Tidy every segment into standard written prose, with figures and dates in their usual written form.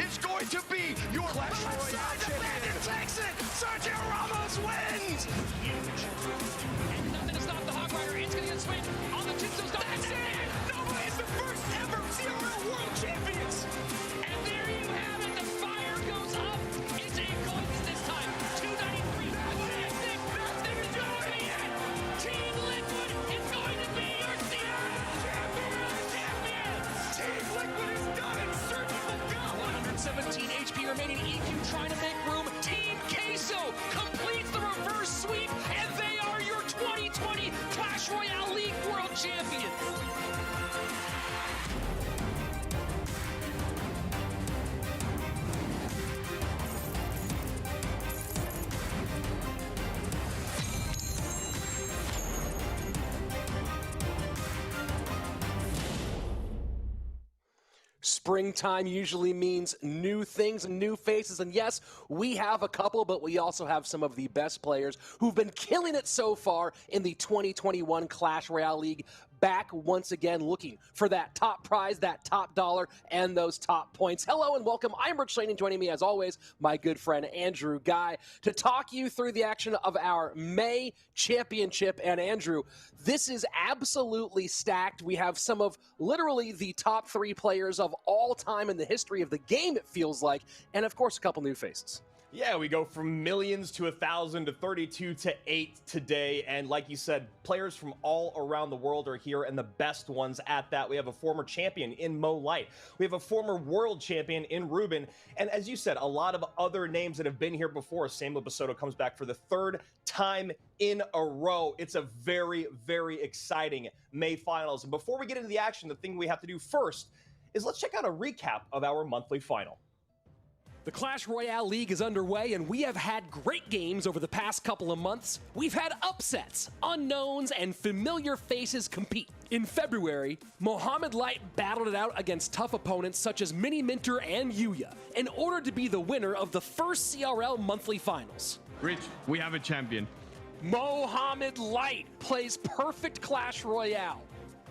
is going to be your Clash Royale champion. Takes it. Sergio Ramos wins. Huge. And nothing to stop the Hog Rider. It's going to get swing on the tombstone. That's it. Nobody is the first ever CRL World Champions. And there you have it. The fire goes up. It's a golden this time. 293. Nothing is going to be it. Team Liquid is going to be your CRL champion. Team Liquid is done in surgical go. 117 HP remaining. EQ trying to make room. Team Queso completes the reverse sweep, and they are your 2020 Clash Royale League World Champions. Springtime usually means new things and new faces, and yes, we have a couple, but we also have some of the best players who've been killing it so far in the 2021 Clash Royale League, back once again looking for that top prize, that top dollar, and those top points. Hello and welcome. I'm Rich Lane, and joining me as always, my good friend Andrew Guy, to talk you through the action of our May Championship. And Andrew, this is absolutely stacked. We have some of literally the top 3 players of all time in the history of the game, it feels like, and of course a couple new faces. Yeah, we go from millions to 1,000 to 32 to 8 today. And like you said, players from all around the world are here, and the best ones at that. We have a former champion in Mo Light. We have a former world champion in Ruben. And as you said, a lot of other names that have been here before. Samuel Basoto comes back for the 3rd time in a row. It's a very, very exciting May finals. And before we get into the action, the thing we have to do first is let's check out a recap of our monthly final. The Clash Royale League is underway, and we have had great games over the past couple of months. We've had upsets, unknowns, and familiar faces compete. In February, Mohamed Light battled it out against tough opponents such as Mini Minter and Yuya in order to be the winner of the first CRL monthly finals. Rich, we have a champion. Mohamed Light plays perfect Clash Royale.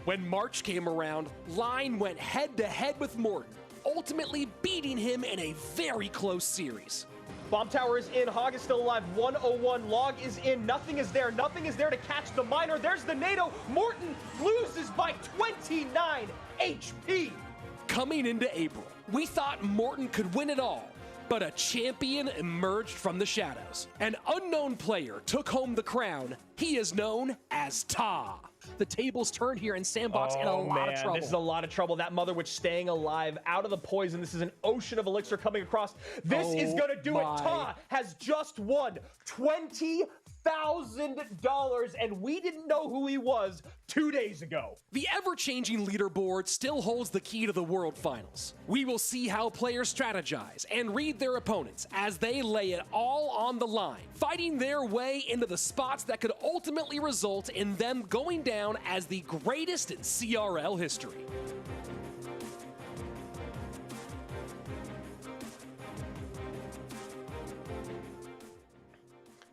When March came around, Line went head-to-head with Morton, ultimately beating him in a very close series. Bomb Tower is in, Hog is still alive, 101, Log is in, nothing is there to catch the miner. There's the NATO, Morton loses by 29 HP. Coming into April, we thought Morton could win it all, but a champion emerged from the shadows. An unknown player took home the crown. He is known as Ta. The tables turned here, and Sandbox in a lot of trouble. This is a lot of trouble. That Mother Witch staying alive, out of the poison. This is an ocean of elixir coming across. This is going to do it. Ta has just won $20,000, and we didn't know who he was 2 days ago. The ever-changing leaderboard still holds the key to the World Finals. We will see how players strategize and read their opponents as they lay it all on the line, fighting their way into the spots that could ultimately result in them going down as the greatest in CRL history.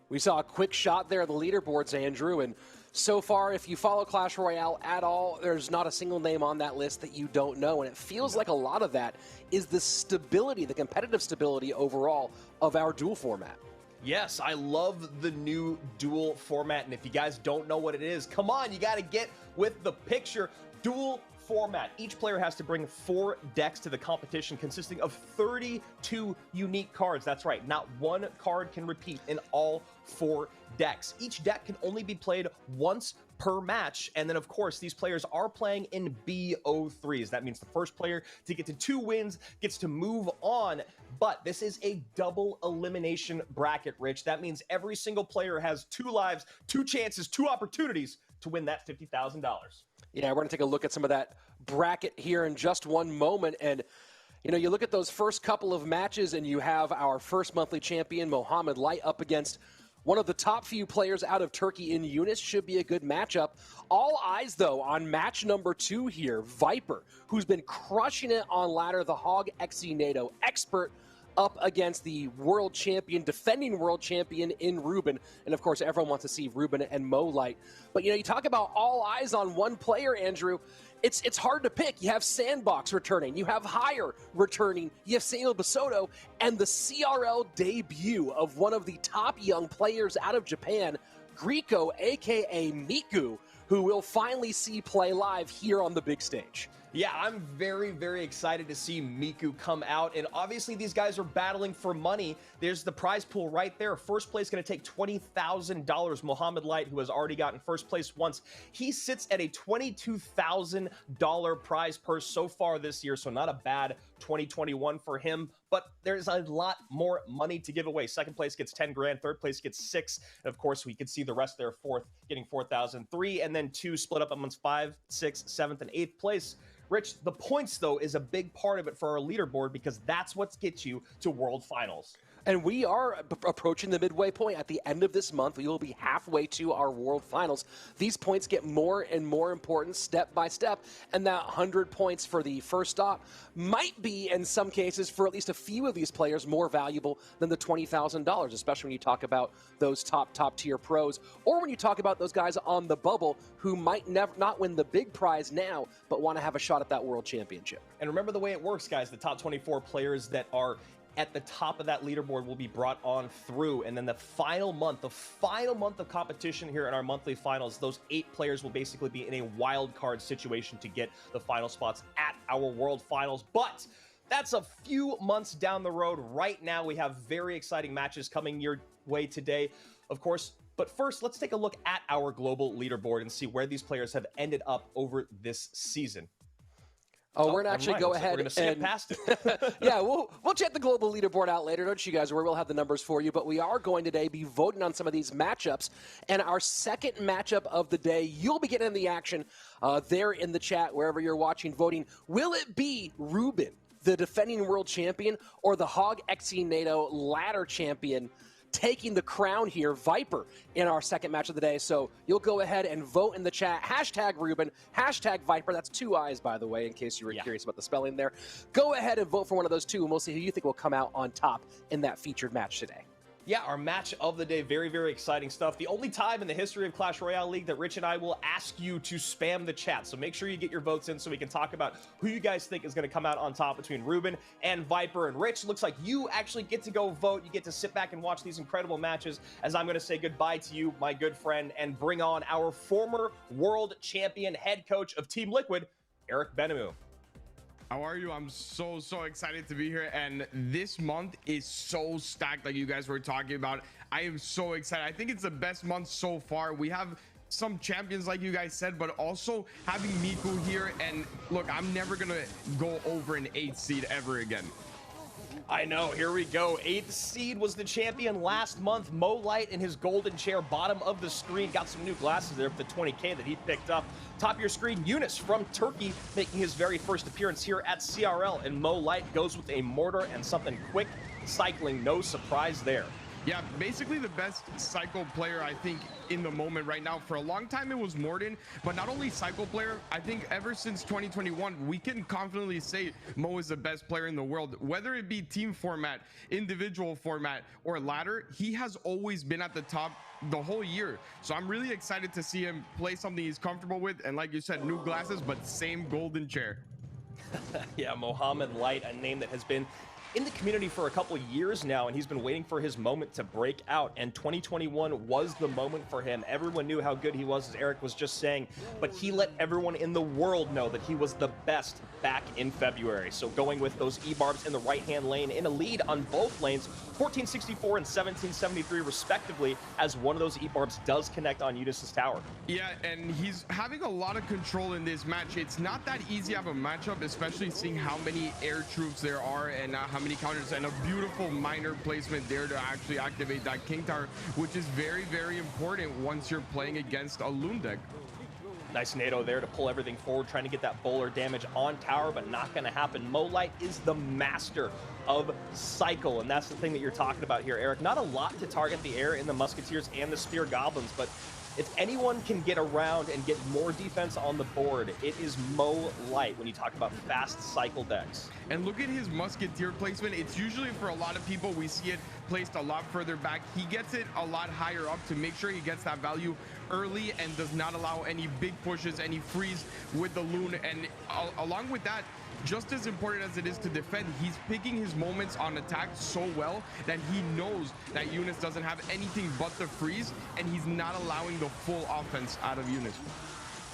We saw a quick shot there of the leaderboards, Andrew, and so far, if you follow Clash Royale at all, there's not a single name on that list that you don't know, and it feels like a lot of that is the stability, the competitive stability overall of our duel format. Yes, I love the new duel format, and if you guys don't know what it is, come on, you got to get with the picture. Duel format. Each player has to bring 4 decks to the competition consisting of 32 unique cards. That's right, not one card can repeat in all 4 decks. Each deck can only be played once per match, and then of course these players are playing in BO3s. That means the first player to get to 2 wins gets to move on, but this is a double elimination bracket, Rich. That means every single player has 2 lives, 2 chances, 2 opportunities to win that $50,000. Yeah, we're going to take a look at some of that bracket here in just one moment. And, you know, you look at those first couple of matches and you have our first monthly champion, Mohamed Light, up against one of the top few players out of Turkey in Eunice. Should be a good matchup. All eyes, though, on match number 2 here. Viper, who's been crushing it on ladder, the Hog XC NATO expert, up against the world champion, defending world champion in Ruben. And of course, everyone wants to see Ruben and Mo Light. But you talk about all eyes on one player, Andrew. It's hard to pick. You have Sandbox returning, you have Hire returning, you have Samuel Basoto, and the CRL debut of one of the top young players out of Japan, Grieco, aka Miku, who we'll finally see play live here on the big stage. Yeah, I'm very, very excited to see Miku come out. And obviously, these guys are battling for money. There's the prize pool right there. First place going to take $20,000. Mohamed Light, who has already gotten first place once, he sits at a $22,000 prize purse so far this year. So not a bad 2021 for him. But there's a lot more money to give away. Second place gets 10 grand. Third place gets 6. And of course, we could see the rest there. Fourth getting 4,003. And then 2 split up amongst 5th, 6th, 7th, and 8th place. Rich, the points, though, is a big part of it for our leaderboard because that's what gets you to World Finals. And we are approaching the midway point. At the end of this month, we will be halfway to our World Finals. These points get more and more important step by step, and that 100 points for the first stop might be, in some cases, for at least a few of these players, more valuable than the $20,000, especially when you talk about those top-tier pros, or when you talk about those guys on the bubble who might not win the big prize now, but want to have a shot at that World Championship. And remember the way it works, guys. The top 24 players that are at the top of that leaderboard will be brought on through, and then the final month of competition here in our monthly finals, those 8 players will basically be in a wild card situation to get the final spots at our World Finals. But that's a few months down the road. Right now, we have very exciting matches coming your way today, of course. But first, let's take a look at our global leaderboard and see where these players have ended up over this season. Oh, we're going to actually go ahead we're going to skip past it. Yeah, we'll check the global leaderboard out later, don't you guys? Where we'll have the numbers for you. But we are going today be voting on some of these matchups. And our second matchup of the day, you'll be getting in the action there in the chat, wherever you're watching, voting. Will it be Ruben, the defending world champion, or the Hog XC NATO ladder champion, taking the crown here, Viper, in our second match of the day? So you'll go ahead and vote in the chat. Hashtag Ruben, hashtag Viper. That's 2 I's, by the way, in case you were curious about the spelling there. Go ahead and vote for one of those two, and we'll see who you think will come out on top in that featured match today. Yeah, our match of the day, very, very exciting stuff. The only time in the history of Clash Royale League that Rich and I will ask you to spam the chat. So make sure you get your votes in so we can talk about who you guys think is going to come out on top between Ruben and Viper. And Rich, looks like you actually get to go vote. You get to sit back and watch these incredible matches as I'm going to say goodbye to you, my good friend, and bring on our former world champion head coach of Team Liquid, Eric Benamou. How are you? I'm so excited to be here, and this month is so stacked like you guys were talking about. I am so excited. I think it's the best month so far. We have some champions like you guys said, but also having Miku here, and look, I'm never gonna go over an 8th seed ever again. I know, here we go. 8th seed was the champion last month. Mo Light in his golden chair, bottom of the screen. Got some new glasses there for the 20K that he picked up. Top of your screen, Eunice from Turkey, making his very first appearance here at CRL. And Mo Light goes with a mortar and something quick cycling. No surprise there. Yeah, basically the best cycle player, I think, in the moment right now. For a long time, it was Morden, but not only cycle player, I think ever since 2021, we can confidently say Mo is the best player in the world. Whether it be team format, individual format, or ladder, he has always been at the top the whole year. So I'm really excited to see him play something he's comfortable with. And like you said, new glasses, but same golden chair. Yeah, Mohamed Light, a name that has been in the community for a couple of years now, and he's been waiting for his moment to break out, and 2021 was the moment for him. Everyone knew how good he was, as Eric was just saying, but he let everyone in the world know that he was the best back in February. So going with those E-barbs in the right-hand lane, in a lead on both lanes, 1464 and 1773 respectively, as one of those E-barbs does connect on Eunice's tower. Yeah, and he's having a lot of control in this match. It's not that easy to have a matchup, especially seeing how many air troops there are and how many counters, and a beautiful minor placement there to actually activate that King Tower, which is very, very important once you're playing against a Loon deck. Nice NATO there to pull everything forward, trying to get that bowler damage on tower, but not going to happen. Mo Light is the master of cycle, and that's the thing that you're talking about here, Eric. Not a lot to target the air in the Musketeers and the Spear Goblins, but If anyone can get around and get more defense on the board, it is Mo Light when you talk about fast cycle decks. And look at his Musketeer placement. It's usually, for a lot of people, we see it placed a lot further back. He gets it a lot higher up to make sure he gets that value early and does not allow any big pushes, any freeze with the Loon. And along with that, just as important as it is to defend, he's picking his moments on attack so well that he knows that Eunice doesn't have anything but the freeze, and he's not allowing the full offense out of Eunice.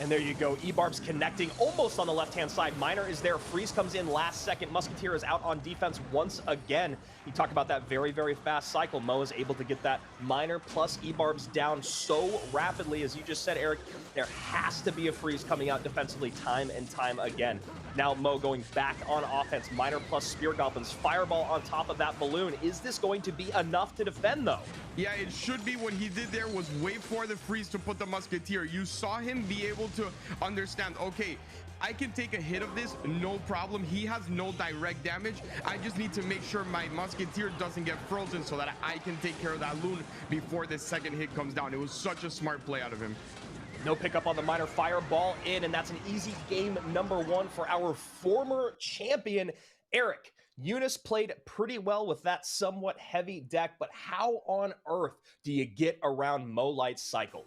And there you go, E-Barb's connecting almost on the left-hand side. Miner is there, Freeze comes in last second. Musketeer is out on defense once again. You talk about that very, very fast cycle. Mo is able to get that Miner plus E-Barb's down so rapidly. As you just said, Eric, there has to be a Freeze coming out defensively time and time again. Now Mo going back on offense. Miner plus Spear Goblins. Fireball on top of that balloon. Is this going to be enough to defend, though? Yeah, it should be. What he did there was wait for the freeze to put the Musketeer. You saw him be able to understand, okay, I can take a hit of this, no problem. He has no direct damage. I just need to make sure my Musketeer doesn't get frozen so that I can take care of that Loon before the second hit comes down. It was such a smart play out of him. No pickup on the Miner, Fireball in, and that's an easy game number one for our former champion, Eric. Eunice played pretty well with that somewhat heavy deck, but how on earth do you get around Mo Light's cycle?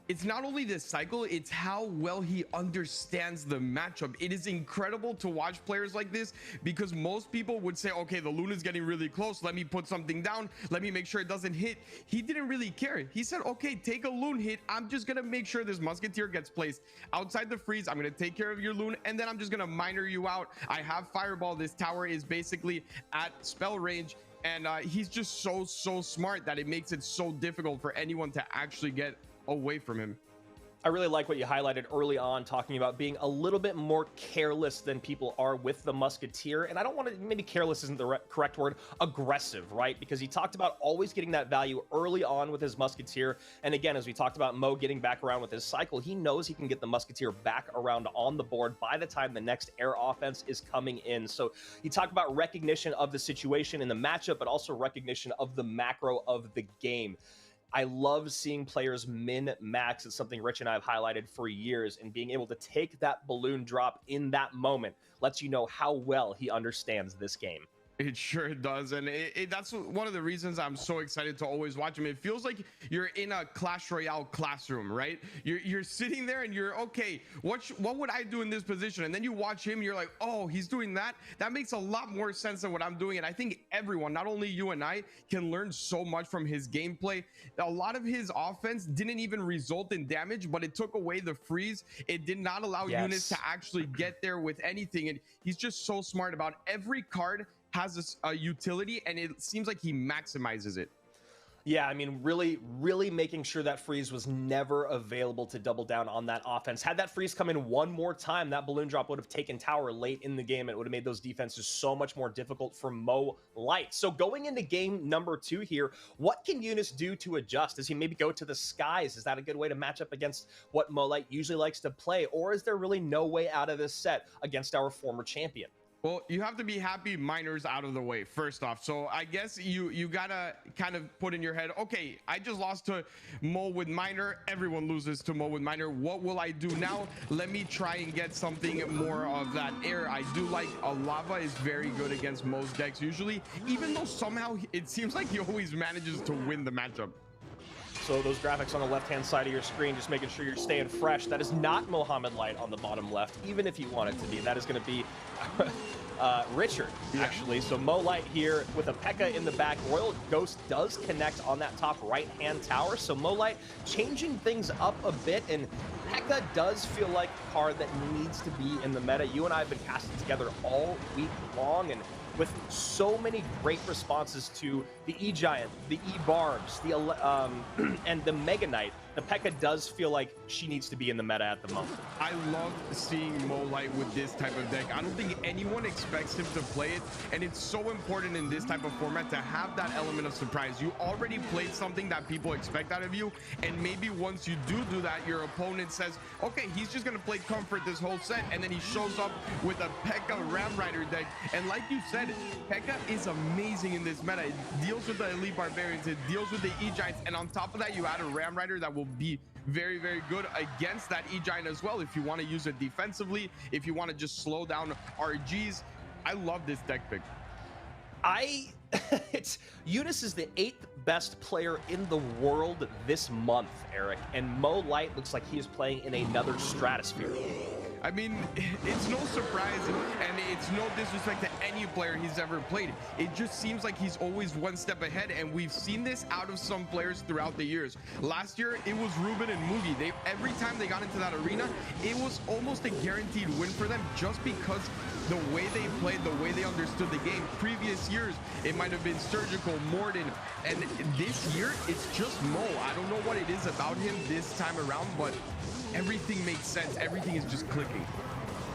It's not only the cycle, it's how well he understands the matchup. It is incredible to watch players like this, because most people would say, okay, the Loon is getting really close, let me put something down, let me make sure it doesn't hit. He didn't really care. He said, okay, take a Loon hit, I'm just gonna make sure this Musketeer gets placed outside the freeze, I'm gonna take care of your Loon, and then I'm just gonna Miner you out. I have Fireball, this tower is basically at spell range, and he's just so smart that it makes it so difficult for anyone to actually get away from him. I really like what you highlighted early on, talking about being a little bit more careless than people are with the Musketeer. And I don't want to, maybe careless isn't the correct word, aggressive, right? Because he talked about always getting that value early on with his Musketeer. And again, as we talked about Mo getting back around with his cycle, he knows he can get the Musketeer back around on the board by the time the next air offense is coming in. So you talk about recognition of the situation in the matchup, but also recognition of the macro of the game. I love seeing players min-max. It's something Rich and I have highlighted for years, and being able to take that balloon drop in that moment lets you know how well he understands this game. It sure does, and that's one of the reasons I'm so excited to always watch him. It feels like you're in a Clash Royale classroom, right? You're sitting there and you're, okay, what would I do in this position? And then you watch him, you're like, oh, he's doing that. That makes a lot more sense than what I'm doing. And I think everyone, not only you and I, can learn so much from his gameplay. A lot of his offense didn't even result in damage, but it took away the freeze. It did not allow Eunice to actually get there with anything. And he's just so smart about every card has a utility, and it seems like he maximizes it. Yeah, I mean, really making sure that freeze was never available to double down on that offense. Had that freeze come in one more time, that balloon drop would have taken tower late in the game. It would have made those defenses so much more difficult for Mo Light. So going into game number 2 here, what can Eunice do to adjust? Does he maybe go to the skies? Is that a good way to match up against what Mo Light usually likes to play? Or is there really no way out of this set against our former champion? Well, you have to be happy Miner's out of the way, first off. So I guess you gotta kind of put in your head, okay, I just lost to Mo with Miner. Everyone loses to Mo with Miner. What will I do now? Let me try and get something more of that air. I do like a lava is very good against Mo's decks usually, even though somehow it seems like he always manages to win the matchup. So those graphics on the left-hand side of your screen, just making sure you're staying fresh. That is not Mohammed Light on the bottom left, even if you want it to be. That is going to be Richard, actually. So Mo Light here with a P.E.K.K.A in the back. Royal Ghost does connect on that top right-hand tower. So Mo Light changing things up a bit, and P.E.K.K.A does feel like a card that needs to be in the meta. You and I have been casting together all week long, and with so many great responses to the E-Giant, the E-Barbs, and the Mega Knight, the P.E.K.K.A does feel like she needs to be in the meta at the moment. I love seeing Mo Light with this type of deck. I don't think anyone expects him to play it, and it's so important in this type of format to have that element of surprise. You already played something that people expect out of you, and maybe once you do that, your opponent says, okay, he's just gonna play comfort this whole set, and then he shows up with a P.E.K.K.A Ram Rider deck. And like you said, P.E.K.K.A is amazing in this meta. It deals with the Elite Barbarians, it deals with the E-Giants, and on top of that, you add a Ram Rider that will be very, very good against that E-Giant as well. If you want to use it defensively, if you want to just slow down RGs, I love this deck pick. It's Eunice is the 8th best player in the world this month, Eric, and Mo Light looks like he is playing in another stratosphere. I mean, it's no surprise, and it's no disrespect to any player he's ever played. It just seems like he's always one step ahead, and we've seen this out of some players throughout the years. Last year, it was Ruben and Mugi. Every time they got into that arena, it was almost a guaranteed win for them just because the way they played, the way they understood the game. Previous years, it might have been Surgical, Morden, and this year, it's just Mo. I don't know what it is about him this time around, but everything makes sense. Everything is just clicking.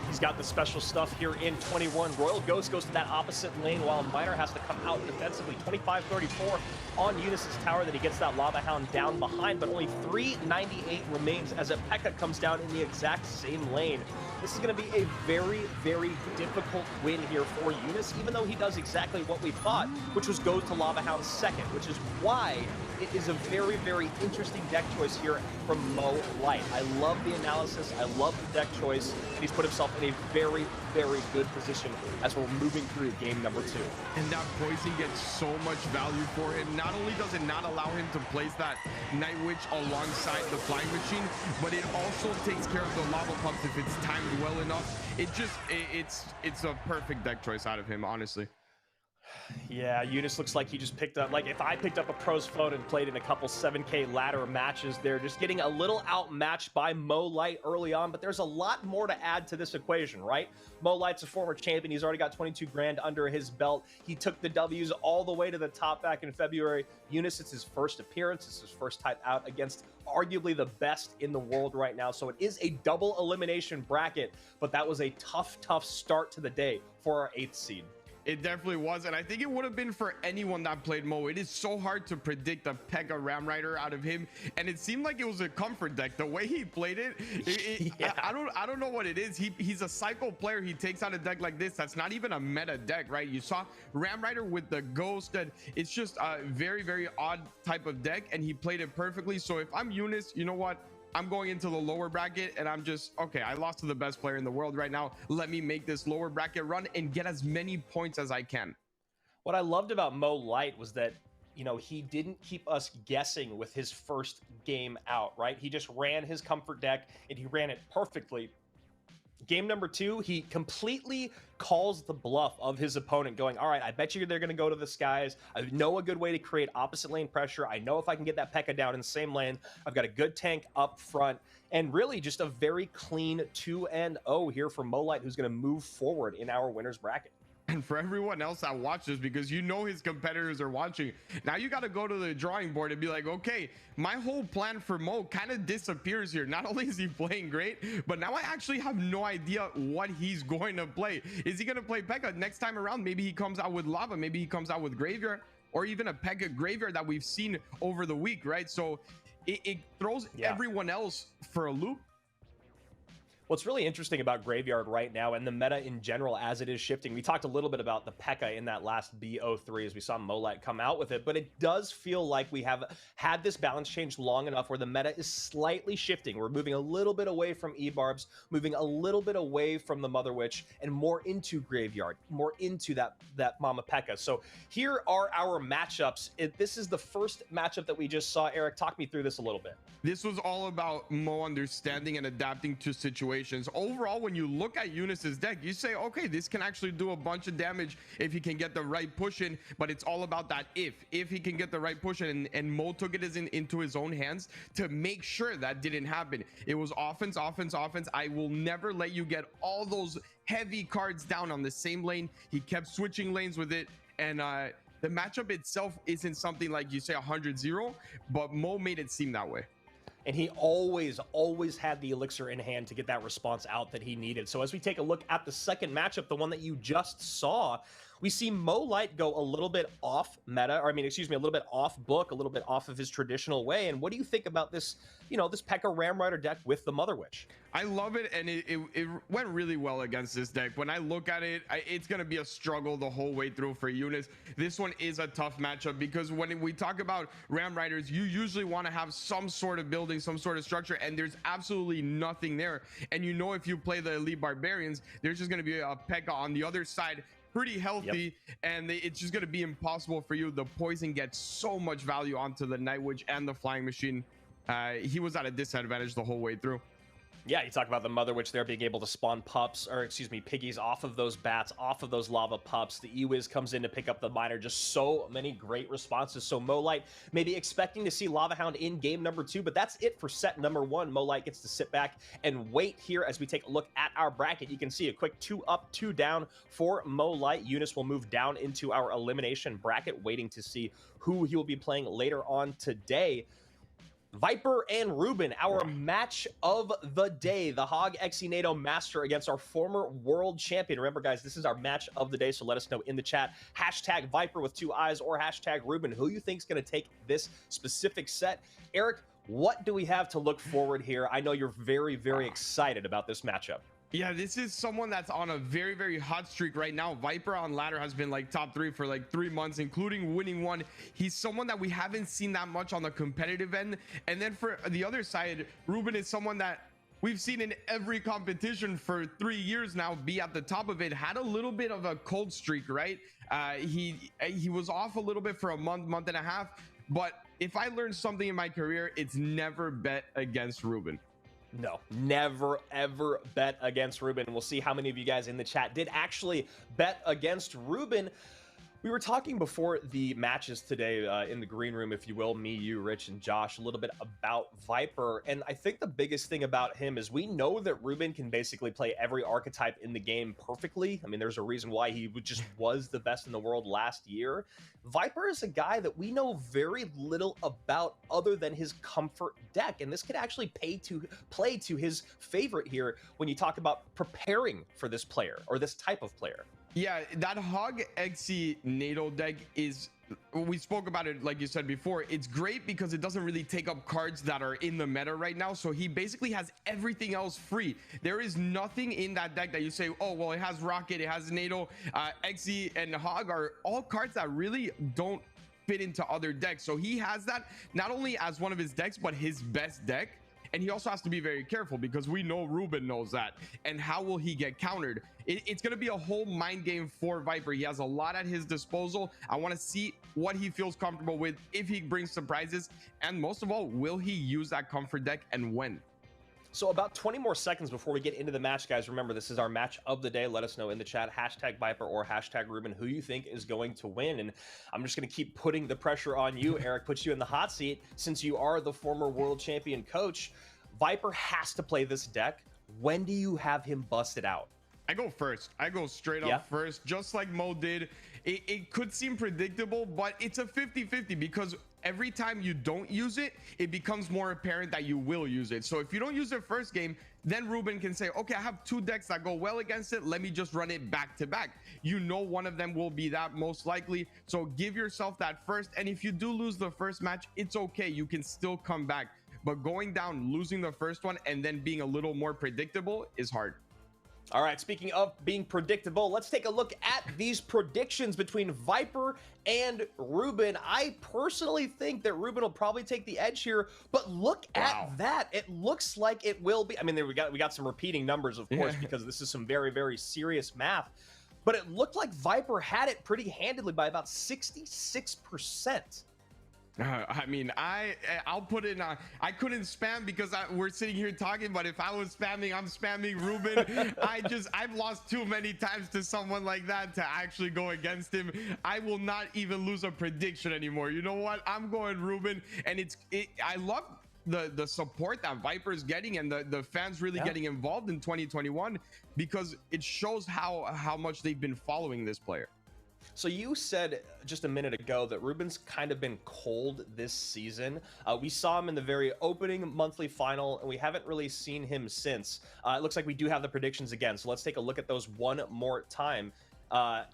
He's got the special stuff here in 21. Royal Ghost goes to that opposite lane while Miner has to come out defensively. 25-34 on Eunice's tower that he gets that Lava Hound down behind, but only 398 remains as a P.E.K.K.A comes down in the exact same lane. This is going to be a very, very difficult win here for Eunice, even though he does exactly what we thought, which was goes to Lava Hound second, which is why it is a very, very interesting deck choice here from Mo Light. I love the analysis. I love the deck choice. And he's put himself in a very, very good position as we're moving through game number 2. And that poison gets so much value for him. Not only does it not allow him to place that Night Witch alongside the Flying Machine, but it also takes care of the Lava Pumps if it's timed well enough. It's a perfect deck choice out of him, honestly. Yeah, Eunice looks like he just picked up, like if I picked up a pro's phone and played in a couple 7K ladder matches, they're just getting a little outmatched by Mo Light early on, but there's a lot more to add to this equation, right? Mo Light's a former champion. He's already got 22 grand under his belt. He took the W's all the way to the top back in February. Eunice, it's his first appearance. It's his first time out against arguably the best in the world right now. So it is a double elimination bracket, but that was a tough, tough start to the day for our 8th seed. It definitely was, and I think it would have been for anyone that played Mo. It is so hard to predict a P.E.K.K.A Ram Rider out of him, and it seemed like it was a comfort deck. The way he played it, Yeah. I don't know what it is. He's a cycle player. He takes out a deck like this. That's not even a meta deck, right? You saw Ram Rider with the Ghost, and it's just a very, very odd type of deck, and he played it perfectly. So if I'm Eunice, you know what? I'm going into the lower bracket and I'm just, okay, I lost to the best player in the world right now. Let me make this lower bracket run and get as many points as I can. What I loved about Mo Light was that, you know, he didn't keep us guessing with his first game out, right? He just ran his comfort deck and he ran it perfectly. Game number 2, he completely calls the bluff of his opponent, going, all right, I bet you they're going to go to the skies. I know a good way to create opposite lane pressure. I know if I can get that P.E.K.K.A down in the same lane, I've got a good tank up front. And really just a very clean 2-0 here for Mo Light, who's going to move forward in our winner's bracket. And for everyone else that watches, because you know his competitors are watching, now you got to go to the drawing board and be like, okay, my whole plan for Mo kind of disappears here. Not only is he playing great, but now I actually have no idea what he's going to play. Is he going to play P.E.K.K.A next time around? Maybe he comes out with Lava, maybe he comes out with Graveyard, or even a P.E.K.K.A Graveyard that we've seen over the week, right? So it throws everyone else for a loop. What's really interesting about Graveyard right now and the meta in general as it is shifting, we talked a little bit about the P.E.K.K.A in that last BO3 as we saw Mo Light come out with it, but it does feel like we have had this balance change long enough where the meta is slightly shifting. We're moving a little bit away from E-Barbs, moving a little bit away from the Mother Witch, and more into Graveyard, more into that Mama P.E.K.K.A. So here are our matchups. This is the first matchup that we just saw. Eric, talk me through this a little bit. This was all about Mo understanding and adapting to situations. Overall, when you look at Eunice's deck, you say, okay, this can actually do a bunch of damage if he can get the right push in, but it's all about that if he can get the right push in, and Mo took it into his own hands to make sure that didn't happen. It was offense, offense, offense. I will never let you get all those heavy cards down on the same lane. He kept switching lanes with it, and the matchup itself isn't something like you say 100-0, but Mo made it seem that way. And he always had the elixir in hand to get that response out that he needed. So as we take a look at the second matchup, the one that you just saw, We see Mo Light go a little bit off meta, or I mean, excuse me, a little bit off book, a little bit off of his traditional way. And what do you think about this, this P.E.K.K.A. Ram Rider deck with the Mother Witch? I love it, and it went really well against this deck. When I look at it, it's going to be a struggle the whole way through for Eunice. This one is a tough matchup because when we talk about Ram Riders, you usually want to have some sort of building, some sort of structure, and there's absolutely nothing there. And if you play the Elite Barbarians, there's just going to be a P.E.K.K.A. on the other side, pretty healthy, and it's just going to be impossible for you. The poison gets so much value onto the Night Witch and the Flying Machine. He was at a disadvantage the whole way through. Yeah, you talk about the Mother Witch there being able to spawn piggies off of those bats, off of those lava pups. The E-Wiz comes in to pick up the miner. Just so many great responses. So Mo Light maybe expecting to see Lava Hound in game number 2, but that's it for set number 1. Mo Light gets to sit back and wait here as we take a look at our bracket. You can see a quick 2 up, 2 down for Mo Light. Eunice will move down into our elimination bracket, waiting to see who he will be playing later on today. Viper and Ruben, our match of the day. The Hog Exinato Master against our former world champion. Remember, guys, this is our match of the day, so let us know in the chat. Hashtag Viper with 2 eyes or hashtag Ruben. Who you think is going to take this specific set? Eric, what do we have to look forward here? I know you're very, very excited about this matchup. Yeah, this is someone that's on a very, very hot streak right now. Viper on ladder has been like top 3 for like 3 months, including winning one. He's someone that we haven't seen that much on the competitive end. And then for the other side, Ruben is someone that we've seen in every competition for 3 years now be at the top of it. Had a little bit of a cold streak, right? He was off a little bit for a month and a half. But if I learned something in my career, it's never bet against Ruben. No, never, ever bet against Ruben. We'll see how many of you guys in the chat did actually bet against Ruben. We were talking before the matches today in the green room, if you will, me, you, Rich, and Josh, a little bit about Viper. And I think the biggest thing about him is we know that Ruben can basically play every archetype in the game perfectly. I mean, there's a reason why he just was the best in the world last year. Viper is a guy that we know very little about other than his comfort deck. And this could actually play to his favorite here when you talk about preparing for this player or this type of player. Yeah, that Hog Exinato deck is, we spoke about it like you said before, it's great because it doesn't really take up cards that are in the meta right now. So he basically has everything else free. There is nothing in that deck that you say, oh, well, it has Rocket, it has NATO, Exe and Hog are all cards that really don't fit into other decks. So he has that not only as one of his decks, but his best deck. And he also has to be very careful because we know Ruben knows that. And how will he get countered? It's going to be a whole mind game for Viper. He has a lot at his disposal. I want to see what he feels comfortable with, if he brings surprises. And most of all, will he use that comfort deck and when? So about 20 more seconds before we get into the match, guys. Remember, this is our match of the day. Let us know in the chat, hashtag Viper or hashtag Ruben, who you think is going to win. And I'm just going to keep putting the pressure on you, Eric, put you in the hot seat since you are the former world champion coach. Viper has to play this deck. When do you have him busted out? I go first. I go straight up first, just like Mo did. It could seem predictable, but it's a 50-50 because every time you don't use it, it becomes more apparent that you will use it. So if you don't use it first game, then Ruben can say, okay, I have 2 decks that go well against it. Let me just run it back to back. You know, one of them will be that most likely. So give yourself that first. And if you do lose the first match, it's okay. You can still come back. But going down, losing the first one, and then being a little more predictable is hard. All right, speaking of being predictable, let's take a look at these predictions between Viper and Ruben. I personally think that Ruben will probably take the edge here, but look at that. It looks like it will be. I mean, we got some repeating numbers, of course, because this is some very, very serious math. But it looked like Viper had it pretty handedly by about 66%. I mean, I'll put in, I couldn't spam because we're sitting here talking, but if I was spamming, I'm spamming Ruben. I've lost too many times to someone like that to actually go against him. I will not even lose a prediction anymore. You know what? I'm going Ruben, and I love the support that Viper is getting and the fans really getting involved in 2021 because it shows how much they've been following this player. So you said just a minute ago that Ruben's kind of been cold this season. We saw him in the very opening monthly final, and we haven't really seen him since. It looks like we do have the predictions again, so let's take a look at those one more time.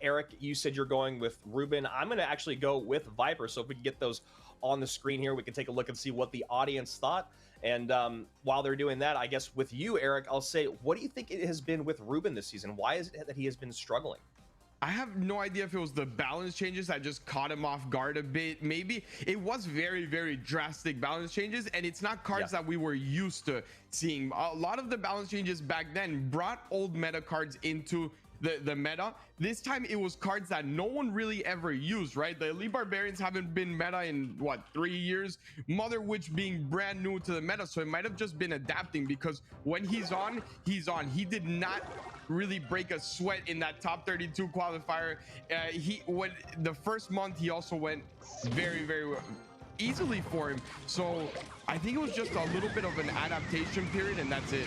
Eric, you said you're going with Ruben. I'm going to actually go with Viper. So if we can get those on the screen here, we can take a look and see what the audience thought. And while they're doing that, I guess with you, Eric, I'll say, what do you think it has been with Ruben this season? Why is it that he has been struggling? I have no idea if it was the balance changes that just caught him off guard a bit. Maybe it was very, very drastic balance changes, and it's not cards that we were used to seeing. A lot of the balance changes back then brought old meta cards into the meta. This time it was cards that no one really ever used, right? The Elite Barbarians haven't been meta in what, 3 years? Mother Witch being brand new to the meta, so it might have just been adapting, because when he's on, he's on. He did not really break a sweat in that top 32 qualifier. When the first month, he also went very, very easily for him. So I think it was just a little bit of an adaptation period, and that's it.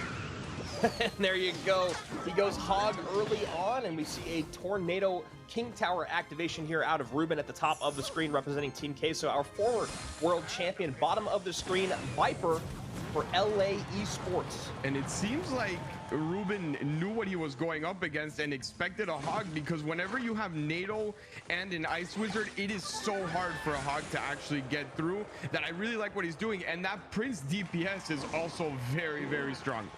And there you go. He goes hog early on, and we see a Tornado King Tower activation here out of Ruben at the top of the screen, representing Team K. So our former world champion, bottom of the screen, Viper for LA Esports. And it seems like Ruben knew what he was going up against and expected a hog, because whenever you have NATO and an Ice Wizard, it is so hard for a hog to actually get through, that I really like what he's doing. And that Prince DPS is also very, very strong.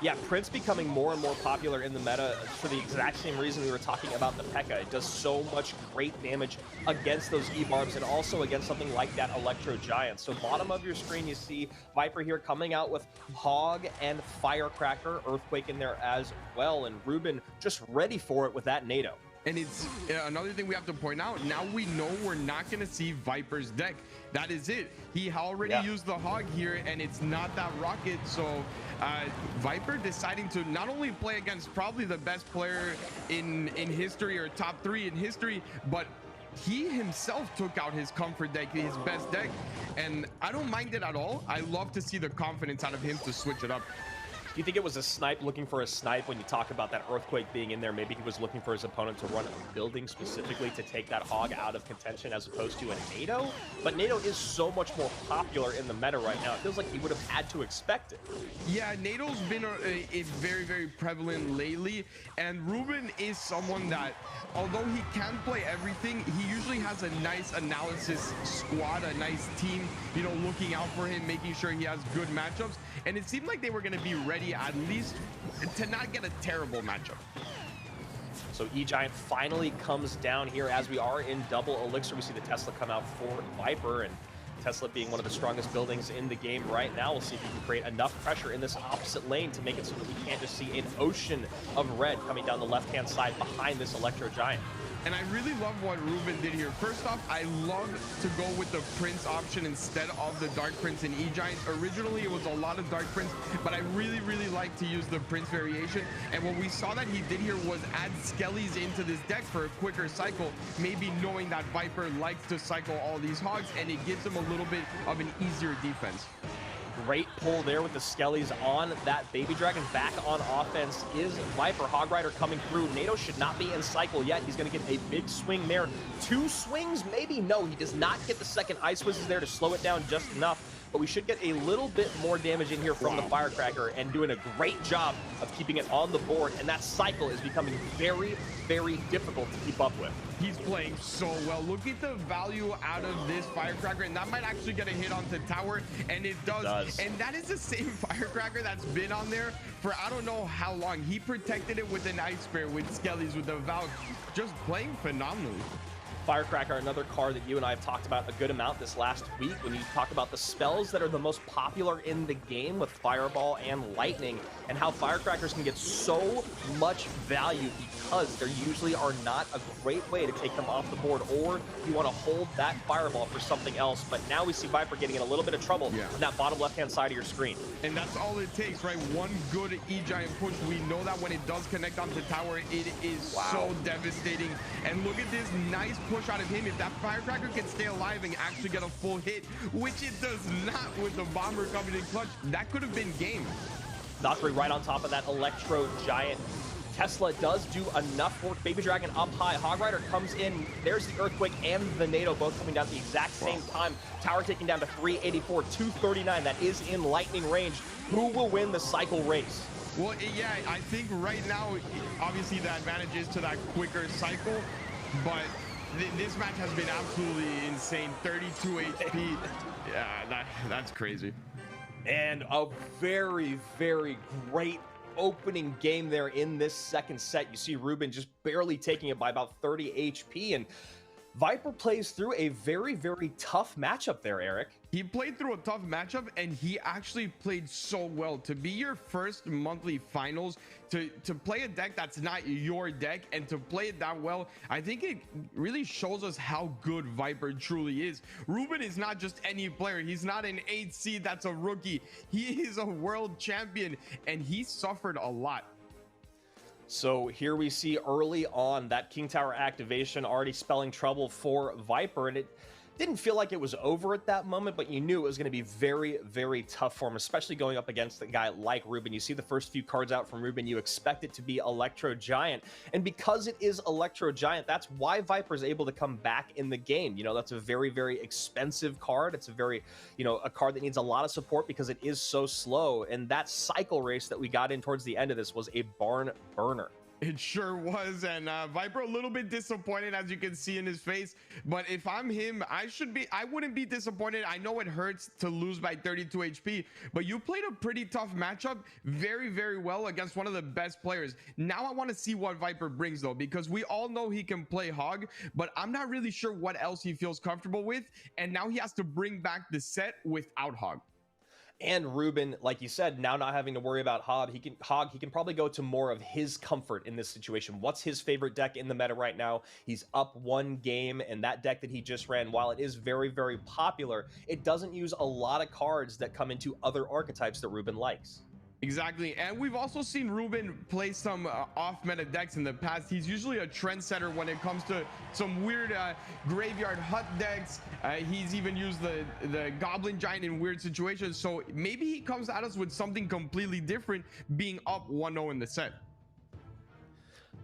Yeah, Prince becoming more and more popular in the meta for the exact same reason we were talking about the P.E.K.K.A. It does so much great damage against those E-Barbs and also against something like that Electro Giant. So bottom of your screen, you see Viper here coming out with Hog and Firecracker, Earthquake in there as well, and Ruben just ready for it with that NATO. And it's another thing we have to point out. Now we know we're not going to see Viper's deck. That is it. He already used the Hog here, and it's not that Rocket. So Viper deciding to not only play against probably the best player in history, or top 3 in history, but he himself took out his comfort deck, his best deck. And I don't mind it at all. I love to see the confidence out of him to switch it up. Do you think it was a snipe, looking for a snipe when you talk about that Earthquake being in there? Maybe he was looking for his opponent to run a building specifically to take that Hog out of contention as opposed to a NATO? But NATO is so much more popular in the meta right now. It feels like he would have had to expect it. Yeah, NATO's been a very, very prevalent lately. And Ruben is someone that, although he can play everything, he usually has a nice analysis squad, a nice team, you know, looking out for him, making sure he has good matchups. And it seemed like they were going to be ready at least to not get a terrible matchup. So E-Giant finally comes down here as we are in double elixir. We see the Tesla come out for Viper, and Tesla being one of the strongest buildings in the game right now. We'll see if he can create enough pressure in this opposite lane to make it so that we can't just see an ocean of red coming down the left-hand side behind this Electro Giant. And I really love what Ruben did here. First off, I love to go with the Prince option instead of the Dark Prince in E-Giant. Originally, it was a lot of Dark Prince, but I really, really like to use the Prince variation. And what we saw that he did here was add Skellies into this deck for a quicker cycle, maybe knowing that Viper likes to cycle all these Hogs, and it gives him a little bit of an easier defense. Great pull there with the Skellies on that Baby Dragon. Back on offense is Viper. Hog Rider coming through. NATO should not be in cycle yet. He's going to get a big swing there. 2 swings? Maybe. No, he does not get the second Ice Whizzes there to slow it down just enough. But we should get a little bit more damage in here from the Firecracker, and doing a great job of keeping it on the board. And that cycle is becoming very, very difficult to keep up with. He's playing so well. Look at the value out of this Firecracker, and that might actually get a hit onto tower, and it does. And that is the same Firecracker that's been on there for I don't know how long. He protected it with an Ice Spear, with Skellies, with the Valk, just playing phenomenally. Firecracker, another card that you and I have talked about a good amount this last week when you talk about the spells that are the most popular in the game with Fireball and Lightning, and how Firecrackers can get so much value because there usually are not a great way to take them off the board, or you want to hold that Fireball for something else. But now we see Viper getting in a little bit of trouble on that bottom left-hand side of your screen. And that's all it takes, right? One good E-Giant push. We know that when it does connect onto tower, it is so devastating. And look at this nice push out of him. If that Firecracker can stay alive and actually get a full hit, which it does not with the Bomber coming in clutch, that could have been game. Valkyrie right on top of that Electro Giant. Tesla does do enough work. Baby Dragon up high. Hog Rider comes in. There's the Earthquake and the NATO both coming down at the exact same time. Tower taking down to 384, 239. That is in lightning range. Who will win the cycle race? Well, yeah, I think right now, obviously the advantage is to that quicker cycle, but this match has been absolutely insane. 32 HP. Yeah, that's crazy. And a very, very great opening game there in this second set. You see Ruben just barely taking it by about 30 HP, and Viper plays through a very, very tough matchup there, Eric. He played through a tough matchup, and he actually played so well. To be your first monthly finals, to play a deck that's not your deck, and to play it that well, I think it really shows us how good Viper truly is. Ruben is not just any player. He's not an 8 seed that's a rookie. He is a world champion, and he suffered a lot. So here we see early on that King Tower activation already spelling trouble for Viper, and it didn't feel like it was over at that moment, but you knew it was going to be very, very tough for him, especially going up against a guy like Ruben. You see the first few cards out from Ruben, you expect it to be Electro Giant, and because it is Electro Giant, that's why Viper is able to come back in the game. You know, that's a very, very expensive card. It's a very, you know, a card that needs a lot of support because it is so slow, and that cycle race that we got in towards the end of this was a barn burner. It sure was, and Viper a little bit disappointed, as you can see in his face. But if I'm him, I wouldn't be disappointed. I know it hurts to lose by 32 HP, but you played a pretty tough matchup very, very well against one of the best players. Now I want to see what Viper brings, though, because we all know he can play Hog, but I'm not really sure what else he feels comfortable with. And now he has to bring back the set without Hog. And Ruben, like you said, now not having to worry about Hog, he can probably go to more of his comfort in this situation. What's his favorite deck in the meta right now? He's up one game, and that deck that he just ran, while it is very, very popular, it doesn't use a lot of cards that come into other archetypes that Ruben likes. Exactly, and we've also seen Ruben play some off-meta decks in the past. He's usually a trendsetter when it comes to some weird graveyard hut decks. He's even used the Goblin Giant in weird situations, so maybe he comes at us with something completely different, being up 1-0 in the set.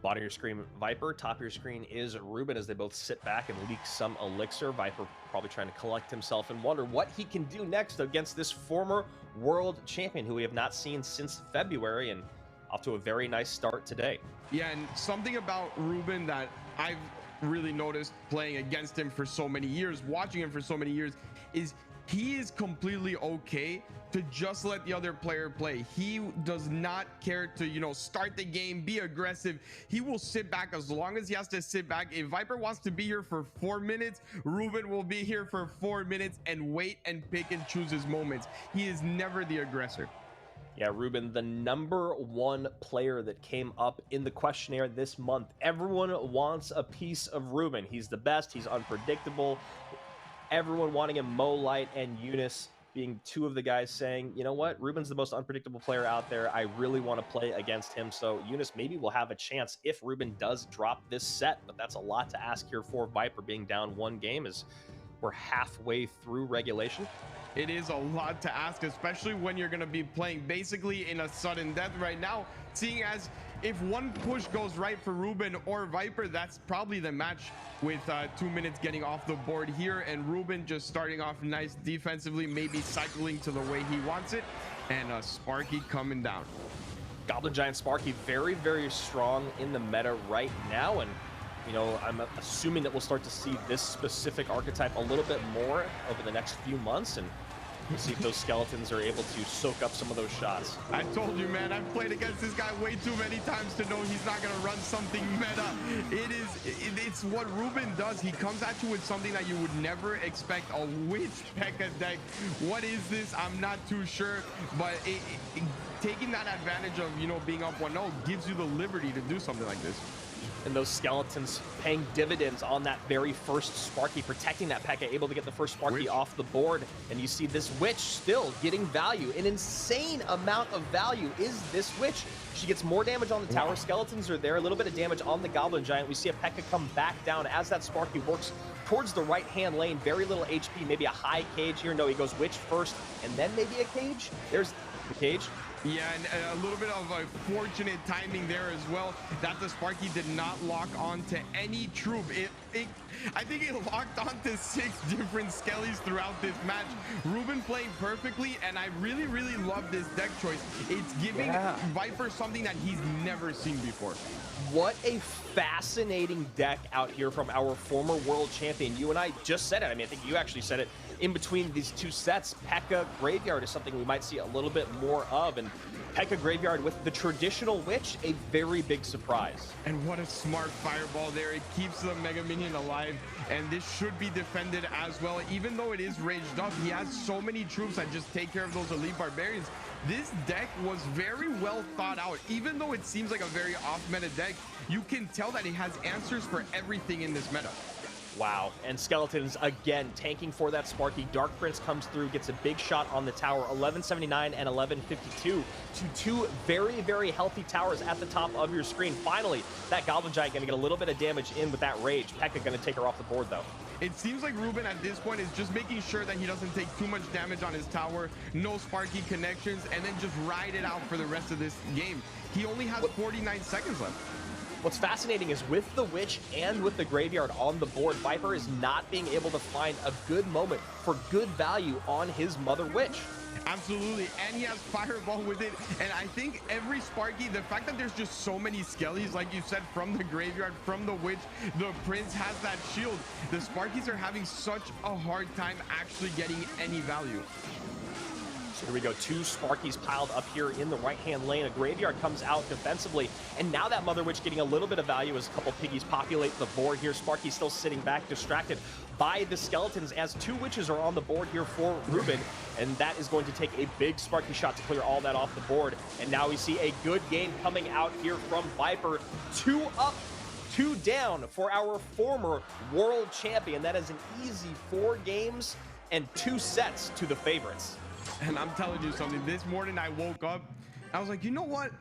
Bottom of your screen, Viper. Top of your screen is Ruben, as they both sit back and leak some elixir. Viper probably trying to collect himself and wonder what he can do next against this former world champion who we have not seen since February, and off to a very nice start today. Yeah, and something about Ruben that I've really noticed playing against him for so many years, watching him for so many years, is he is completely okay to just let the other player play. He does not care to, you know, start the game, be aggressive. He will sit back as long as he has to sit back. If Viper wants to be here for 4 minutes, Ruben will be here for 4 minutes and wait and pick and choose his moments. He is never the aggressor. Yeah, Ruben, the #1 player that came up in the questionnaire this month. Everyone wants a piece of Ruben. He's the best. He's unpredictable. Everyone wanting him. Mo Light and Eunice being two of the guys saying, you know what, Ruben's the most unpredictable player out there. I really want to play against him. So Eunice maybe will have a chance if Ruben does drop this set, but that's a lot to ask here for Viper, being down one game as we're halfway through regulation. It is a lot to ask, especially when you're going to be playing basically in a sudden death right now, seeing as if one push goes right for Ruben or Viper, that's probably the match, with 2 minutes getting off the board here, and Ruben just starting off nice defensively, maybe cycling to the way he wants it, and Sparky coming down. Goblin Giant Sparky very, very strong in the meta right now, and you know, I'm assuming that we'll start to see this specific archetype a little bit more over the next few months, and we'll see if those skeletons are able to soak up some of those shots. I told you, man, I've played against this guy way too many times to know he's not going to run something meta. It's what Ruben does. He comes at you with something that you would never expect. A witch P.E.K.K.A deck. What is this? I'm not too sure, but taking that advantage of, you know, being up 1-0 gives you the liberty to do something like this. And those skeletons paying dividends on that very first Sparky, protecting that P.E.K.K.A, able to get the first Sparky off the board. And you see this Witch still getting value. An insane amount of value is this Witch. She gets more damage on the tower. Skeletons are there, a little bit of damage on the Goblin Giant. We see a P.E.K.K.A come back down as that Sparky works towards the right-hand lane. Very little HP, maybe a high cage here. No, he goes Witch first, and then maybe a cage. There's the cage. Yeah, and a little bit of a fortunate timing there as well, that the Sparky did not lock on to any troop. I think it locked on to 6 different skellies throughout this match. Ruben playing perfectly, and I really, really love this deck choice. It's giving Viper something that he's never seen before. What a fascinating deck out here from our former world champion. You and I just said it. I mean, I think you actually said it. In between these two sets, P.E.K.K.A. Graveyard is something we might see a little bit more of, and P.E.K.K.A. Graveyard with the traditional Witch, a very big surprise. And what a smart fireball there. It keeps the Mega Minion alive, and this should be defended as well. Even though it is raged up, he has so many troops that just take care of those elite barbarians. This deck was very well thought out. Even though it seems like a very off-meta deck, you can tell that it has answers for everything in this meta. Wow, and Skeletons again tanking for that Sparky. Dark Prince comes through, gets a big shot on the tower, 1179 and 1152 to 2 very, very healthy towers at the top of your screen. Finally, that Goblin Giant gonna get a little bit of damage in with that Rage. P.E.K.K.A. gonna take her off the board though. It seems like Ruben at this point is just making sure that he doesn't take too much damage on his tower, no Sparky connections, and then just ride it out for the rest of this game. He only has 49 seconds left. What's fascinating is with the Witch and with the Graveyard on the board, Viper is not being able to find a good moment for good value on his Mother Witch. Absolutely, and he has Fireball with it, and I think every Sparky, the fact that there's just so many Skellies, like you said, from the Graveyard, from the Witch, the Prince has that shield. The Sparkies are having such a hard time actually getting any value. So here we go, 2 Sparkies piled up here in the right-hand lane. A Graveyard comes out defensively, and now that Mother Witch getting a little bit of value as a couple Piggies populate the board here. Sparky still sitting back, distracted by the Skeletons as 2 Witches are on the board here for Ruben, and that is going to take a big Sparky shot to clear all that off the board. And now we see a good game coming out here from Viper. 2 up, 2 down for our former world champion. That is an easy 4 games and 2 sets to the favorites. And I'm telling you something, this morning I woke up, I was like, you know what?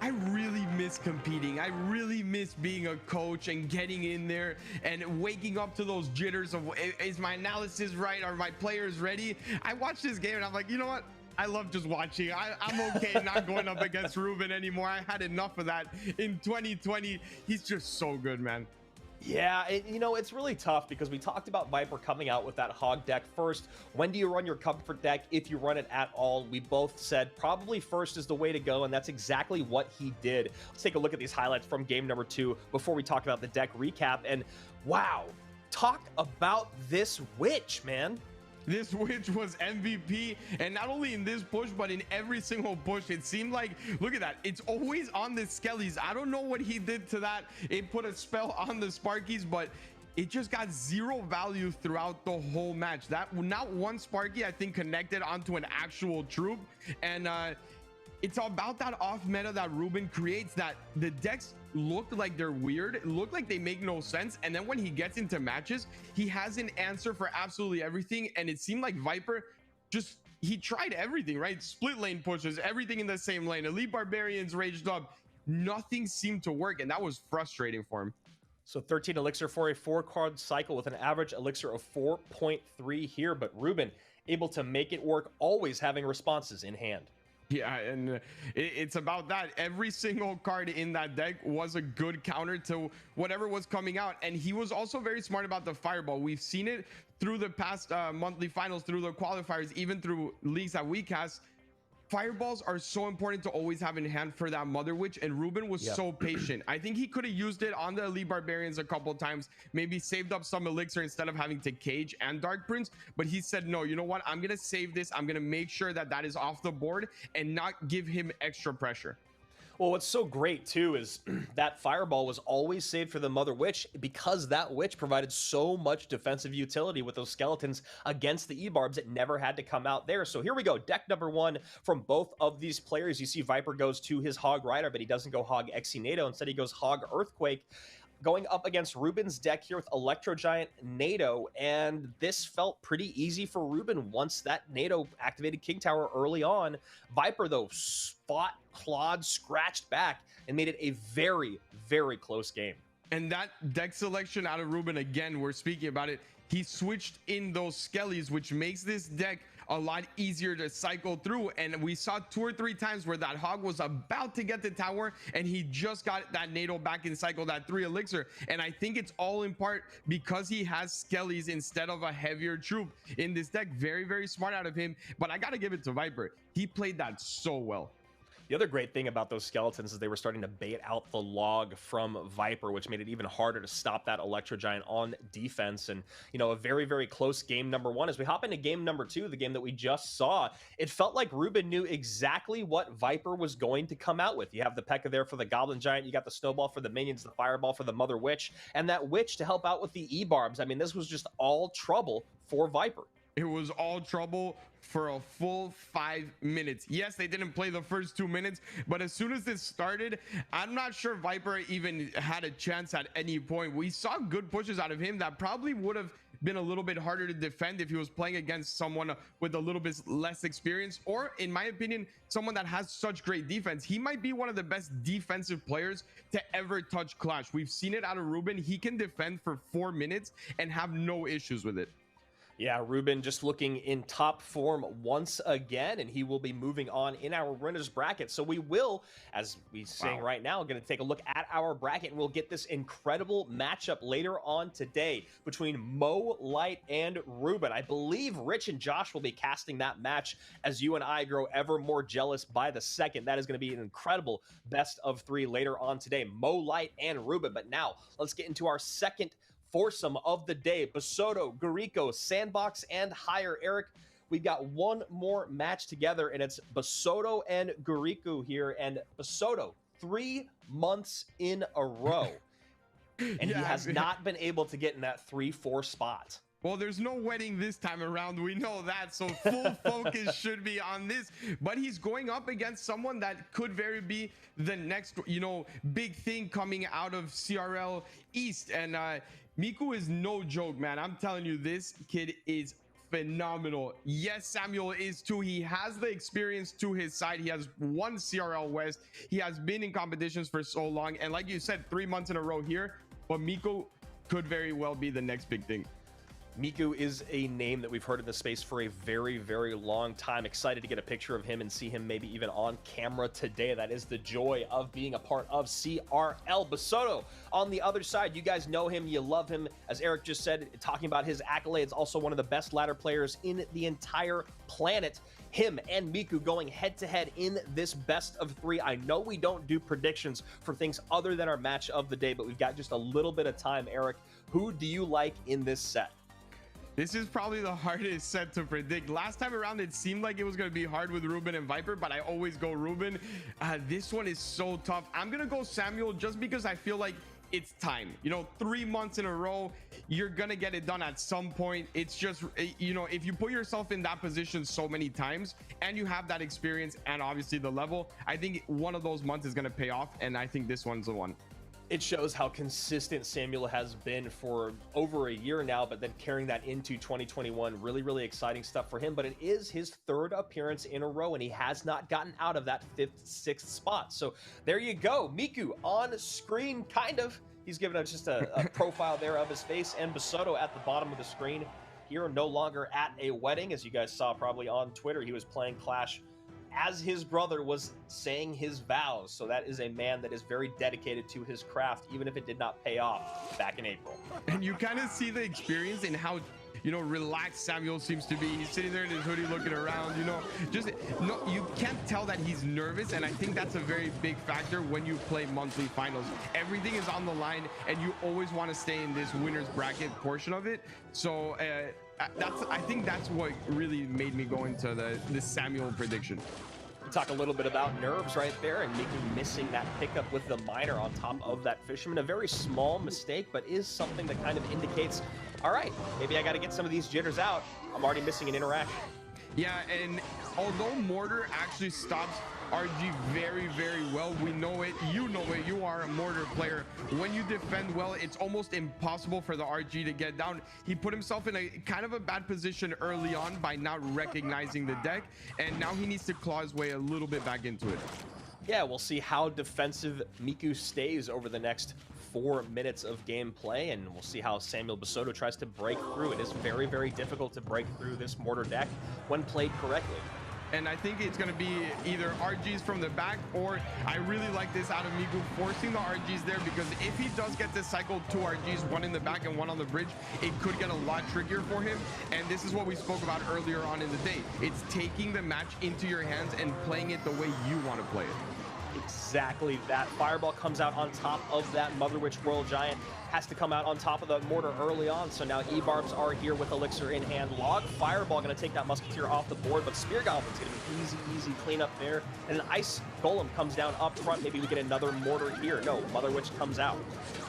I really miss competing. I really miss being a coach and getting in there and waking up to those jitters of, is my analysis right? Are my players ready? I watched this game and I'm like, you know what? I love just watching. I'm okay not going up against Ruben anymore. I had enough of that in 2020. He's just so good, man. Yeah, you know, it's really tough because we talked about Viper coming out with that hog deck first. When do you run your comfort deck if you run it at all? We both said probably first is the way to go, and that's exactly what he did. Let's take a look at these highlights from game number 2 before we talk about the deck recap. And wow, talk about this Witch, man. This Witch was MVP, and not only in this push, but in every single push. It seemed like, look at that, it's always on the Skellies. I don't know what he did to that. It put a spell on the Sparkies, but it just got 0 value throughout the whole match. That not one Sparky, I think, connected onto an actual troop. And it's about that off meta that Ruben creates, that the decks look like they're weird, look like they make no sense, and then when he gets into matches, he has an answer for absolutely everything. And it seemed like Viper just, he tried everything, right? Split lane pushes, everything in the same lane, elite barbarians raged up, nothing seemed to work, and that was frustrating for him. So 13 elixir for a 4-card cycle with an average elixir of 4.3 here, but Ruben able to make it work, always having responses in hand. Yeah, and it's about that. Every single card in that deck was a good counter to whatever was coming out. And he was also very smart about the fireball. We've seen it through the past monthly finals, through the qualifiers, even through leagues that we cast. Fireballs are so important to always have in hand for that Mother Witch, and Ruben was so patient. I think he could have used it on the elite barbarians a couple times, maybe saved up some elixir instead of having to cage and Dark Prince, but he said, no, you know what, I'm gonna save this, I'm gonna make sure that that is off the board and not give him extra pressure. Well, what's so great too is that fireball was always saved for the Mother Witch because that Witch provided so much defensive utility with those Skeletons against the E-Barbs. It never had to come out there. So here we go. Deck number 1 from both of these players. You see Viper goes to his Hog Rider, but he doesn't go Hog Exinado. Instead, he goes Hog Earthquake, going up against Ruben's deck here with Electro Giant NATO, and this felt pretty easy for Ruben once that NATO activated King Tower early on. Viper, though, fought, clawed, scratched back, and made it a very, very close game. And that deck selection out of Ruben, again, we're speaking about it, he switched in those Skellies, which makes this deck a lot easier to cycle through. And we saw 2 or 3 times where that Hog was about to get the tower and he just got that Nado back and cycled that 3 elixir. And I think it's all in part because he has Skellies instead of a heavier troop in this deck. Very, very smart out of him. But I gotta give it to Viper. He played that so well. The other great thing about those skeletons is they were starting to bait out the log from Viper, which made it even harder to stop that Electro Giant on defense. And, you know, a very, very close game number 1. As we hop into game number 2, the game that we just saw, it felt like Ruben knew exactly what Viper was going to come out with. You have the P.E.K.K.A there for the Goblin Giant, you got the Snowball for the minions, the Fireball for the Mother Witch, and that Witch to help out with the E-Barbs. I mean, this was just all trouble for Viper. It was all trouble for a full 5 minutes. Yes, they didn't play the first 2 minutes, but as soon as this started, I'm not sure Viper even had a chance at any point. We saw good pushes out of him that probably would have been a little bit harder to defend if he was playing against someone with a little bit less experience, or in my opinion, someone that has such great defense. He might be one of the best defensive players to ever touch Clash. We've seen it out of Ruben. He can defend for 4 minutes and have no issues with it. Yeah, Ruben just looking in top form once again, and he will be moving on in our winners bracket. So we will, as we're saying right now, going to take a look at our bracket, and we'll get this incredible matchup later on today between Mo, Light, and Ruben. I believe Rich and Josh will be casting that match as you and I grow ever more jealous by the second. That is going to be an incredible best of 3 later on today. Mo, Light, and Ruben. But now let's get into our second foursome of the day. Basoto, Guriko, Sandbox, and Higher. Eric, we've got one more match together, and it's Basoto and Guriko here. And Basoto, 3 months in a row, and he has not been able to get in that 3-4 spot. Well, there's no wedding this time around. We know that. So full focus should be on this. But he's going up against someone that could very be the next, you know, big thing coming out of CRL East. And Miku is no joke, man. I'm telling you, this kid is phenomenal. Yes, Samuel is too. He has the experience to his side. He has won CRL West. He has been in competitions for so long. And like you said, 3 months in a row here. But Miku could very well be the next big thing. Miku is a name that we've heard in the space for a very, very long time. Excited to get a picture of him and see him maybe even on camera today. That is the joy of being a part of CRL. Basoto on the other side, you guys know him, you love him. As Eric just said, talking about his accolades, also one of the best ladder players in the entire planet. Him and Miku going head-to-head in this best of 3. I know we don't do predictions for things other than our match of the day, but we've got just a little bit of time. Eric, who do you like in this set? This is probably the hardest set to predict. Last time around, it seemed like it was going to be hard with Ruben and Viper, but I always go Ruben. This one is so tough. I'm going to go Samuel just because I feel like it's time. You know, 3 months in a row, you're going to get it done at some point. It's just, you know, if you put yourself in that position so many times and you have that experience and obviously the level, I think one of those months is going to pay off. And I think this one's the one. It shows how consistent Samuel has been for over a year now, but then carrying that into 2021, really, really exciting stuff for him. But it is his 3rd appearance in a row, and he has not gotten out of that 5th, 6th spot. So there you go. Miku on screen, kind of. He's given us just a profile there of his face, and Basoto at the bottom of the screen here, no longer at a wedding. As you guys saw probably on Twitter, he was playing Clash as his brother was saying his vows. So that is a man that is very dedicated to his craft, even if it did not pay off back in April. And you kind of see the experience in how, you know, relaxed Samuel seems to be. He's sitting there in his hoodie looking around, you know, just no, you can't tell that he's nervous. And I think that's a very big factor when you play monthly finals. Everything is on the line and you always want to stay in this winner's bracket portion of it. So I think that's what really made me go into the Samuel prediction. Talk a little bit about nerves right there and making missing that pickup with the miner on top of that fisherman. A very small mistake, but is something that kind of indicates, all right, maybe I got to get some of these jitters out. I'm already missing an interaction. Yeah, and although Mortar actually stops RG very, very well, we know it, you know it, you are a Mortar player. When you defend well, it's almost impossible for the RG to get down. He put himself in a kind of a bad position early on by not recognizing the deck, and now he needs to claw his way a little bit back into it. Yeah, we'll see how defensive Miku stays over the next 4 minutes of gameplay, and we'll see how Samuel Basoto tries to break through. It is very, very difficult to break through this mortar deck when played correctly. And I think it's going to be either RGs from the back, or I really like this out of Miku forcing the RGs there, because if he does get to cycle 2 RGs, one in the back and one on the bridge, it could get a lot trickier for him. And this is what we spoke about earlier on in the day. It's taking the match into your hands and playing it the way you want to play it. Exactly that. Fireball comes out on top of that Mother Witch Royal Giant. Has to come out on top of the mortar early on, so now E-Barbs are here with Elixir in hand. Log Fireball going to take that Musketeer off the board, but Spear Goblin's going to be easy cleanup there. And an Ice Golem comes down up front. Maybe we get another mortar here. No, Mother Witch comes out.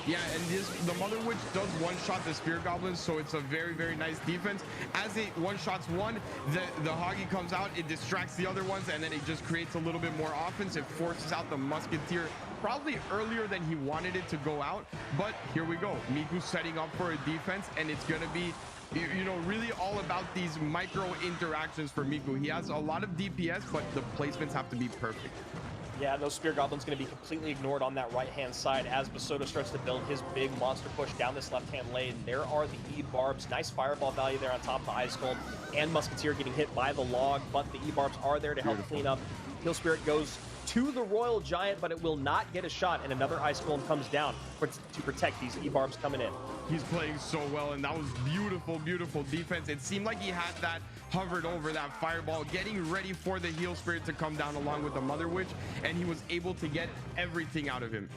Yeah, and the Mother Witch does one-shot the Spear Goblins, so it's a very, very nice defense. As it one-shots one, the Hoggy comes out, it distracts the other ones, and then it just creates a little bit more offense. It forces out the Musketeer probably earlier than he wanted it to go out, but here we go. Miku setting up for a defense, and it's going to be, you know, really all about these micro interactions for Miku. He has a lot of DPS, but the placements have to be perfect. Yeah, those Spear Goblins going to be completely ignored on that right-hand side as Basoto starts to build his big monster push down this left-hand lane. There are the E-Barbs. Nice Fireball value there on top of the Ice Golem, and Musketeer getting hit by the log, but the E-Barbs are there to help clean up. Heal Spirit goes to the Royal Giant, but it will not get a shot, and another Ice Golem comes down to protect these E-Barbs coming in. He's playing so well, and that was beautiful, beautiful defense. It seemed like he had that hovered over that Fireball, getting ready for the Heal Spirit to come down along with the Mother Witch, and he was able to get everything out of him.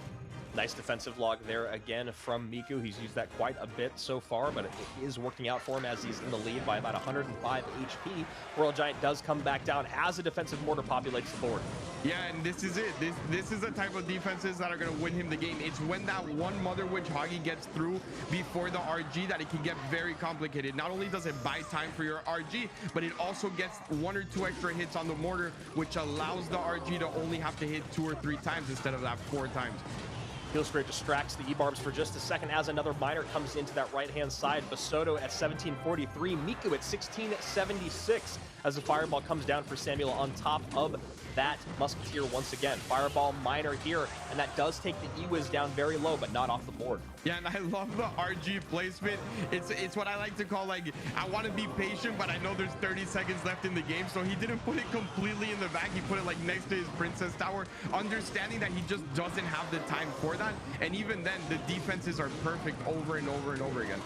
Nice defensive log there again from Miku. He's used that quite a bit so far, but it is working out for him as he's in the lead by about 105 HP. Royal Giant does come back down as a defensive mortar populates the board. Yeah, and this is it. This is the type of defenses that are going to win him the game. It's when that one Mother Witch Hoggy gets through before the RG that it can get very complicated. Not only does it buy time for your RG, but it also gets 1 or 2 extra hits on the mortar, which allows the RG to only have to hit 2 or 3 times instead of that 4 times. Heal Spirit distracts the E-Barbs for just a second as another miner comes into that right-hand side. Basoto at 1743, Miku at 1676 as the Fireball comes down for Samuel on top of that Musketeer once again. Fireball miner here, and that does take the E-Wiz down very low, but not off the board. Yeah, and I love the RG placement. It's what I like to call, like, I want to be patient, but I know there's 30 seconds left in the game, so he didn't put it completely in the back. He put it like next to his Princess Tower, understanding that he just doesn't have the time for that. And even then, the defenses are perfect over and over and over again.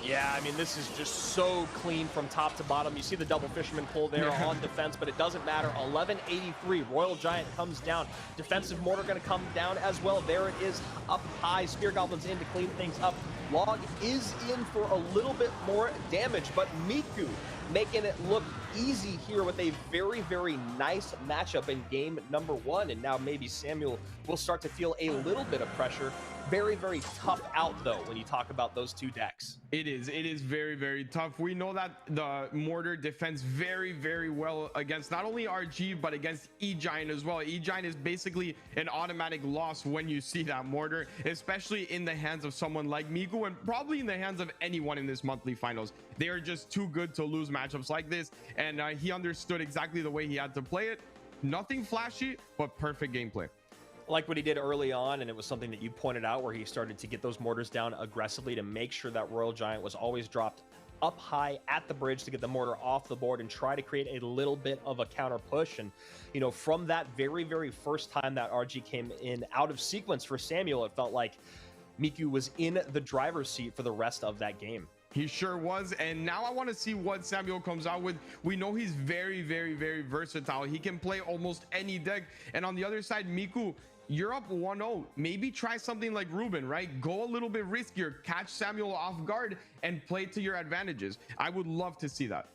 Yeah, I mean, this is just so clean from top to bottom. You see the double fisherman pull there on defense, but it doesn't matter. 1183, Royal Giant comes down. Defensive mortar going to come down as well. There it is, up high. Spear Goblins in to clean things up. Log is in for a little bit more damage, but Miku making it look easy here with a very, very nice matchup in game number 1. And now maybe Samuel will start to feel a little bit of pressure. Very, very tough out, though, when you talk about those 2 decks. It is very, very tough. We know that the mortar defends very, very well against not only RG, but against E-Giant as well. E-Giant is basically an automatic loss when you see that mortar, especially in the hands of someone like Miku, and probably in the hands of anyone in this monthly finals. They are just too good to lose matchups like this, and he understood exactly the way he had to play it. Nothing flashy, but perfect gameplay. Like what he did early on, and it was something that you pointed out, where he started to get those mortars down aggressively to make sure that Royal Giant was always dropped up high at the bridge to get the mortar off the board and try to create a little bit of a counter push. And, you know, from that very, very first time that RG came in out of sequence for Samuel, it felt like Miku was in the driver's seat for the rest of that game. He sure was, and now I want to see what Samuel comes out with. We know he's very, very, very versatile. He can play almost any deck, and on the other side, Miku, you're up 1-0. Maybe try something like Ruben, right? Go a little bit riskier, catch Samuel off guard, and play to your advantages. I would love to see that.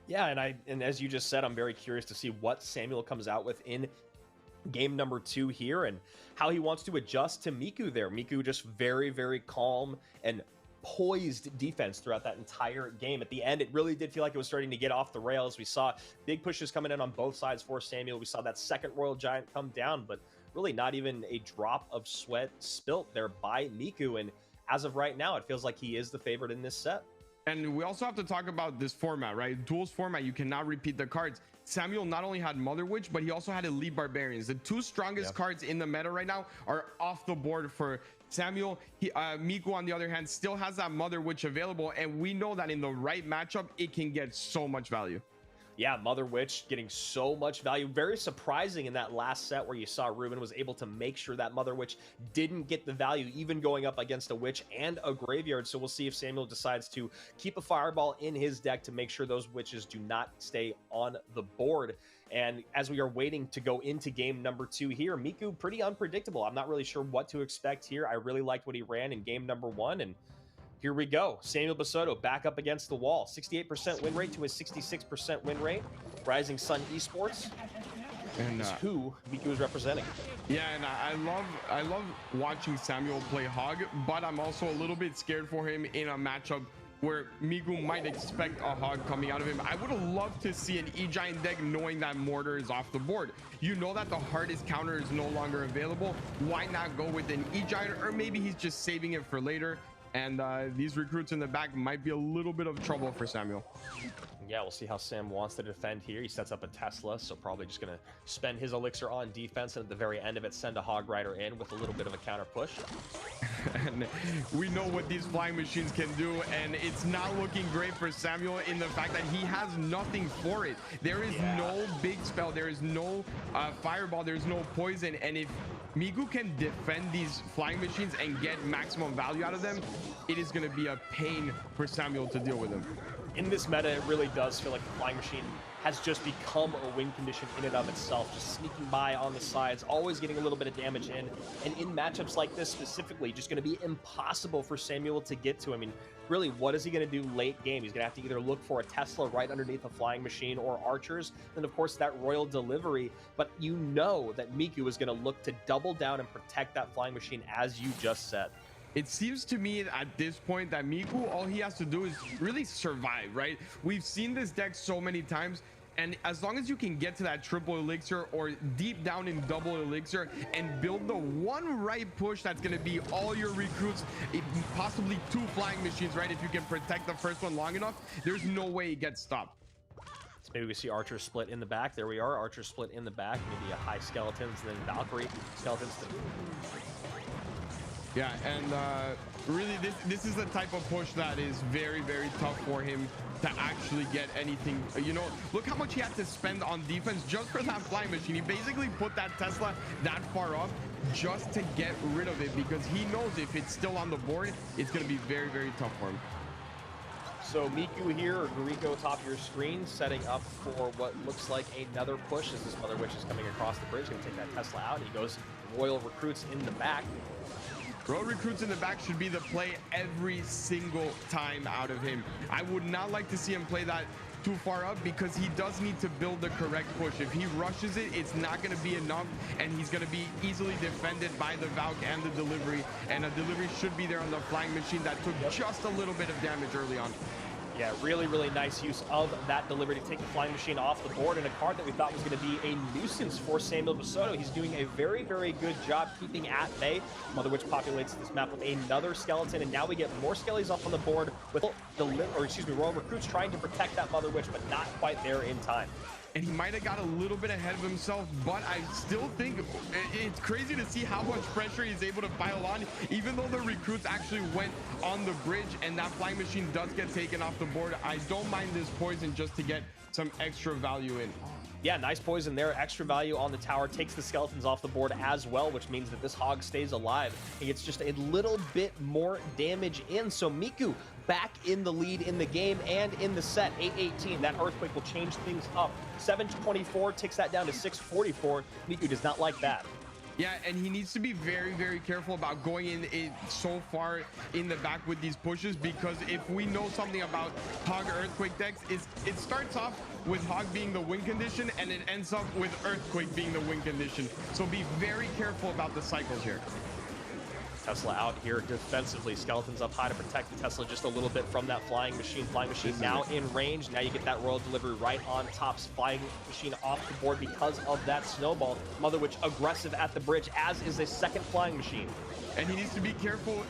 Yeah, and as you just said, I'm very curious to see what Samuel comes out with in game number 2 here, and how he wants to adjust to Miku there. Miku just very, very calm and poised defense throughout that entire game. At the end, it really did feel like it was starting to get off the rails. We saw big pushes coming in on both sides for Samuel. We saw that second Royal Giant come down, but really not even a drop of sweat spilt there by Miku. And as of right now, it feels like he is the favorite in this set. And we also have to talk about this format, right? Duels format, you cannot repeat the cards. Samuel not only had Mother Witch, but he also had Elite Barbarians. The 2 strongest cards in the meta right now are off the board for Samuel, Miku on the other hand still has that Mother Witch available, and we know that in the right matchup it can get so much value. Yeah, Mother Witch getting so much value. Very surprising in that last set where you saw Ruben was able to make sure that Mother Witch didn't get the value, even going up against a Witch and a Graveyard. So we'll see if Samuel decides to keep a Fireball in his deck to make sure those Witches do not stay on the board. And as we are waiting to go into game number 2 here, Miku pretty unpredictable. I'm not really sure what to expect here. I really liked what he ran in game number 1, and here we go. Samuel Basoto back up against the wall. 68% win rate to his 66% win rate. Rising Sun Esports And is who Miku is representing. Yeah, and I love watching Samuel play Hog, but I'm also a little bit scared for him in a matchup where Miku might expect a Hog coming out of him. I would have loved to see an E-Giant deck knowing that Mortar is off the board. You know that the hardest counter is no longer available. Why not go with an E-Giant? Or maybe he's just saving it for later. And these recruits in the back might be a little bit of trouble for Samuel. Yeah, we'll see how Sam wants to defend here. He sets up a Tesla, so probably just going to spend his elixir on defense, and at the very end of it, send a Hog Rider in with a little bit of a counter push. And we know what these flying machines can do, and it's not looking great for Samuel in the fact that he has nothing for it. There is no big spell, there is no fireball, there's no poison, and if Miku can defend these flying machines and get maximum value out of them, it is going to be a pain for Samuel to deal with them. In this meta, it really does feel like the flying machine has just become a win condition in and of itself, just sneaking by on the sides, always getting a little bit of damage in. And in matchups like this specifically, just going to be impossible for Samuel to get to. I mean, really, what is he going to do late game? He's going to have to either look for a Tesla right underneath a flying machine or archers, and of course that royal delivery. But you know that Miku is going to look to double down and protect that flying machine, as you just said. It seems to me at this point that Miku, all he has to do is really survive, right? We've seen this deck so many times, and as long as you can get to that triple elixir or deep down in double elixir and build the one right push that's going to be all your recruits, possibly 2 flying machines, right? If you can protect the first one long enough, there's no way it gets stopped. So maybe we see Archer split in the back. There we are, Archer split in the back. Maybe a high Skeletons and then Valkyrie Skeletons. Yeah, and really this is the type of push that is very, very tough for him to actually get anything. You know, look how much he had to spend on defense just for that flying machine. He basically put that Tesla that far up just to get rid of it, because he knows if it's still on the board, it's going to be very, very tough for him. So Miku here, or Guriko top of your screen, setting up for what looks like another push as this Mother Witch is coming across the bridge. Going to take that Tesla out. He goes Royal Recruits in the back. Royal Recruits in the back should be the play every single time out of him. I would not like to see him play that too far up, because he does need to build the correct push. If he rushes it, it's not going to be enough, and he's going to be easily defended by the Valk and the delivery, and a delivery should be there on the flying machine that took just a little bit of damage early on. Yeah, really, really nice use of that delivery to take the flying machine off the board, and a card that we thought was going to be a nuisance for Samuel Basoto. He's doing a very, very good job keeping at bay. Mother Witch populates this map with another skeleton, and now we get more skellies up on the board with Royal Recruits trying to protect that Mother Witch, but not quite there in time. And he might have got a little bit ahead of himself, but I still think it's crazy to see how much pressure he's able to pile on, even though the recruits actually went on the bridge and that flying machine does get taken off the board. I don't mind this poison just to get some extra value in. Yeah, nice poison there. Extra value on the tower. Takes the skeletons off the board as well, which means that this Hog stays alive. He gets just a little bit more damage in. So Miku back in the lead in the game and in the set. 8-18. That Earthquake will change things up. 7-24 takes that down to 6-44. Miku does not like that. Yeah, and he needs to be very, very careful about going in so far in the back with these pushes, because if we know something about Hog Earthquake decks, it starts off with Hog being the win condition, and it ends up with Earthquake being the win condition. So be very careful about the cycles here. Tesla out here defensively. Skeletons up high to protect the Tesla just a little bit from that flying machine. Flying machine now in range. Now you get that royal delivery right on top. Flying machine off the board because of that snowball. Mother Witch aggressive at the bridge, as is a second flying machine. And he needs to be careful.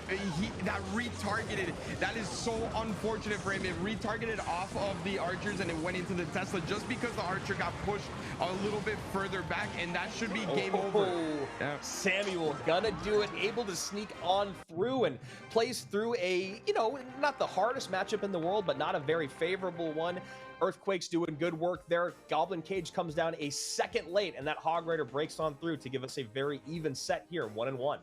That retargeted, that is so unfortunate for him. It retargeted off of the archers and it went into the Tesla just because the archer got pushed a little bit further back, and that should be game over. Yeah. Samuel gonna do it, able to sneak sneak on through and plays through a, you know, not the hardest matchup in the world, but not a very favorable one. Earthquake's doing good work there. Goblin Cage comes down a second late, and that Hog Rider breaks on through to give us a very even set here, 1-1.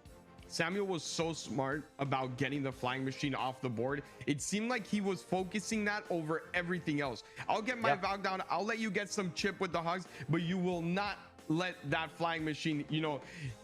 Samuel was so smart about getting the flying machine off the board. It seemed like he was focusing that over everything else. I'll get my Valk down. I'll let you get some chip with the hogs, but you will not let that flying machine, you know,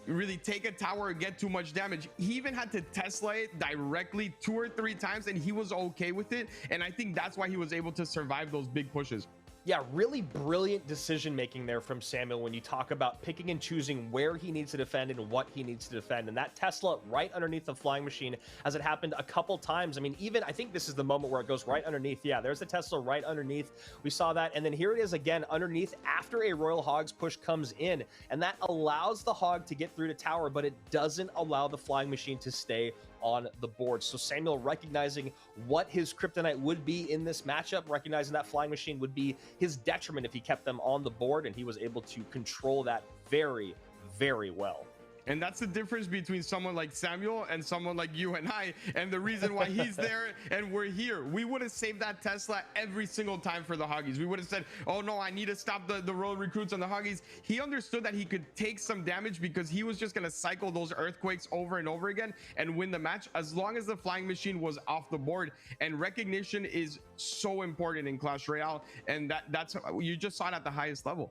really take a tower or get too much damage. He even had to Tesla it directly 2 or 3 times, and he was okay with it. And I think that's why he was able to survive those big pushes. Yeah, really brilliant decision making there from Samuel when you talk about picking and choosing where he needs to defend and what he needs to defend. And that Tesla right underneath the flying machine, as it happened a couple times. I mean, even I think this is the moment where it goes right underneath. Yeah, there's the Tesla right underneath. We saw that. And then here it is again underneath after a Royal Hogs push comes in. And that allows the Hog to get through to tower, but it doesn't allow the flying machine to stay on the board. So Samuel recognizing what his kryptonite would be in this matchup, recognizing that flying machine would be his detriment if he kept them on the board, and he was able to control that very, very well. And that's the difference between someone like Samuel and someone like you and I, and the reason why he's there and we're here. We would have saved that Tesla every single time for the Hoggies. We would have said, oh no, I need to stop the royal recruits on the Hoggies. He understood that he could take some damage because he was just going to cycle those earthquakes over and over again and win the match as long as the flying machine was off the board. And recognition is so important in Clash Royale, and that's you just saw it at the highest level.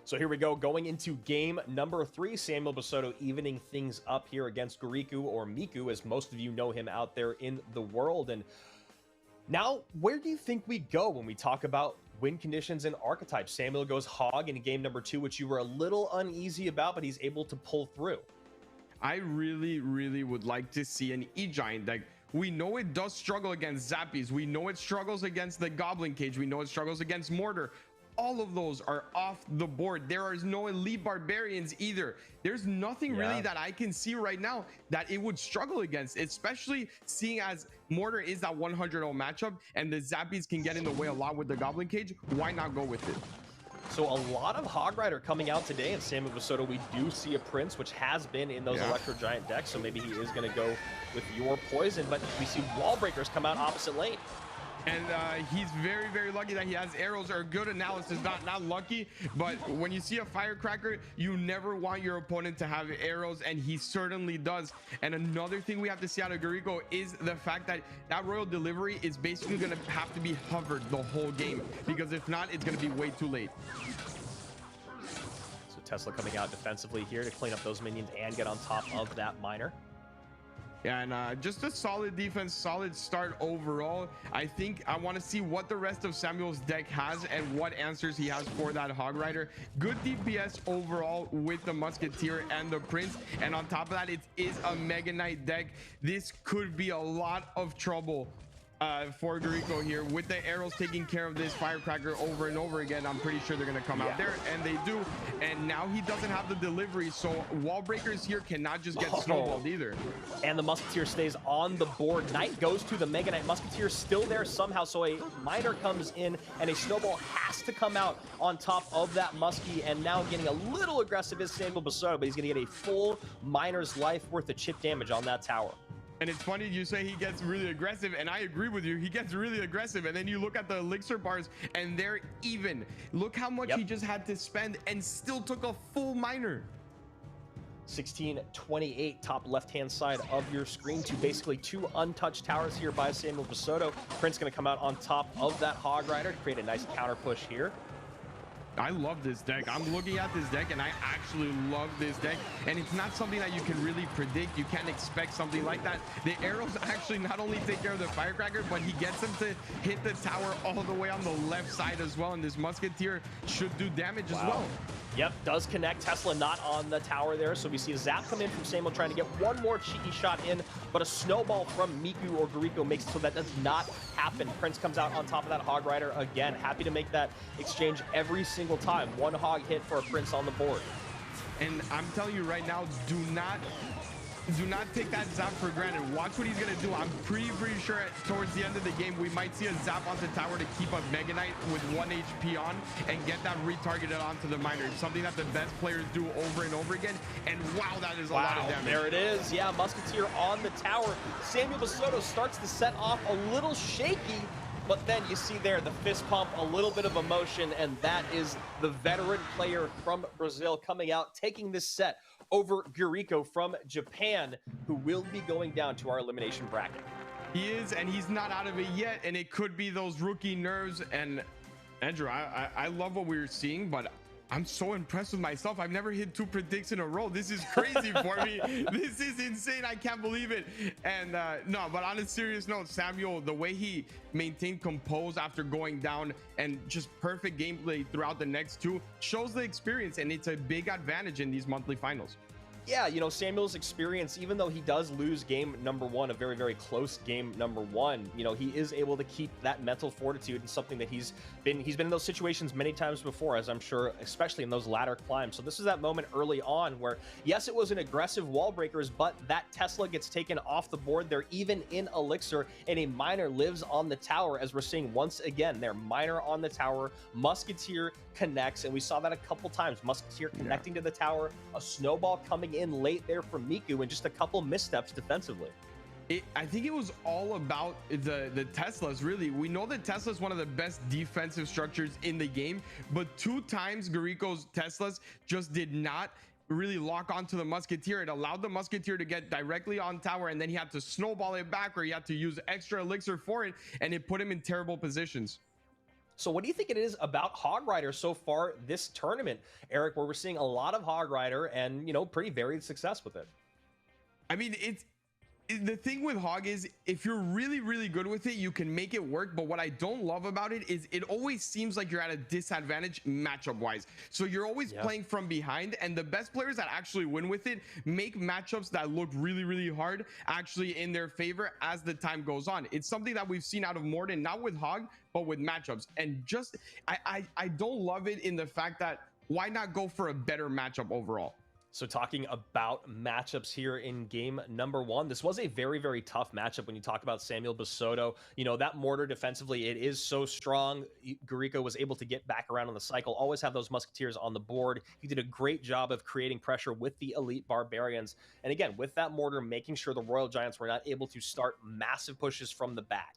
So here we go, going into game number 3. Samuel Basoto evening things up here against Gariku, or Miku, as most of you know him out there in the world. And now, where do you think we go when we talk about win conditions and archetypes? Samuel goes Hog in game number 2, which you were a little uneasy about, but he's able to pull through. I really would like to see an E-Giant deck. We know it does struggle against Zappies. We know it struggles against the Goblin Cage. We know it struggles against Mortar. All of those are off the board. There is no elite barbarians either. There's nothing really that I can see right now that it would struggle against, especially seeing as Mortar is that 100-0 matchup and the Zappies can get in the way a lot with the Goblin Cage. Why not go with it? So a lot of Hog Rider coming out today, and Samuel Basoto, we do see a Prince, which has been in those Electro Giant decks, so maybe he is going to go with your poison, but we see Wall Breakers come out opposite lane. And he's very lucky that he has arrows, or good analysis, not lucky, but when you see a firecracker, you never want your opponent to have arrows, and he certainly does. And another thing we have to see out of Garico is the fact that that royal delivery is basically going to have to be hovered the whole game, because if not, it's going to be way too late. So Tesla coming out defensively here to clean up those minions and get on top of that miner. Yeah, and just a solid defense, solid start overall. I think I want to see what the rest of Samuel's deck has and what answers he has for that Hog Rider. Good DPS overall with the Musketeer and the Prince. And on top of that, it is a Mega Knight deck. This could be a lot of trouble for Garico here, with the arrows taking care of this firecracker over and over again. I'm pretty sure they're going to come out there, and they do. And now he doesn't have the delivery, so wall breakers here cannot just get snowballed either. And the Musketeer stays on the board. Knight goes to the Mega Knight. Musketeer still there somehow, so a miner comes in, and a snowball has to come out on top of that Muskie. And now getting a little aggressive is Samuel Basoto, but he's going to get a full miner's life worth of chip damage on that tower. And it's funny you say he gets really aggressive, and I agree with you. He gets really aggressive, and then you look at the elixir bars, and they're even. Look how much he just had to spend and still took a full miner. 1628 top left-hand side of your screen to basically 2 untouched towers here by Samuel Basoto. Prince going to come out on top of that Hog Rider to create a nice counter push here. I love this deck. I'm looking at this deck, and I actually love this deck. And it's not something that you can really predict. You can't expect something like that. The arrows actually not only take care of the firecracker, but he gets him to hit the tower all the way on the left side as well. And this Musketeer should do damage as well. Yep, does connect. Tesla not on the tower there. So we see a zap come in from Samuel trying to get one more cheeky shot in, but a snowball from Miku or Garico makes it so that does not happen. Prince comes out on top of that Hog Rider again. Happy to make that exchange every single time. 1 hog hit for a Prince on the board. And I'm telling you right now, do not do not take that zap for granted. Watch what he's gonna do. I'm pretty sure towards the end of the game we might see a zap onto tower to keep up Mega Knight with 1 HP on and get that retargeted onto the miner. It's something that the best players do over and over again. And wow, that is a lot of damage. There it is. Yeah, Musketeer on the tower. Samuel Basoto starts to set off a little shaky, but then you see there the fist pump, a little bit of emotion, and that is the veteran player from Brazil coming out, taking this set over Guriko from Japan, who will be going down to our elimination bracket. He is, and he's not out of it yet, and it could be those rookie nerves. And Andrew, I love what we're seeing, but I'm so impressed with myself. I've never hit 2 predicts in a row. This is crazy for me. This is insane. I can't believe it. And no, but on a serious note, Samuel, the way he maintained compose after going down and just perfect gameplay throughout the next 2 shows the experience, and it's a big advantage in these monthly finals. Yeah, you know, Samuel's experience, even though he does lose game number 1, a very, very close game number 1, you know, he is able to keep that mental fortitude, and something that he's been in those situations many times before, as I'm sure, especially in those ladder climbs. So this is that moment early on where, yes, it was an aggressive wall breakers, but that Tesla gets taken off the board. They're even in Elixir, and a miner lives on the tower, as we're seeing once again. They're miner on the tower, Musketeer connects, and we saw that a couple times. Musketeer connecting to the tower, a snowball coming in late there from Miku, and just a couple missteps defensively. I think it was all about the Teslas, really. We know that Tesla is one of the best defensive structures in the game, but 2 times Guriko's Teslas just did not really lock onto the Musketeer. It allowed the Musketeer to get directly on tower, and then he had to snowball it back, or he had to use extra elixir for it, and it put him in terrible positions. So what do you think it is about Hog Rider so far this tournament, Eric, where we're seeing a lot of Hog Rider and, you know, pretty varied success with it? I mean, the thing with Hog is, if you're really good with it, you can make it work. But what I don't love about it is it always seems like you're at a disadvantage matchup wise. So you're always playing from behind, and the best players that actually win with it make matchups that look really hard actually in their favor as the time goes on. It's something that we've seen out of Morden, not with Hog, but with matchups. And just I don't love it in the fact that why not go for a better matchup overall? So talking about matchups here in game number 1, this was a very tough matchup when you talk about Samuel Basoto. You know, that mortar defensively, it is so strong. Guriko was able to get back around on the cycle, always have those Musketeers on the board. He did a great job of creating pressure with the elite Barbarians. And again, with that mortar, making sure the Royal Giants were not able to start massive pushes from the back.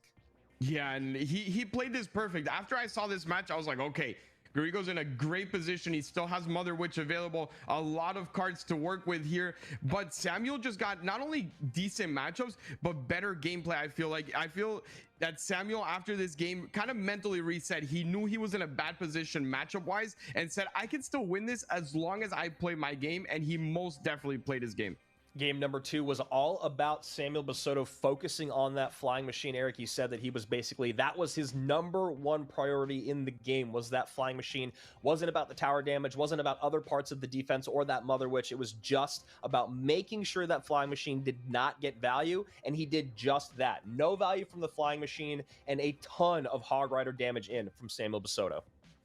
Yeah, and he played this perfect. After I saw this match, I was like, okay, Guriko's in a great position. He still has Mother Witch available, a lot of cards to work with here, but Samuel just got not only decent matchups but better gameplay. I feel that Samuel, after this game, kind of mentally reset. He knew he was in a bad position matchup wise and said, I can still win this as long as I play my game, and he most definitely played his game. Game number 2 was all about Samuel Basoto focusing on that flying machine. Eric, he said that he was basically, that was his number 1 priority in the game, was that flying machine. Wasn't about the tower damage, wasn't about other parts of the defense or that Mother Witch. It was just about making sure that flying machine did not get value, and he did just that. No value from the flying machine, and a ton of Hog Rider damage in from Samuel Basoto.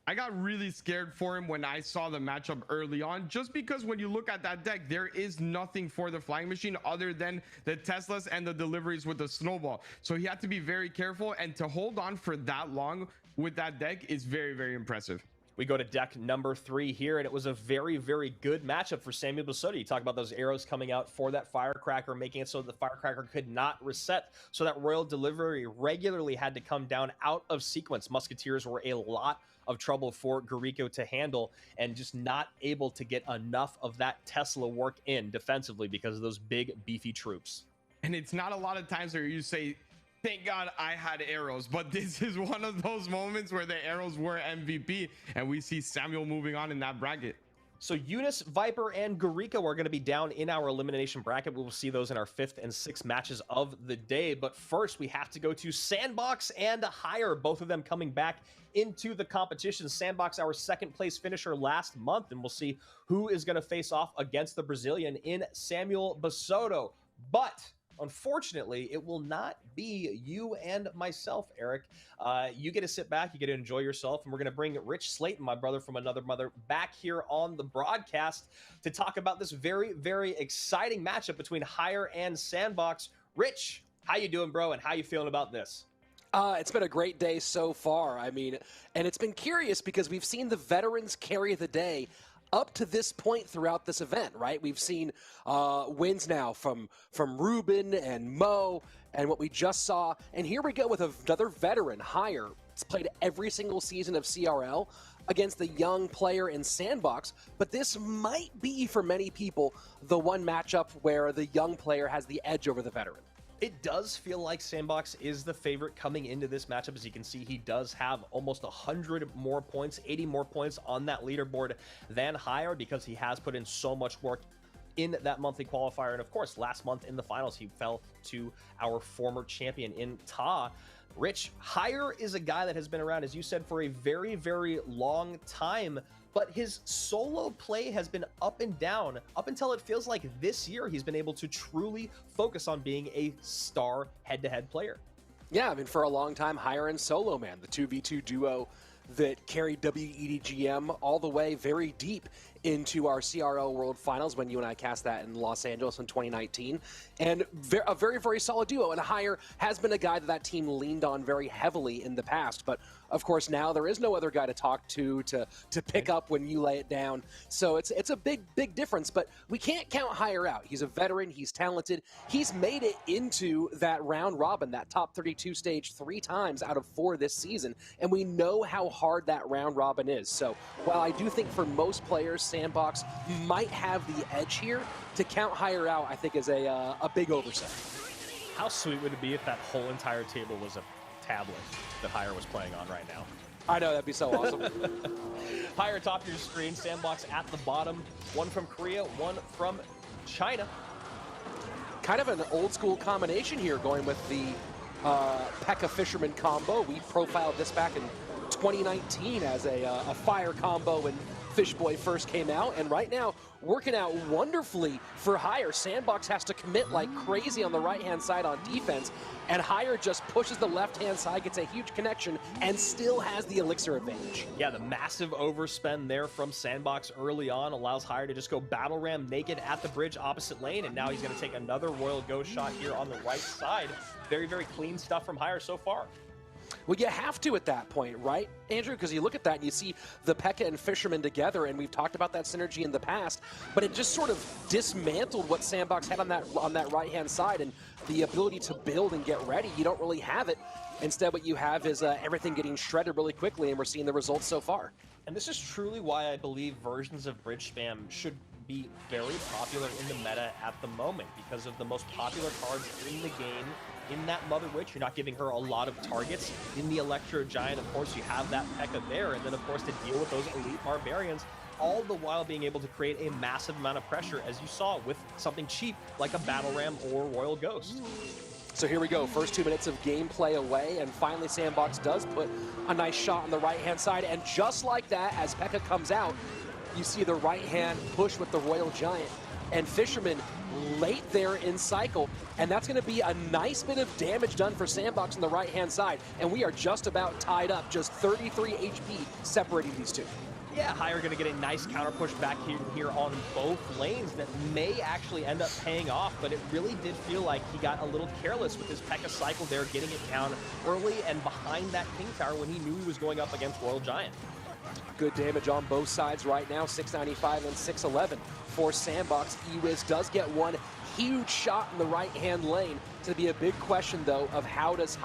I got really scared for him when I saw the matchup early on, just because when you look at that deck, there is nothing for the flying machine other than the Teslas and the deliveries with the snowball. So he had to be very careful, and to hold on for that long with that deck is very impressive. We go to deck number 3 here, and it was a very good matchup for Samuel Basoto. You talk about those arrows coming out for that Firecracker, making it so the Firecracker could not reset, so that Royal Delivery regularly had to come down out of sequence. Musketeers were a lot of trouble for Guriko to handle, and just not able to get enough of that Tesla work in defensively because of those big beefy troops. And it's not a lot of times where you say, thank God I had arrows, but this is one of those moments where the arrows were MVP, and we see Samuel moving on in that bracket. So Eunice, Viper, and Guriko are going to be down in our elimination bracket. We will see those in our 5th and 6th matches of the day. But first, we have to go to Sandbox and Higher, both of them coming back into the competition. Sandbox, our 2nd place finisher last month, and we'll see who is going to face off against the Brazilian in Samuel Basoto. But Unfortunately, it will not be you and myself, Eric. You get to sit back, you get to enjoy yourself, and we're going to bring Rich Slayton, my brother from another mother, back here on the broadcast to talk about this very, very exciting matchup between Hire and Sandbox. Rich, how you doing, bro, and how you feeling about this? It's been a great day so far. I mean, and it's been curious because we've seen the veterans carry the day up to this point throughout this event, right? We've seen wins now from Ruben and Mo and what we just saw. And here we go with another veteran, Hire. It's played every single season of CRL against the young player in Sandbox. But this might be, for many people, the one matchup where the young player has the edge over the veteran. It does feel like Sandbox is the favorite coming into this matchup. As you can see, he does have almost 100 more points, 80 more points on that leaderboard than Hire because he has put in so much work in that monthly qualifier. And of course, last month in the finals, he fell to our former champion in Ta. Rich, Hire is a guy that has been around, as you said, for a very, very long time. But his solo play has been up and down up until it feels like this year he's been able to truly focus on being a star head-to-head player. Yeah, I mean, for a long time, Hire and Solo Man, the 2v2 duo that carried WEDGM all the way very deep into our CRL World Finals when you and I cast that in Los Angeles in 2019. And a very, very solid duo. And Hire has been a guy that team leaned on very heavily in the past. But of course, now there is no other guy to talk to pick up when you lay it down. So it's a big, big difference. But we can't count Hire out. He's a veteran. He's talented. He's made it into that round robin, that top 32 stage 3 times out of 4 this season. And we know how hard that round robin is. So while I do think for most players, Sandbox might have the edge here, to count Hire out, I think, is a big oversight. How sweet would it be if that whole entire table was a tablet that Hire was playing on right now? I know, that'd be so awesome. Hire top of your screen, Sandbox at the bottom. One from Korea, one from China. Kind of an old school combination here, going with the P.E.K.K.A Fisherman combo. We profiled this back in 2019 as a fire combo when Fishboy first came out, and right now working out wonderfully for Hire. Sandbox has to commit like crazy on the right-hand side on defense, and Hire just pushes the left-hand side, gets a huge connection, and still has the elixir advantage. Yeah, the massive overspend there from Sandbox early on allows Hire to just go battle ram naked at the bridge opposite lane, and now he's going to take another Royal Ghost shot here on the right side. Very, very clean stuff from Hire so far. Well, you have to at that point, right, Andrew? Because you look at that and you see the P.E.K.K.A and Fisherman together, and we've talked about that synergy in the past, but it just sort of dismantled what Sandbox had on that right-hand side, and the ability to build and get ready. You don't really have it. Instead, what you have is everything getting shredded really quickly, and we're seeing the results so far. And this is truly why I believe versions of Bridge Spam should be very popular in the meta at the moment, because of the most popular cards in the game. In that Mother Witch, you're not giving her a lot of targets. In the Electro Giant, of course, you have that P.E.K.K.A there, and then, of course, to deal with those elite Barbarians, all the while being able to create a massive amount of pressure, as you saw with something cheap like a Battle Ram or Royal Ghost. So here we go, first 2 minutes of gameplay away, and finally Sandbox does put a nice shot on the right-hand side, and just like that, as P.E.K.K.A comes out, you see the right-hand push with the Royal Giant, and Fisherman late there in cycle, and that's going to be a nice bit of damage done for Sandbox on the right-hand side, and we are just about tied up, just 33 HP separating these two. Yeah, Hire going to get a nice counter push back here on both lanes that may actually end up paying off, but it really did feel like he got a little careless with his P.E.K.K.A cycle there, getting it down early and behind that King Tower when he knew he was going up against Royal Giant. Good damage on both sides right now, 695 and 611 for Sandbox. Ewiz does get one huge shot in the right-hand lane. It's going to be a big question, though, of how does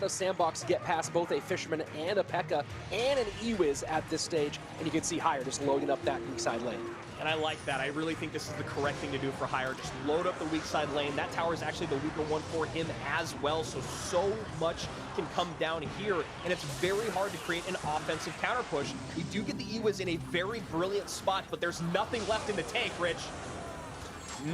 Sandbox get past both a Fisherman and a P.E.K.K.A and an Ewiz at this stage, and you can see Hire just loading up that weak side lane. And I like that. I really think this is the correct thing to do for Hire. Just load up the weak side lane. That tower is actually the weaker one for him as well, so much can come down here, and it's very hard to create an offensive counter push. We do get the Ewiz in a very brilliant spot, but there's nothing left in the tank, Rich.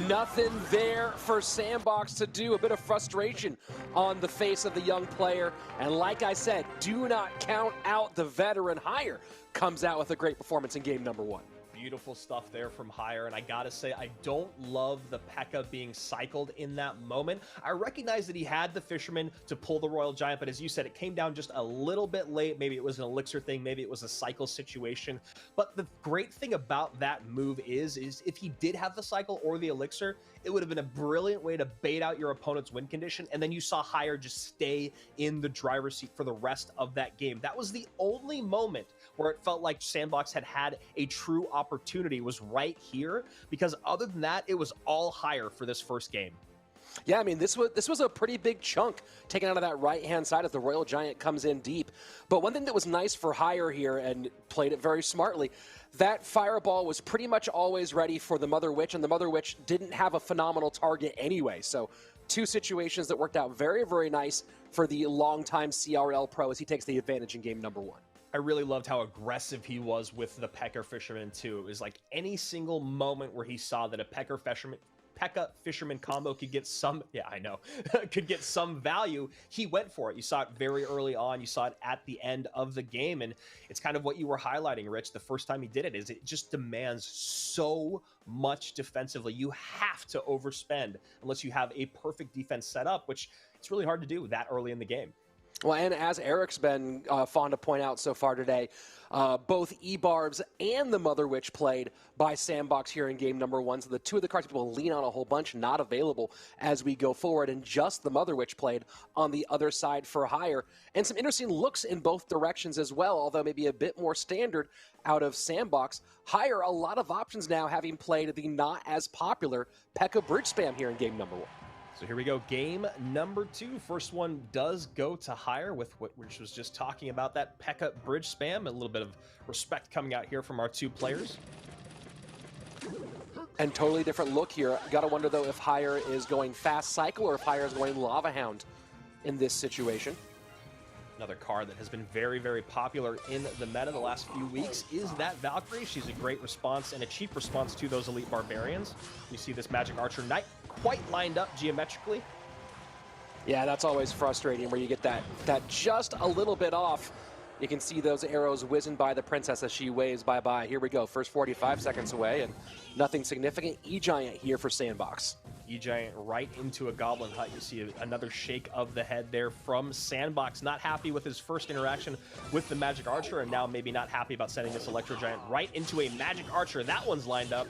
Nothing there for Sandbox to do. A bit of frustration on the face of the young player. And like I said, do not count out the veteran. Hire comes out with a great performance in game number 1. beautiful stuff there from Hire, and I gotta say, I don't love the P.E.K.K.A being cycled in that moment. I recognize that he had the Fisherman to pull the Royal Giant, but as you said, it came down just a little bit late. Maybe it was an Elixir thing, maybe it was a cycle situation. But the great thing about that move is if he did have the cycle or the Elixir, it would have been a brilliant way to bait out your opponent's win condition, and then you saw Hire just stay in the driver's seat for the rest of that game. That was the only moment where it felt like Sandbox had a true opportunity, was right here, because other than that, it was all Hire for this first game. Yeah, I mean, this was a pretty big chunk taken out of that right-hand side as the Royal Giant comes in deep. But one thing that was nice for Hire here, and played it very smartly, that fireball was pretty much always ready for the Mother Witch, and the Mother Witch didn't have a phenomenal target anyway. So two situations that worked out very, very nice for the longtime CRL pro as he takes the advantage in game number 1. I really loved how aggressive he was with the P.E.K.K.A Fisherman, too. It was like any single moment where he saw that a P.E.K.K.A Fisherman combo could get some, could get some value, he went for it. You saw it very early on. You saw it at the end of the game, and it's kind of what you were highlighting, Rich, the first time he did it, is it just demands so much defensively. You have to overspend unless you have a perfect defense set up, which it's really hard to do that early in the game. Well, and as Eric's been fond to point out so far today, both E-Barbs and the Mother Witch played by Sandbox here in game number 1. So the two of the cards people lean on a whole bunch, not available as we go forward. And just the Mother Witch played on the other side for Hire. And some interesting looks in both directions as well, although maybe a bit more standard out of Sandbox. Hire, a lot of options now, having played the not as popular P.E.K.K.A Bridge Spam here in game number 1. So here we go, game number 2. First one does go to Hire with what Rich was just talking about, that P.E.K.K.A bridge spam. A little bit of respect coming out here from our two players. And totally different look here. Gotta wonder, though, if Hire is going fast cycle or if Hire is going Lava Hound in this situation. Another card that has been very, very popular in the meta the last few weeks is that Valkyrie. She's a great response and a cheap response to those elite barbarians. You see this Magic Archer Knight quite lined up geometrically. Yeah, that's always frustrating where you get that just a little bit off. You can see those arrows whizzing by the princess as she waves bye-bye. Here we go, first 45 seconds away, and nothing significant. E-Giant here for Sandbox. E-Giant right into a Goblin Hut. You see another shake of the head there from Sandbox. Not happy with his first interaction with the Magic Archer, and now maybe not happy about sending this Electro Giant right into a Magic Archer. That one's lined up.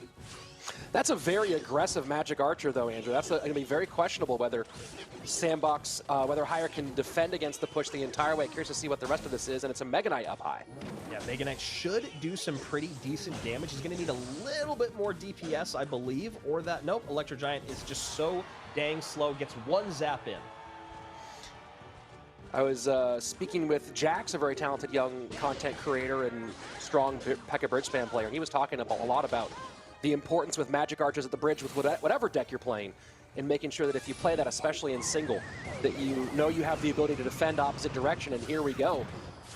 That's a very aggressive Magic Archer, though, Andrew. That's going to be very questionable whether Sandbox, whether Hire can defend against the push the entire way. Curious to see what the rest of this is, and it's a Mega Knight up high. Yeah, Mega Knight should do some pretty decent damage. He's going to need a little bit more DPS, I believe, or that. Nope, Electro Giant is just so dang slow. Gets one zap in. I was speaking with Jax, a very talented young content creator and strong P.E.K.K.A Bridge Spam player, and he was talking a lot about the importance with Magic Archers at the bridge with whatever deck you're playing, and making sure that if you play that, especially in single, that you know you have the ability to defend opposite direction, and here we go.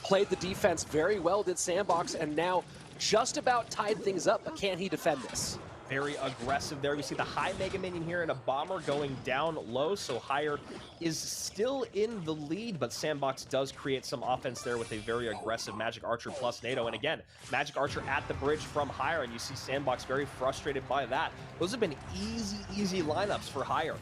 Played the defense very well, did Sandbox, and now just about tied things up, but can he defend this? Very aggressive there. You see the high Mega Minion here and a Bomber going down low, so Hire is still in the lead, but Sandbox does create some offense there with a very aggressive Magic Archer plus NATO. And again, Magic Archer at the bridge from Hire, and you see Sandbox very frustrated by that. Those have been easy lineups for Hire.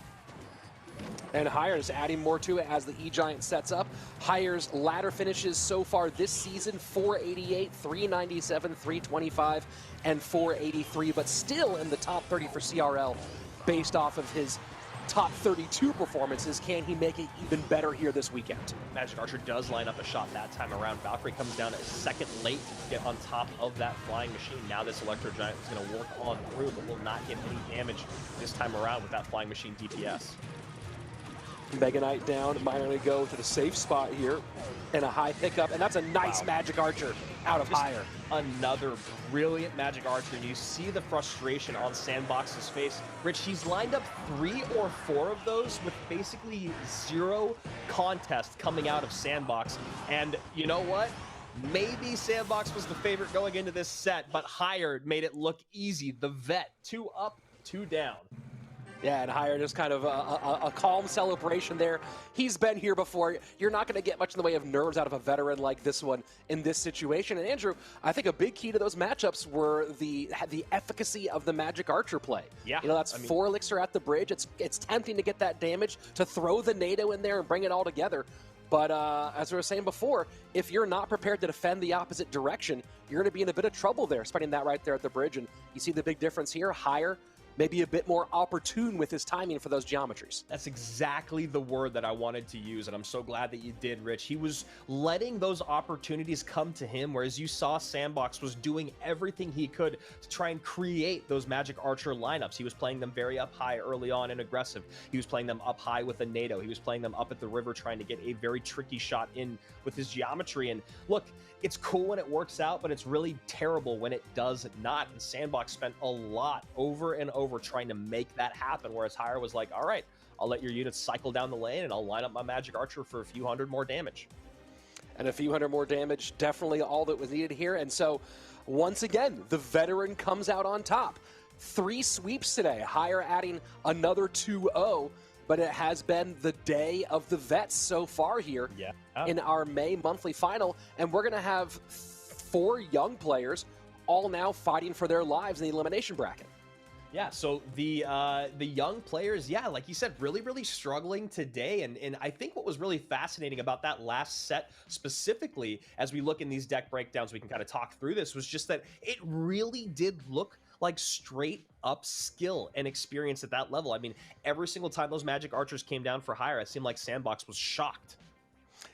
And Hire is adding more to it as the E-Giant sets up. Hire's ladder finishes so far this season, 488, 397, 325, and 483, but still in the top 30 for CRL based off of his top 32 performances. Can he make it even better here this weekend? Magic Archer does line up a shot that time around. Valkyrie comes down a second late to get on top of that flying machine. Now this Electro Giant is going to work on through, but will not get any damage this time around with that flying machine DPS. Mega Knight down, might only go to the safe spot here, and a high pickup, and that's a nice Magic Archer out of Hire. Another brilliant Magic Archer, and you see the frustration on Sandbox's face. Rich, he's lined up 3 or 4 of those with basically 0 contest coming out of Sandbox, and you know what? Maybe Sandbox was the favorite going into this set, but Hire made it look easy. The vet, 2 up, 2 down. Yeah, and Hire just kind of a calm celebration there. He's been here before. You're not going to get much in the way of nerves out of a veteran like this one in this situation. And Andrew, I think a big key to those matchups were the efficacy of the Magic Archer play. Yeah, you know, that's 4 Elixir at the bridge. It's tempting to get that damage, to throw the NATO in there and bring it all together. But as we were saying before, if you're not prepared to defend the opposite direction, you're going to be in a bit of trouble there, spending that right there at the bridge. And you see the big difference here. Hire, maybe a bit more opportune with his timing for those geometries. That's exactly the word that I wanted to use, and I'm so glad that you did, Rich. He was letting those opportunities come to him, whereas you saw Sandbox was doing everything he could to try and create those Magic Archer lineups. He was playing them very up high early on and aggressive. He was playing them up high with a NATO. He was playing them up at the river trying to get a very tricky shot in with his geometry. And look, it's cool when it works out, but it's really terrible when it does not. And Sandbox spent a lot over and over trying to make that happen, whereas Hire was like, all right, I'll let your units cycle down the lane and I'll line up my Magic Archer for a few hundred more damage. And a few hundred more damage, definitely all that was needed here. And so, once again, the veteran comes out on top. 3 sweeps today, Hire adding another 2-0. But it has been the day of the vets so far here in our May monthly final. And we're going to have 4 young players all now fighting for their lives in the elimination bracket. Yeah, so the young players, yeah, like you said, really struggling today. And I think what was really fascinating about that last set specifically, as we look in these deck breakdowns, we can kind of talk through this, was just that it really did look like straight up skill and experience at that level. I mean, every single time those Magic Archers came down for Hire, it seemed like Sandbox was shocked.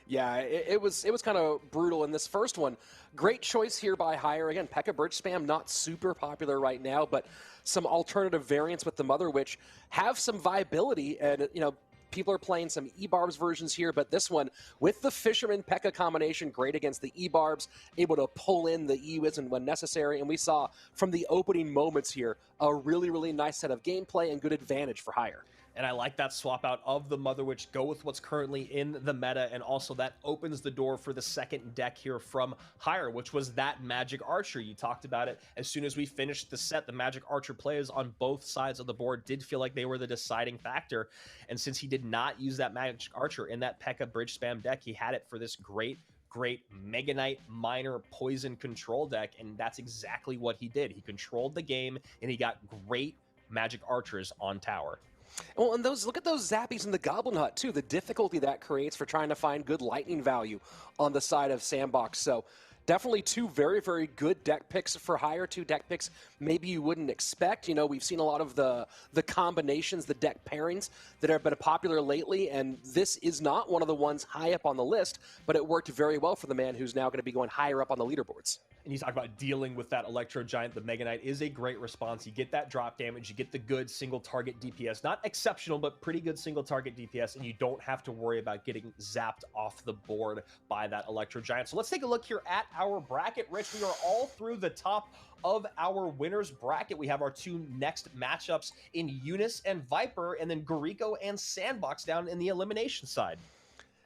Yeah, it was kind of brutal in this first one. Great choice here by Hire. Again, P.E.K.K.A. Bridge Spam, not super popular right now, but some alternative variants with the Mother Witch have some viability. And, you know, people are playing some E-Barbs versions here, but this one, with the Fisherman P.E.K.K.A. combination, great against the E-Barbs, able to pull in the E-Wisdom when necessary. And we saw from the opening moments here a really nice set of gameplay and good advantage for Hire. And I like that swap out of the Mother Witch, go with what's currently in the meta, and also that opens the door for the second deck here from Hire, which was that Magic Archer. You talked about it. As soon as we finished the set, the Magic Archer plays on both sides of the board did feel like they were the deciding factor. And since he did not use that Magic Archer in that P.E.K.K.A. Bridge Spam deck, he had it for this great Mega Knight Miner Poison control deck, and that's exactly what he did. He controlled the game, and he got great Magic Archers on tower. Well, and look at those zappies in the Goblin Hut, too. The difficulty that creates for trying to find good lightning value on the side of Sandbox. So definitely 2 very good deck picks for Hire, 2 deck picks maybe you wouldn't expect. You know, we've seen a lot of the combinations, the deck pairings that have been popular lately, and this is not one of the ones high up on the list, but it worked very well for the man who's now going to be going higher up on the leaderboards. And you talk about dealing with that Electro Giant. The Mega Knight is a great response. You get that drop damage, you get the good single target DPS. Not exceptional, but pretty good single target DPS, and you don't have to worry about getting zapped off the board by that Electro Giant. So let's take a look here at our bracket. Rich, we are all through the top of our winners bracket. We have our 2 next matchups in Eunice and Viper, and then Garico and Sandbox down in the elimination side.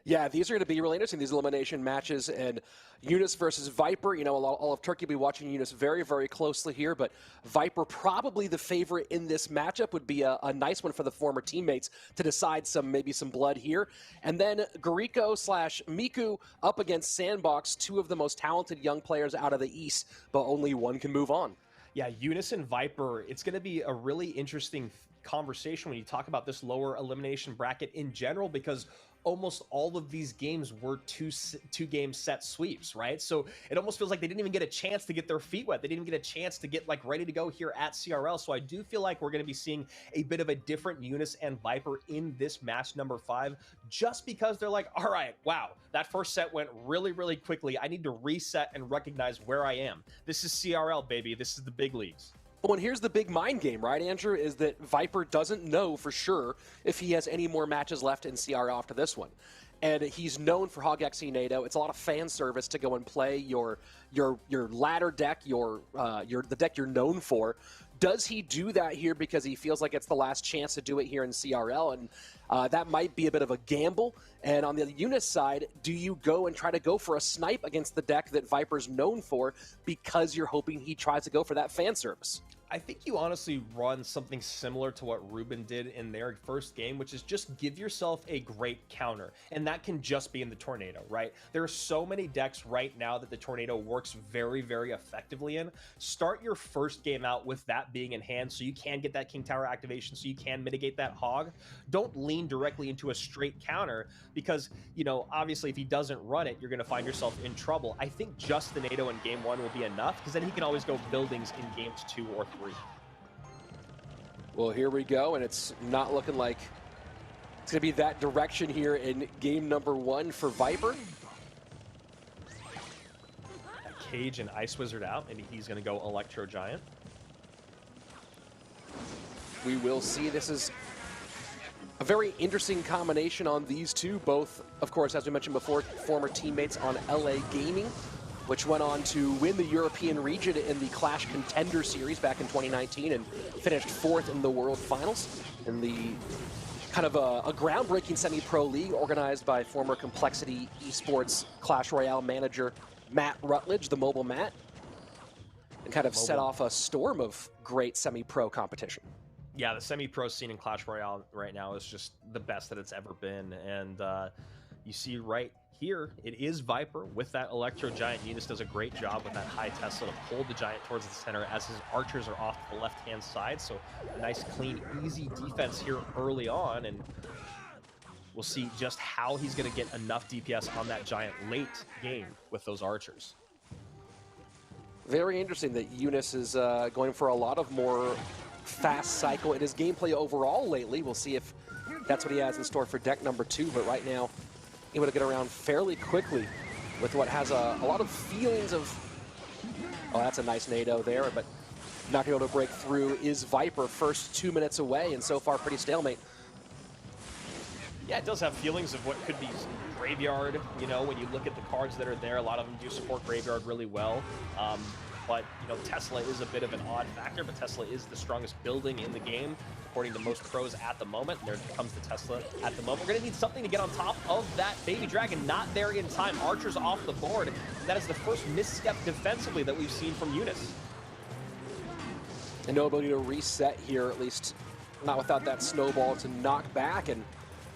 Yeah, these are going to be really interesting, these elimination matches. And Eunice versus Viper, you know, all of Turkey will be watching Eunice very closely here, but Viper probably the favorite in this matchup. Would be a nice one for the former teammates to decide maybe some blood here. And then Garico / Miku up against Sandbox, 2 of the most talented young players out of the East, but only one can move on. Yeah, Eunice and Viper, it's going to be a really interesting conversation when you talk about this lower elimination bracket in general, because almost all of these games were two-game set sweeps, right? So it almost feels like they didn't even get a chance to get their feet wet. They didn't even get a chance to get like ready to go here at CRL. So I do feel like we're going to be seeing a bit of a different Eunice and Viper in this match number 5, just because they're like, all right, wow, that first set went really quickly. I need to reset and recognize where I am. This is CRL, baby. This is the big leagues. Well, and here's the big mind game, right, Andrew, is that Viper doesn't know for sure if he has any more matches left in CRL after this one. And he's known for Hog XE NATO. It's a lot of fan service to go and play your ladder deck, the deck you're known for. Does he do that here because he feels like it's the last chance to do it here in CRL? And that might be a bit of a gamble. And on the Eunice side, do you go and try to go for a snipe against the deck that Viper's known for because you're hoping he tries to go for that fan service? I think you honestly run something similar to what Ruben did in their first game, which is just give yourself a great counter. And that can just be in the Tornado, right? There are so many decks right now that the Tornado works very, very effectively in. Start your first game out with that being in hand so you can get that King Tower activation, so you can mitigate that hog. Don't lean directly into a straight counter because, you know, obviously if he doesn't run it, you're going to find yourself in trouble. I think just the NATO in game 1 will be enough because then he can always go buildings in games 2 or 3. Well, here we go, and it's not looking like it's going to be that direction here in game number 1 for Viper. Cage and Ice Wizard out, and he's going to go Electro Giant. We will see. This is a very interesting combination on these two. Both, of course, as we mentioned before, former teammates on LA Gaming, which went on to win the European region in the Clash Contender Series back in 2019 and finished 4th in the World Finals in the kind of a groundbreaking semi-pro league organized by former Complexity Esports Clash Royale manager Matt Rutledge, the mobile Matt, and kind of set off a storm of great semi-pro competition. Yeah, the semi-pro scene in Clash Royale right now is just the best that it's ever been, and you see right here, it is Viper with that Electro Giant. Eunice does a great job with that high Tesla to pull the Giant towards the center as his archers are off the left-hand side, so a nice, clean, easy defense here early on, and we'll see just how he's going to get enough DPS on that Giant late game with those archers. Very interesting that Eunice is going for a lot of more fast cycle in his gameplay overall lately. We'll see if that's what he has in store for deck number 2, but right now, able to get around fairly quickly with what has a lot of feelings of, oh, that's a nice NATO there, but not able to break through is Viper. First 2 minutes away, and so far pretty stalemate. Yeah, it does have feelings of what could be Graveyard. You know, when you look at the cards that are there, a lot of them do support Graveyard really well. But, you know, Tesla is a bit of an odd factor, but Tesla is the strongest building in the game, according to most pros at the moment. And there comes the Tesla at the moment. We're going to need something to get on top of that Baby Dragon. Not there in time. Archer's off the board. And that is the first misstep defensively that we've seen from Eunice. And no ability to reset here, at least not without that snowball to knock back. And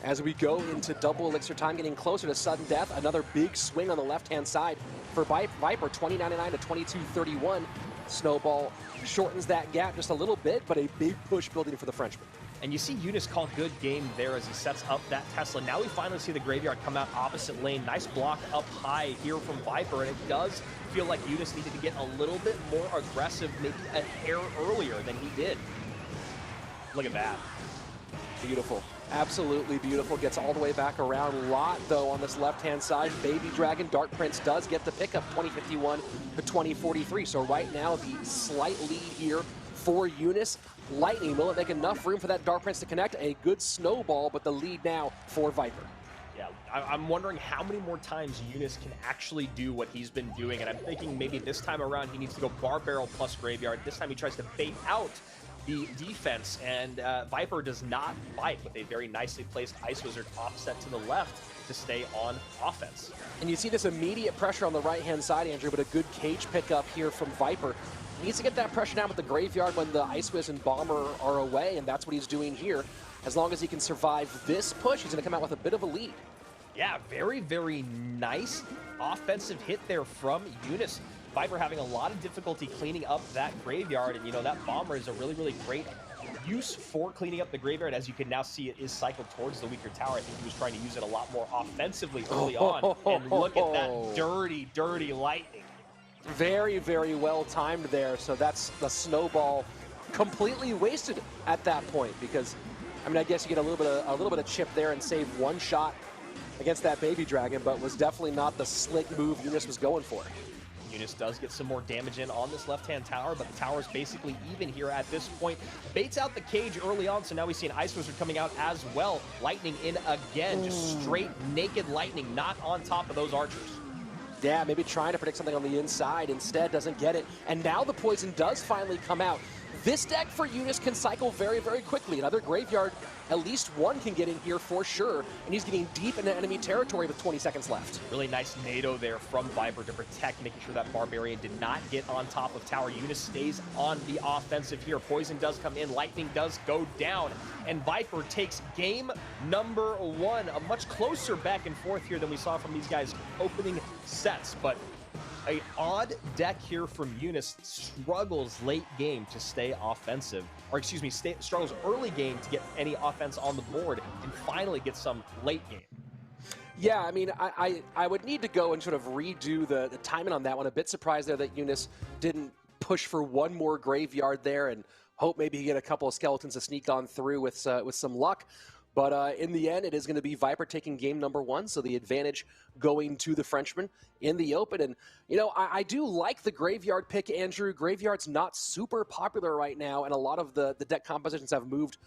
as we go into double elixir time, getting closer to sudden death, another big swing on the left-hand side for Viper, 20.99 to 22.31. Snowball shortens that gap just a little bit, but a big push building for the Frenchman. And you see Eunice call good game there as he sets up that Tesla. Now we finally see the Graveyard come out opposite lane. Nice block up high here from Viper, and it does feel like Eunice needed to get a little bit more aggressive, maybe a hair earlier than he did. Look at that. Beautiful. Absolutely beautiful. Gets all the way back around. Lot, though, on this left-hand side. Baby Dragon, Dark Prince does get the pickup, 2051 to 2043. So right now, the slight lead here for Eunice. Lightning, will it make enough room for that Dark Prince to connect? A good snowball, but the lead now for Viper. Yeah, I'm wondering how many more times Eunice can actually do what he's been doing, and I'm thinking maybe this time around he needs to go Bar Barrel plus Graveyard. This time he tries to bait out the defense, and Viper does not bite with a very nicely placed Ice Wizard offset to the left to stay on offense. And you see this immediate pressure on the right-hand side, Andrew, but a good cage pickup here from Viper. He needs to get that pressure down with the Graveyard when the Ice Wiz and Bomber are away, and that's what he's doing here. As long as he can survive this push, he's going to come out with a bit of a lead. Yeah, very, very nice offensive hit there from Eunice. Viper having a lot of difficulty cleaning up that Graveyard, and you know, that Bomber is a really, really great use for cleaning up the Graveyard. As you can now see, it is cycled towards the weaker tower. I think he was trying to use it a lot more offensively early on, and look at that dirty, dirty lightning. Very, very well timed there. So that's the snowball completely wasted at that point, because I mean, I guess you get a little bit of chip there and save one shot against that Baby Dragon, but was definitely not the slick move Eunice was going for. Eunice does get some more damage in on this left-hand tower, but the tower is basically even here at this point. Baits out the cage early on, so now we see an Ice Wizard coming out as well. Lightning in again, just straight naked lightning, not on top of those archers. Yeah, maybe trying to predict something on the inside, instead doesn't get it. And now the poison does finally come out. This deck for Eunice can cycle very, very quickly. Another Graveyard, at least one can get in here for sure, and he's getting deep into enemy territory with 20 seconds left. Really nice NATO there from Viper to protect, making sure that Barbarian did not get on top of tower. Eunice stays on the offensive here. Poison does come in, Lightning does go down, and Viper takes game number 1. A much closer back and forth here than we saw from these guys' opening sets, but an odd deck here from Eunice. Struggles late game to stay offensive, or excuse me, struggles early game to get any offense on the board, and finally get some late game. Yeah, I mean, I would need to go and sort of redo the timing on that one. A bit surprised there that Eunice didn't push for one more Graveyard there and hope maybe he get a couple of skeletons to sneak on through with some luck. But in the end, it is going to be Viper taking game number 1, so the advantage going to the Frenchman in the open. And, you know, I do like the Graveyard pick, Andrew. Graveyard's not super popular right now, and a lot of the deck compositions have moved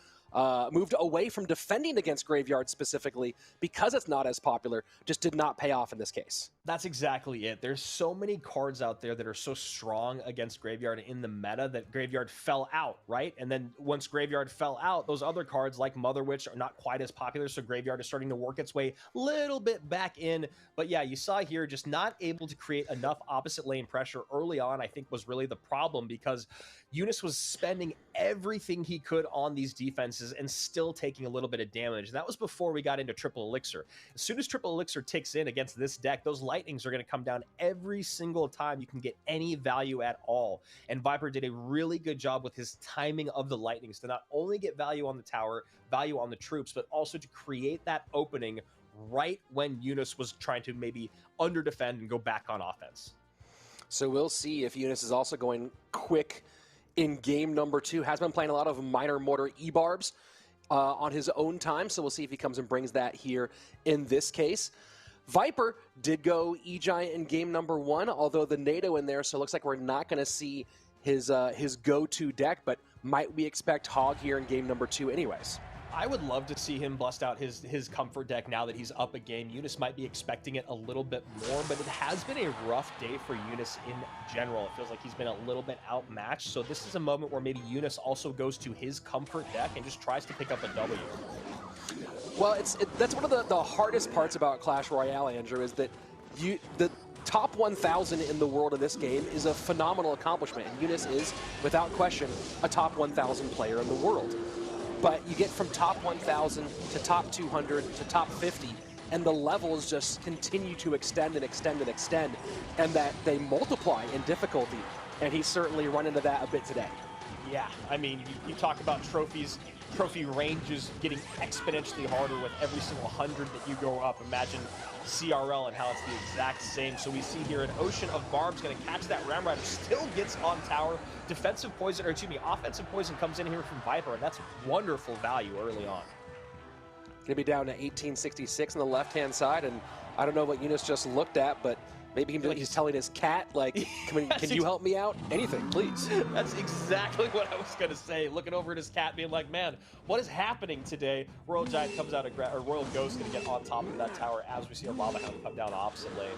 away from defending against Graveyard specifically because it's not as popular. Just did not pay off in this case. That's exactly it. There's so many cards out there that are so strong against Graveyard in the meta that Graveyard fell out, right? And then once Graveyard fell out, those other cards like Mother Witch are not quite as popular, so Graveyard is starting to work its way a little bit back in. But yeah, you saw here just not able to create enough opposite lane pressure early on, I think was really the problem, because Eunice was spending everything he could on these defenses and still taking a little bit of damage. And that was before we got into Triple Elixir. As soon as Triple Elixir ticks in against this deck, those Lightnings are going to come down every single time you can get any value at all. And Viper did a really good job with his timing of the Lightnings to not only get value on the tower, value on the troops, but also to create that opening right when Eunice was trying to maybe under-defend and go back on offense. So we'll see if Eunice is also going quick in game number 2. Has been playing a lot of minor mortar E-Barbs on his own time, so we'll see if he comes and brings that here in this case. Viper did go E-Giant in game number 1, although the NATO in there, so it looks like we're not going to see his go-to deck, but might we expect Hog here in game number 2 anyways? I would love to see him bust out his comfort deck now that he's up a game. Eunice might be expecting it a little bit more, but it has been a rough day for Eunice in general. It feels like he's been a little bit outmatched, so this is a moment where maybe Eunice also goes to his comfort deck and just tries to pick up a W. Well, that's one of the hardest parts about Clash Royale, Andrew, is that the top 1,000 in the world in this game is a phenomenal accomplishment, and Eunice is, without question, a top 1,000 player in the world. But you get from top 1,000 to top 200 to top 50, and the levels just continue to extend and extend and extend, and that they multiply in difficulty, and he's certainly run into that a bit today. Yeah, I mean, you talk about trophies. Trophy range is getting exponentially harder with every single 100 that you go up. Imagine CRL and how it's the exact same. So we see here an ocean of barbs going to catch that Ram Rider, still gets on tower. Defensive poison, or excuse me, offensive poison comes in here from Viper, and that's wonderful value early on. Going to be down to 1866 on the left-hand side, and I don't know what Eunice just looked at, but maybe he's telling his cat, like, can you help me out? Anything, please. That's exactly what I was going to say. Looking over at his cat, being like, man, what is happening today? Royal Giant comes out of or Royal Ghost going to get on top of that tower as we see a Lava Hound come down opposite lane.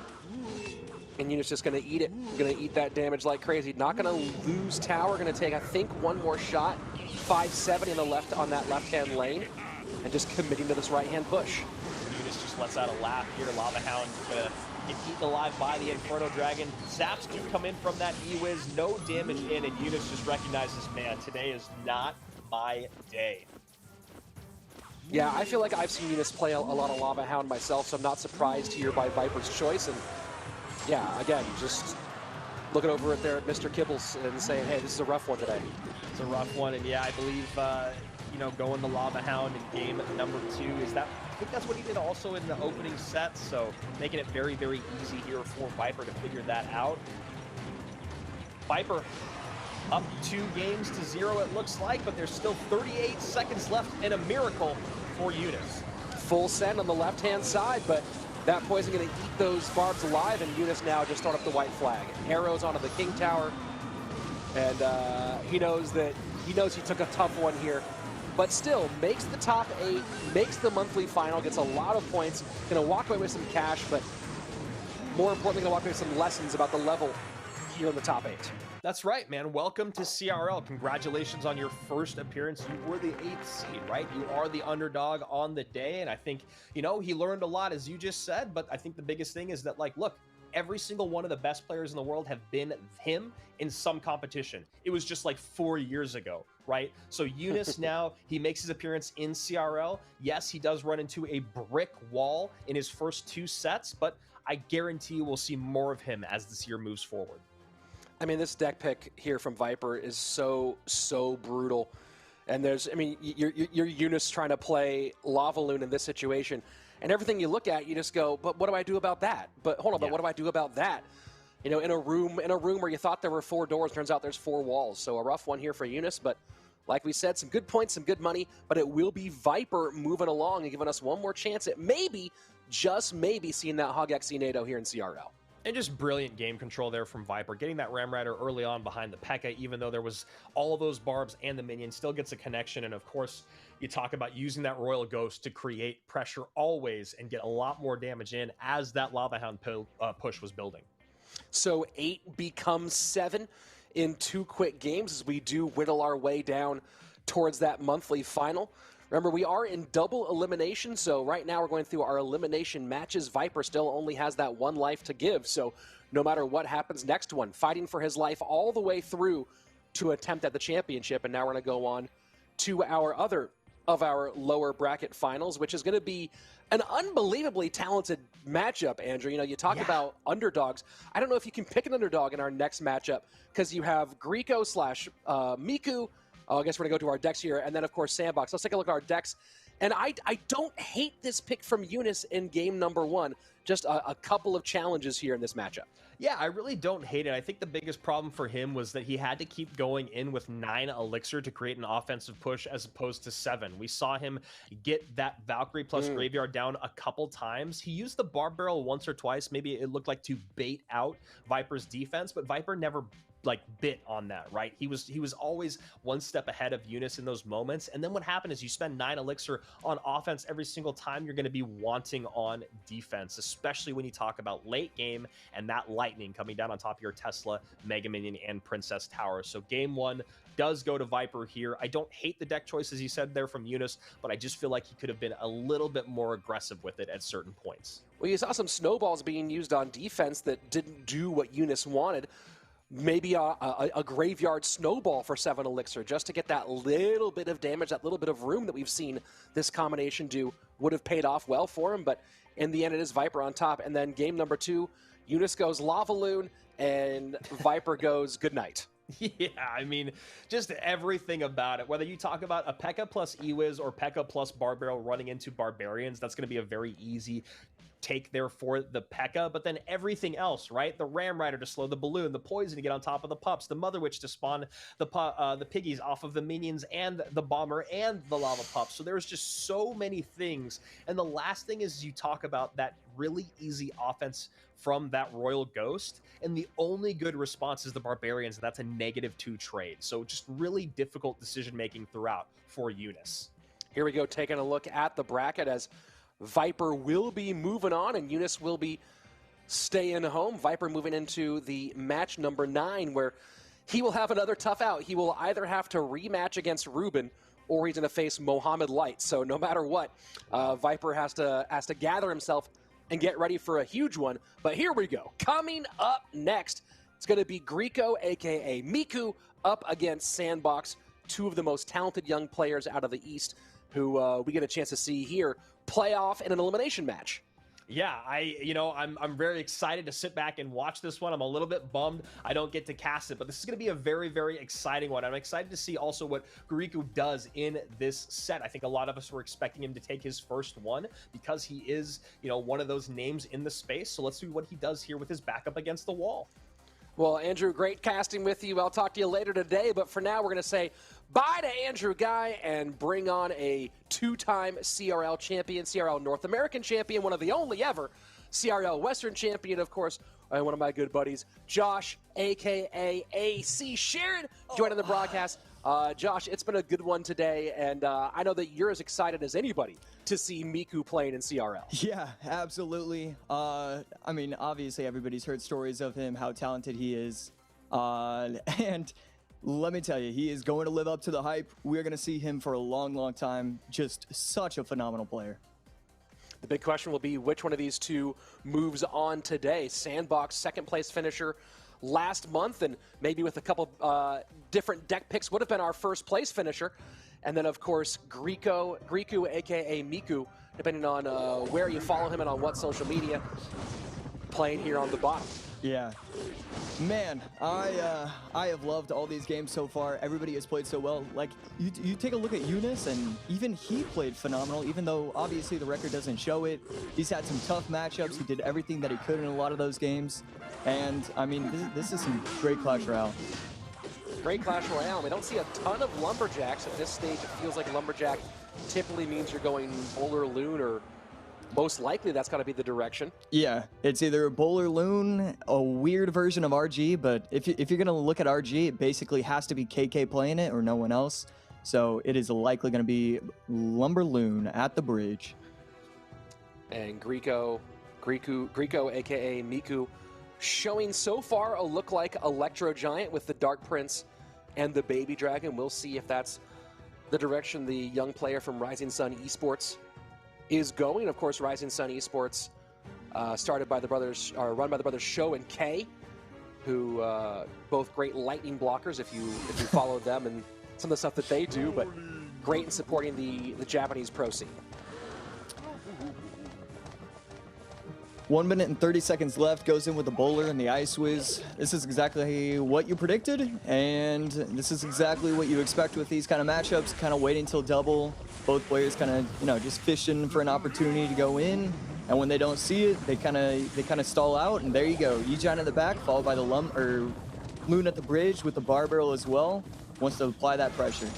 And Eunice just going to eat it. Going to eat that damage like crazy. Not going to lose tower. Going to take, I think, one more shot. 570 on that left-hand lane. And just committing to this right-hand push. Eunice just lets out a laugh here. Lava Hound going to get eaten alive by the Inferno Dragon. Zaps do come in from that E-Wiz. No damage in, and Eunice just recognizes, man, today is not my day. Yeah, I feel like I've seen Eunice play a lot of Lava Hound myself, so I'm not surprised here by Viper's choice. And yeah, again, just looking over at there at Mr. Kibbles and saying, hey, this is a rough one today. It's a rough one, and yeah, I believe, going the Lava Hound in game number 2 is that. I think that's what he did also in the opening set, so making it very, very easy here for Viper to figure that out. Viper up 2 games to 0, it looks like, but there's still 38 seconds left and a miracle for Eunice. Full send on the left-hand side, but that poison going to eat those barbs alive, and Eunice now just throwing up the white flag. Arrows onto the King Tower, and he knows he took a tough one here. But still, makes the top 8, makes the monthly final, gets a lot of points, going to walk away with some cash, but more importantly, going to walk away with some lessons about the level here in the top 8. That's right, man. Welcome to CRL. Congratulations on your first appearance. You were the 8th seed, right? You are the underdog on the day, and I think, you know, he learned a lot, as you just said, but I think the biggest thing is that, like, look, every single one of the best players in the world have been him in some competition. It was just like 4 years ago, right? So Eunice now, he makes his appearance in CRL. Yes, he does run into a brick wall in his first 2 sets, but I guarantee you we'll see more of him as this year moves forward. I mean, this deck pick here from Viper is so brutal. And there's, I mean, you're Eunice trying to play Lava Loon in this situation. And everything you look at, you just go, but what do I do about that? But hold on, but what do I do about that? You know, in a room where you thought there were 4 doors, turns out there's 4 walls. So a rough one here for Eunice, but like we said, some good points, some good money, but it will be Viper moving along and giving us one more chance at maybe, just maybe, seeing that Hog XC NATO here in CRL. And just brilliant game control there from Viper. Getting that Ram Rider early on behind the P.E.K.K.A, even though there was all of those barbs and the minion, still gets a connection. And of course, you talk about using that Royal Ghost to create pressure always and get a lot more damage in as that Lava Hound push was building. So 8 becomes 7 in 2 quick games as we do whittle our way down towards that monthly final. Remember, we are in double elimination, so right now we're going through our elimination matches. Viper still only has that 1 life to give, so no matter what happens next one, fighting for his life all the way through to attempt at the championship. And now we're going to go on to our other of our lower bracket finals, which is going to be an unbelievably talented matchup, Andrew. You know, you talk about underdogs. I don't know if you can pick an underdog in our next matchup because you have Greco / Miku. I guess we're going to go to our decks here, and then, of course, Sandbox. Let's take a look at our decks. And I don't hate this pick from Eunice in game number 1. Just a couple of challenges here in this matchup. Yeah, I really don't hate it. I think the biggest problem for him was that he had to keep going in with 9 Elixir to create an offensive push as opposed to 7. We saw him get that Valkyrie plus Graveyard down a couple times. He used the Barb Barrel once or twice. Maybe it looked like to bait out Viper's defense, but Viper never bit on that, right? He was always one step ahead of Eunice in those moments. And then what happened is you spend 9 Elixir on offense every single time you're going to be wanting on defense, especially when you talk about late game and that lightning coming down on top of your Tesla, Mega Minion, and Princess Tower. So game 1 does go to Viper here. I don't hate the deck choices you said there from Eunice, but I just feel like he could have been a little bit more aggressive with it at certain points. Well, you saw some snowballs being used on defense that didn't do what Eunice wanted. Maybe a Graveyard Snowball for 7 Elixir just to get that little bit of damage, that little bit of room that we've seen this combination do would have paid off well for him. But in the end, it is Viper on top. And then game number 2, Eunice goes Lava Loon and Viper goes Good Night. Yeah, I mean, just everything about it. Whether you talk about a P.E.K.K.A plus Ewiz or P.E.K.K.A plus Barb Barrel running into Barbarians, that's going to be a very easy take there for the P.E.K.K.A, but then everything else, right? The Ram Rider to slow the balloon, the poison to get on top of the pups, the Mother Witch to spawn the piggies off of the minions and the bomber and the lava pups. So there's just so many things. And the last thing is you talk about that really easy offense from that Royal Ghost, and the only good response is the Barbarians, and that's a -2 trade. So just really difficult decision making throughout for Eunice. Here we go, taking a look at the bracket as Viper will be moving on and Eunice will be staying home. Viper moving into the match number 9 where he will have another tough out. He will either have to rematch against Ruben or he's going to face Mohammed Light. So no matter what, Viper has to gather himself and get ready for a huge one. But here we go. Coming up next, it's going to be Greco, a.k.a. Miku, up against Sandbox, 2 of the most talented young players out of the East who we get a chance to see here play off in an elimination match. Yeah, I'm very excited to sit back and watch this one. I'm a little bit bummed I don't get to cast it, but this is going to be a very, very exciting one. I'm excited to see also what Guriku does in this set. I think a lot of us were expecting him to take his first one because he is, one of those names in the space. So let's see what he does here with his backup against the wall. Well, Andrew, great casting with you. I'll talk to you later today, but for now, we're going to say bye to Andrew Guy and bring on a 2-time CRL champion, CRL North American champion, one of the only ever CRL Western champion, of course, and one of my good buddies, Josh, a.k.a. AC Sharon, joining the broadcast. Josh, it's been a good one today, and I know that you're as excited as anybody to see Miku playing in CRL. Yeah, absolutely. I mean, obviously everybody's heard stories of him, how talented he is. And let me tell you, he is going to live up to the hype. We're going to see him for a long, long time. Just such a phenomenal player. The big question will be which one of these two moves on today. Sandbox, second place finisher last month, and maybe with a couple different deck picks would have been our first place finisher. And then, of course, Griku, a.k.a. Miku, depending on where you follow him and on what social media, playing here on the bottom. Yeah. Man, I have loved all these games so far. Everybody has played so well. Like, you take a look at Eunice, and even he played phenomenal, even though obviously the record doesn't show it. He's had some tough matchups. He did everything that he could in a lot of those games. And, I mean, this is some great Clash Royale. Great Clash Royale. We don't see a ton of Lumberjacks at this stage. It feels like Lumberjack typically means you're going Bowler Loon, or most likely that's got to be the direction. Yeah, it's either Bowler Loon, a weird version of RG, but if you're going to look at RG, it basically has to be KK playing it or no one else. So it is likely going to be Lumber Loon at the bridge. And Griku, a.k.a. Miku, showing so far a look-like Electro Giant with the Dark Prince and the Baby Dragon. We'll see if that's the direction the young player from Rising Sun Esports is going. Of course, Rising Sun Esports started by the brothers, or run by the brothers Sho and Kei, who both great lightning blockers if you follow them and some of the stuff that they do, but great in supporting the Japanese pro scene. 1 minute and 30 seconds left, goes in with the bowler and the Ice Whiz. This is exactly what you predicted, and this is exactly what you expect with these kind of matchups, kind of waiting till double. Both players kind of, just fishing for an opportunity to go in, and when they don't see it, they kind of stall out, and there you go. E-Giant in the back, followed by the Loon at the bridge with the bar barrel as well. Wants to apply that pressure.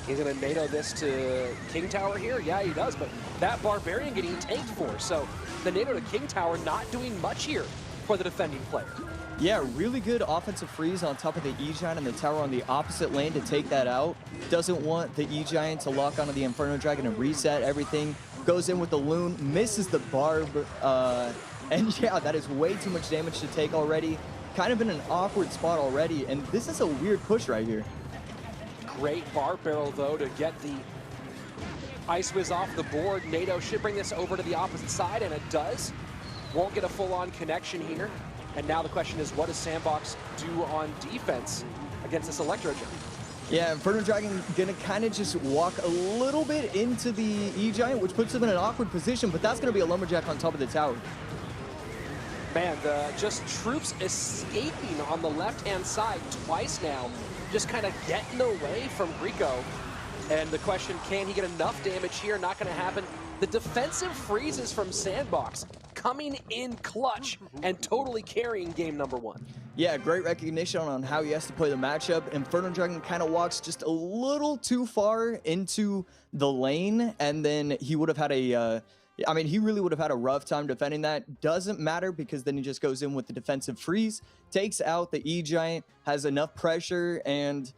He's going to NATO this to King Tower here? Yeah, he does, but that Barbarian getting tanked for. So the NATO to King Tower not doing much here for the defending player. Yeah, really good offensive freeze on top of the E-Giant and the tower on the opposite lane to take that out. Doesn't want the E-Giant to lock onto the Inferno Dragon and reset everything. Goes in with the Loon, misses the Barb, and yeah, that is way too much damage to take already. Kind of in an awkward spot already, and this is a weird push right here. Great bar barrel, though, to get the Ice Whiz off the board. NATO should bring this over to the opposite side, and it does. Won't get a full-on connection here. And now the question is, what does Sandbox do on defense against this Electro Giant? Yeah, Inferno Dragon gonna kind of just walk a little bit into the E-Giant, which puts him in an awkward position, but that's gonna be a Lumberjack on top of the tower. Man, just troops escaping on the left-hand side twice now, just kind of getting away from Griku. And the question, can he get enough damage here? Not going to happen. The defensive freezes from Sandbox coming in clutch and totally carrying game number one. Yeah, great recognition on how he has to play the matchup. Inferno Dragon kind of walks just a little too far into the lane, and then he would have had a... he really would have had a rough time defending that. Doesn't matter because then he just goes in with the defensive freeze, takes out the E-Giant, has enough pressure, and,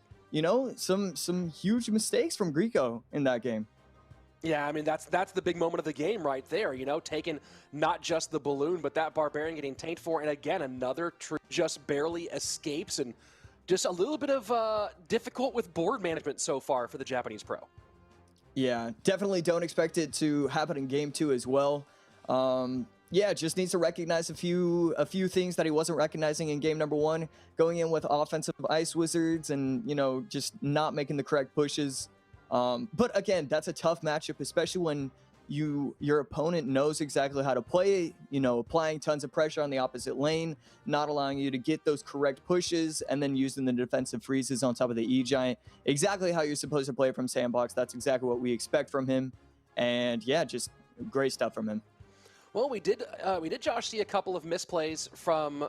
some huge mistakes from Griku in that game. Yeah, I mean, that's the big moment of the game right there, taking not just the balloon, but that Barbarian getting tanked for, and again, another just barely escapes, and just a little bit of difficult with board management so far for the Japanese pro. Yeah, definitely don't expect it to happen in game 2 as well. Yeah, just needs to recognize a few things that he wasn't recognizing in game number 1, going in with offensive Ice Wizards and, just not making the correct pushes. But again, that's a tough matchup, especially when your opponent knows exactly how to play, applying tons of pressure on the opposite lane, not allowing you to get those correct pushes, and then using the defensive freezes on top of the E-Giant. Exactly how you're supposed to play from Sandbox. That's exactly what we expect from him. And yeah, just great stuff from him. Well, we did, Josh, see a couple of misplays from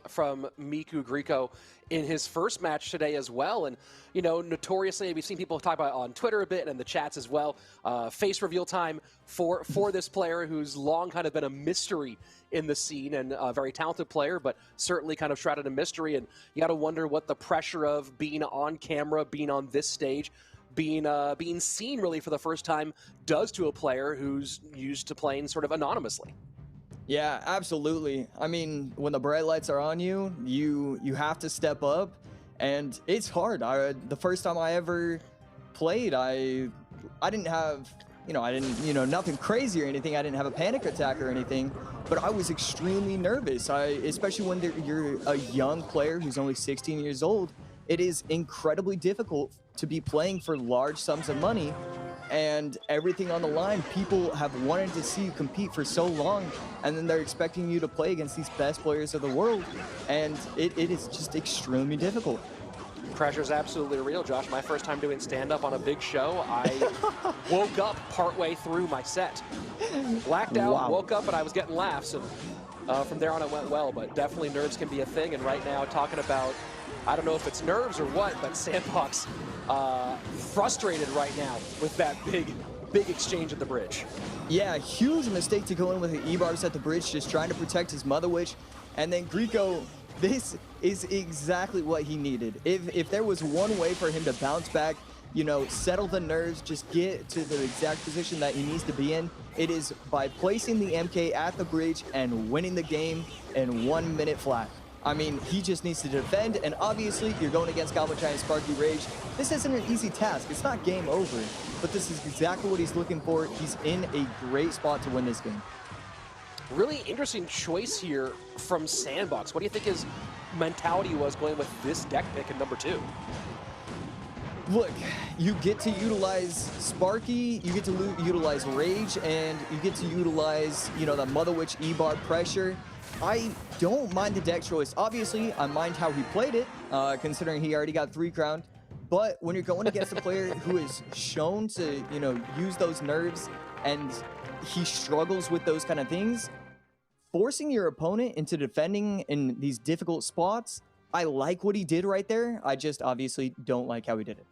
Miku Griku in his first match today as well. And, notoriously, we've seen people talk about it on Twitter a bit and in the chats as well. Face reveal time for this player who's long kind of been a mystery in the scene and a very talented player, but certainly kind of shrouded in mystery. And you got to wonder what the pressure of being on camera, being on this stage, being seen really for the first time does to a player who's used to playing sort of anonymously. Yeah, absolutely. I mean, when the bright lights are on you, you have to step up, and it's hard. The first time I ever played, I didn't have, nothing crazy or anything. I didn't have a panic attack or anything, but I was extremely nervous. Especially when you're a young player who's only 16 years old, it is incredibly difficult to be playing for large sums of money and everything on the line. People have wanted to see you compete for so long, and then they're expecting you to play against these best players of the world, and it is just extremely difficult. Pressure's absolutely real, Josh. My first time doing stand-up on a big show, I woke up partway through my set. Blacked out, Wow. woke up, and I was getting laughs, and from there on it went well, but definitely nerves can be a thing, and right now talking about, I don't know if it's nerves or what, but Sandbox frustrated right now with that big exchange at the bridge. Yeah, huge mistake to go in with the E-barbs at the bridge, just trying to protect his Mother Witch. And then Greco, this is exactly what he needed. If there was one way for him to bounce back, settle the nerves, just get to the exact position that he needs to be in, it is by placing the MK at the bridge and winning the game in 1 minute flat. I mean, he just needs to defend, and obviously you're going against Goblin Giant Sparky Rage. This isn't an easy task. It's not game over, but this is exactly what he's looking for. He's in a great spot to win this game. Really interesting choice here from Sandbox. What do you think his mentality was going with this deck pick in number 2? Look, you get to utilize Sparky, you get to utilize Rage, and you get to utilize, the Mother Witch E-bar pressure. I don't mind the deck choice. Obviously, I mind how he played it, considering he already got 3 crowned. But when you're going against a player who is shown to, use those nerves, and he struggles with those kind of things, forcing your opponent into defending in these difficult spots, I like what he did right there. I just obviously don't like how he did it.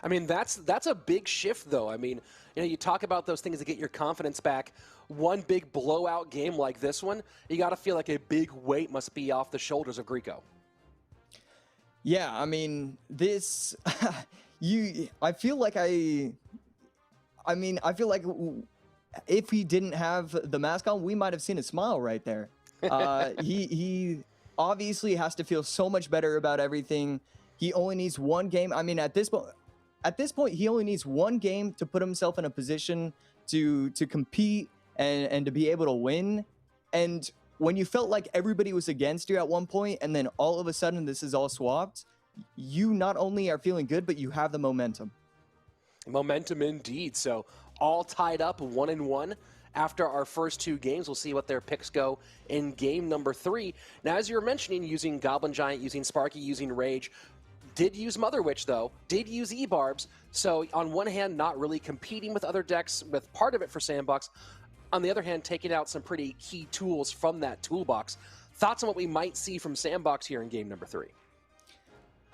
I mean, that's a big shift, though. I mean, you talk about those things that get your confidence back. One big blowout game like this one, you got to feel like a big weight must be off the shoulders of Greco. Yeah, I mean, this, I feel like if he didn't have the mask on, we might have seen a smile right there. He obviously has to feel so much better about everything. He only needs one game. I mean, at this point, he only needs one game to put himself in a position to compete and to be able to win. And when you felt like everybody was against you at one point, and then all of a sudden this is all swapped, you not only are feeling good, but you have the momentum. Momentum indeed. So all tied up 1-1 after our first 2 games. We'll see what their picks go in game number 3. Now, as you were mentioning, using Goblin Giant, using Sparky, using Rage, did use Mother Witch, though, did use E-barbs. So on one hand, not really competing with other decks, with part of it for Sandbox. On the other hand, taking out some pretty key tools from that toolbox. Thoughts on what we might see from Sandbox here in game number 3?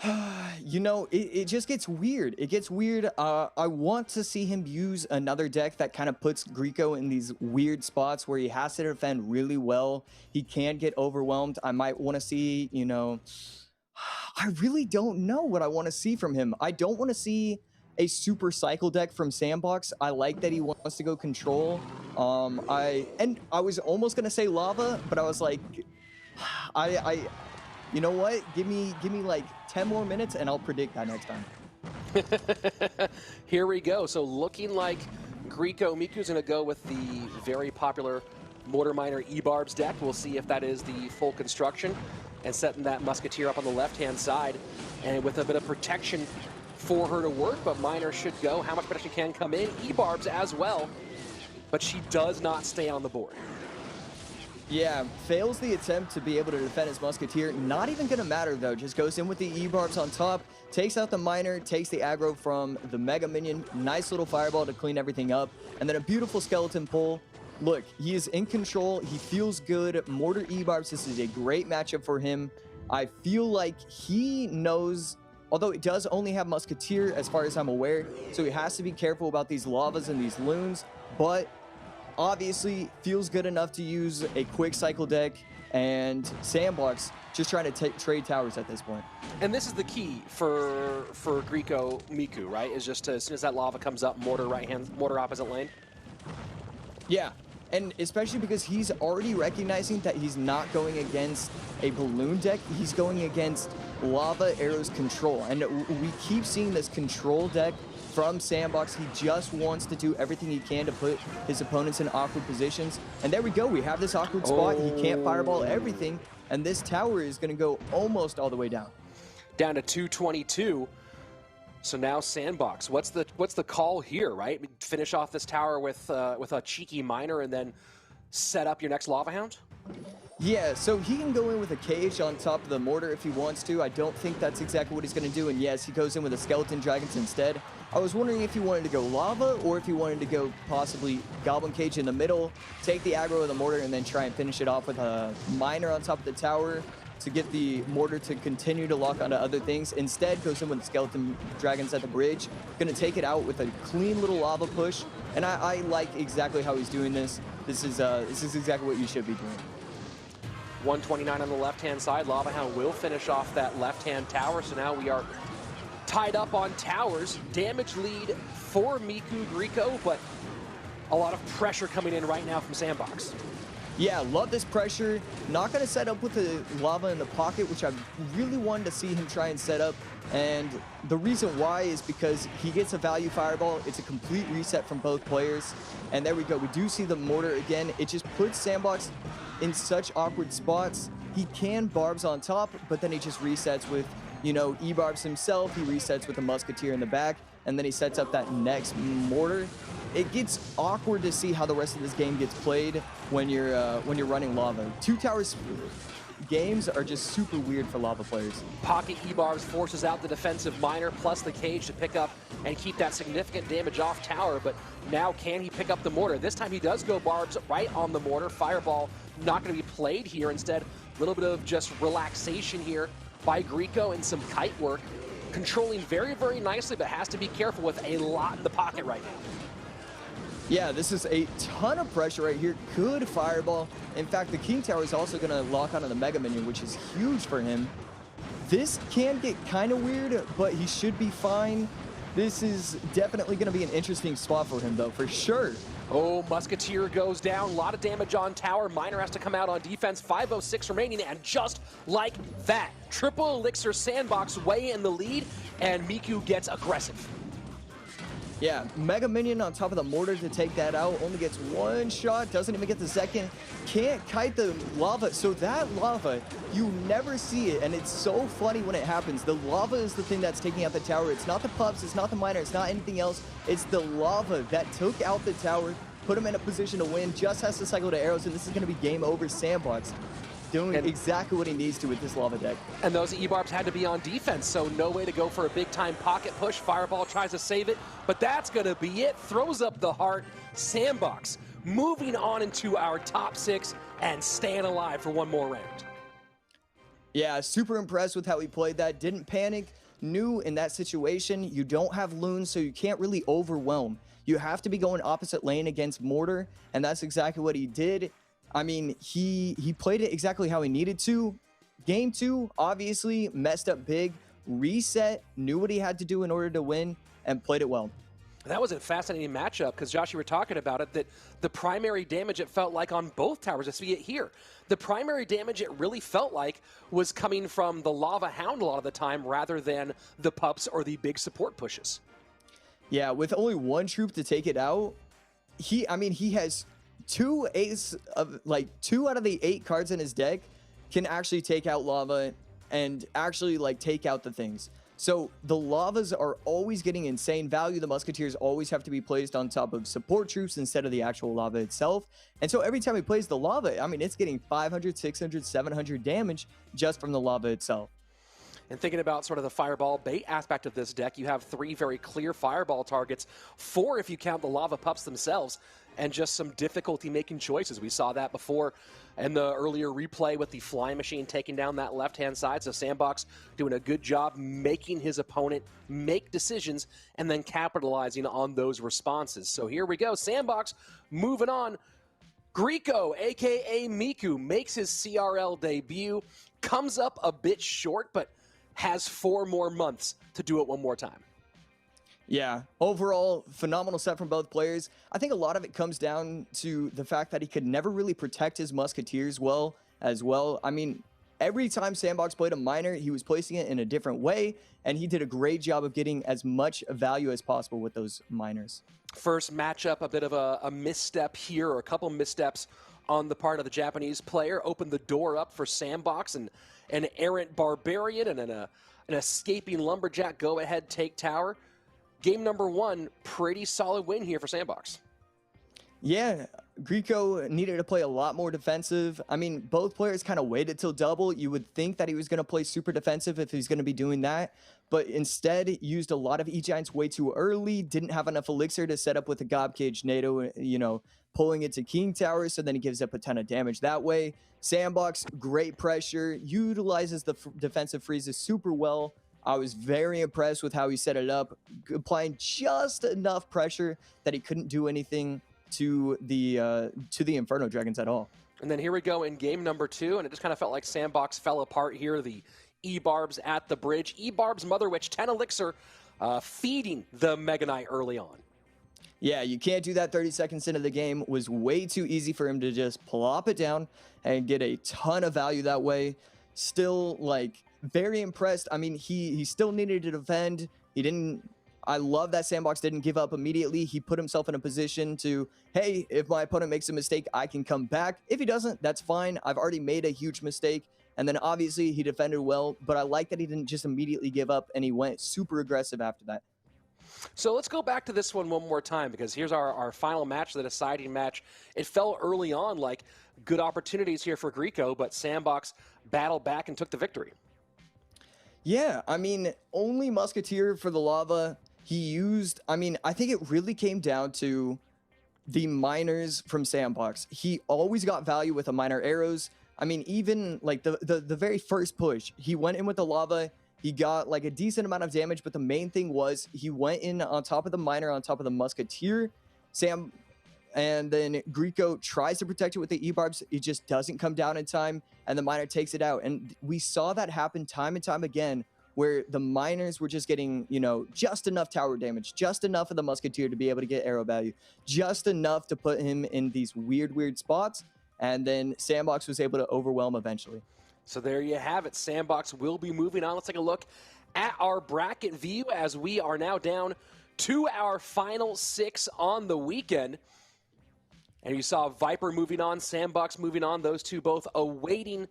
It just gets weird. It gets weird. I want to see him use another deck that kind of puts Greco in these weird spots where he has to defend really well. He can get overwhelmed. I might want to see, I really don't know what I want to see from him. I don't want to see a super cycle deck from Sandbox. I like that he wants to go control. I was almost gonna say lava, but I was like, you know what? Give me like 10 more minutes, and I'll predict that next time. Here we go. So looking like Greco Miku's gonna go with the very popular Mortar Miner E-barbs deck. We'll see if that is the full construction, and setting that Musketeer up on the left-hand side, and with a bit of protection for her to work, but Miner should go. How much protection can come in? E-barbs as well, but she does not stay on the board. Yeah, fails the attempt to be able to defend his Musketeer. Not even going to matter, though. Just goes in with the E-barbs on top, takes out the Miner, takes the aggro from the Mega Minion. Nice little Fireball to clean everything up, and then a beautiful Skeleton pull. Look, he is in control. He feels good. Mortar E-barbs, this is a great matchup for him. I feel like he knows, although it does only have Musketeer as far as I'm aware, so he has to be careful about these lavas and these loons, but obviously feels good enough to use a quick cycle deck, and Sandbox just trying to trade towers at this point. And this is the key for Greco Miku, right? Is just as soon as that lava comes up, mortar opposite lane. Yeah, And especially because he's already recognizing that he's not going against a balloon deck, he's going against Lava Arrows control. And we keep seeing this control deck from Sandbox. He just wants to do everything he can to put his opponents in awkward positions. And there we go, we have this awkward spot. He can't fireball everything, and this tower is going to go almost all the way down. Down to 222. So now Sandbox, what's the call here, right? Finish off this tower with a cheeky miner and then set up your next Lava Hound? Yeah, so he can go in with a cage on top of the mortar if he wants to. I don't think that's exactly what he's going to do. And yes, he goes in with a skeleton dragons instead. I was wondering if he wanted to go lava or if he wanted to go possibly goblin cage in the middle, take the aggro of the mortar, and then try and finish it off with a miner on top of the tower to get the mortar to continue to lock onto other things. Instead, goes in with the skeleton dragons at the bridge. Going to take it out with a clean little lava push. And I like exactly how he's doing this. This is exactly what you should be doing. 129 on the left-hand side. Lava Hound will finish off that left-hand tower. So now we are tied up on towers. Damage lead for Miku Grieco, but a lot of pressure coming in right now from Sandbox. Yeah, love this pressure. Not going to set up with the lava in the pocket, which I really wanted to see him try and set up. And the reason why is because he gets a value fireball. It's a complete reset from both players. And there we go. We do see the mortar again. It just puts Sandbox in such awkward spots. He can barbs on top, but then he just resets with, you know, E-barbs himself. He resets with a musketeer in the back, and then he sets up that next mortar. It gets awkward to see how the rest of this game gets played when you're running lava. Two towers games are just super weird for lava players. Pocket E-barbs forces out the defensive miner plus the cage to pick up and keep that significant damage off tower, but now can he pick up the mortar? This time he does go barbs right on the mortar. Fireball not going to be played here. Instead, a little bit of just relaxation here by Grieco and some kite work. Controlling very, very nicely, but has to be careful with a lot in the pocket right now. Yeah, this is a ton of pressure right here. Good fireball. In fact, the King Tower is also going to lock onto the Mega Minion, which is huge for him. This can get kind of weird, but he should be fine. This is definitely going to be an interesting spot for him, though, for sure. Oh, Musketeer goes down. A lot of damage on tower. Miner has to come out on defense. 5:06 remaining, and just like that, triple elixir Sandbox way in the lead, and Miku gets aggressive. Yeah, Mega Minion on top of the mortar to take that out. Only gets one shot, doesn't even get the second. Can't kite the lava. So that lava, you never see it, and it's so funny when it happens. The lava is the thing that's taking out the tower. It's not the pups, it's not the miner, it's not anything else. It's the lava that took out the tower, put him in a position to win, just has to cycle to arrows, and this is going to be game over. Sandbox doing exactly what he needs to with this lava deck. And those E-barbs had to be on defense, so no way to go for a big-time pocket push. Fireball tries to save it, but that's going to be it. Throws up the heart. Sandbox moving on into our top 6 and staying alive for one more round. Yeah, super impressed with how he played that. Didn't panic. Knew in that situation you don't have loons, so you can't really overwhelm. You have to be going opposite lane against mortar, and that's exactly what he did. I mean, he played it exactly how he needed to. Game 2, obviously, messed up big, reset, knew what he had to do in order to win, and played it well. That was a fascinating matchup because, Josh, you were talking about it, that the primary damage it felt like on both towers, I see it here. The primary damage it really felt like was coming from the Lava Hound a lot of the time rather than the pups or the big support pushes. Yeah, with only one troop to take it out, he has 2 out of the 8 cards in his deck can actually take out lava and actually take out the things. So the lavas are always getting insane value. The musketeers always have to be placed on top of support troops instead of the actual lava itself. And so every time he plays the lava, I mean, it's getting 500, 600, 700 damage just from the lava itself. And thinking about sort of the fireball bait aspect of this deck, you have 3 very clear fireball targets, 4 if you count the lava pups themselves, and just some difficulty making choices. We saw that before in the earlier replay with the flying machine taking down that left-hand side. So Sandbox doing a good job making his opponent make decisions and then capitalizing on those responses. So here we go. Sandbox moving on. Grieco, a.k.a. Miku, makes his CRL debut. Comes up a bit short, but has 4 more months to do it one more time. Yeah, overall, phenomenal set from both players. I think a lot of it comes down to the fact that he could never really protect his Musketeers well as well. I mean, every time Sandbox played a miner, he was placing it in a different way, and he did a great job of getting as much value as possible with those miners. First matchup, a bit of a misstep here, or a couple missteps on the part of the Japanese player, opened the door up for Sandbox, and an errant Barbarian and an escaping Lumberjack go-ahead take tower. Game number one, pretty solid win here for Sandbox. Yeah, Greco needed to play a lot more defensive. I mean, both players kind of waited till double. You would think that he was going to play super defensive if he's going to be doing that, but instead used a lot of E-Giants way too early, didn't have enough elixir to set up with the Gob Cage NATO, you know, pulling it to King Tower, so then he gives up a ton of damage that way. Sandbox, great pressure, utilizes the defensive freezes super well. I was very impressed with how he set it up, applying just enough pressure that he couldn't do anything to the Inferno Dragons at all. And then here we go in game number two, and it just kind of felt like Sandbox fell apart here. The E-Barbs at the bridge. E-Barbs Mother Witch, 10 elixir, feeding the Mega Knight early on. Yeah, you can't do that 30 seconds into the game. It was way too easy for him to just plop it down and get a ton of value that way. Still, like, very impressed. I mean, he still needed to defend. He didn't. I love that Sandbox didn't give up immediately. He put himself in a position to, hey, if my opponent makes a mistake, I can come back. If he doesn't, that's fine. I've already made a huge mistake. And then obviously he defended well, but I like that he didn't just immediately give up and he went super aggressive after that. So let's go back to this one more time, because here's our final match, the deciding match. It felt early on like good opportunities here for Greco, but Sandbox battled back and took the victory. Yeah, I mean, only Musketeer for the lava. He used, I mean, I think it really came down to the miners from Sandbox. He always got value with the miner arrows. I mean, even like the very first push, he went in with the lava. He got like a decent amount of damage, but the main thing was he went in on top of the miner, on top of the Musketeer. And then Greco tries to protect it with the E-Barbs. It just doesn't come down in time, and the miner takes it out. And we saw that happen time and time again, where the miners were just getting, you know, just enough tower damage, just enough of the Musketeer to be able to get arrow value, just enough to put him in these weird spots. And then Sandbox was able to overwhelm eventually. So there you have it. Sandbox will be moving on. Let's take a look at our bracket view as we are now down to our final six on the weekend. And you saw Viper moving on, Sandbox moving on, those two both awaiting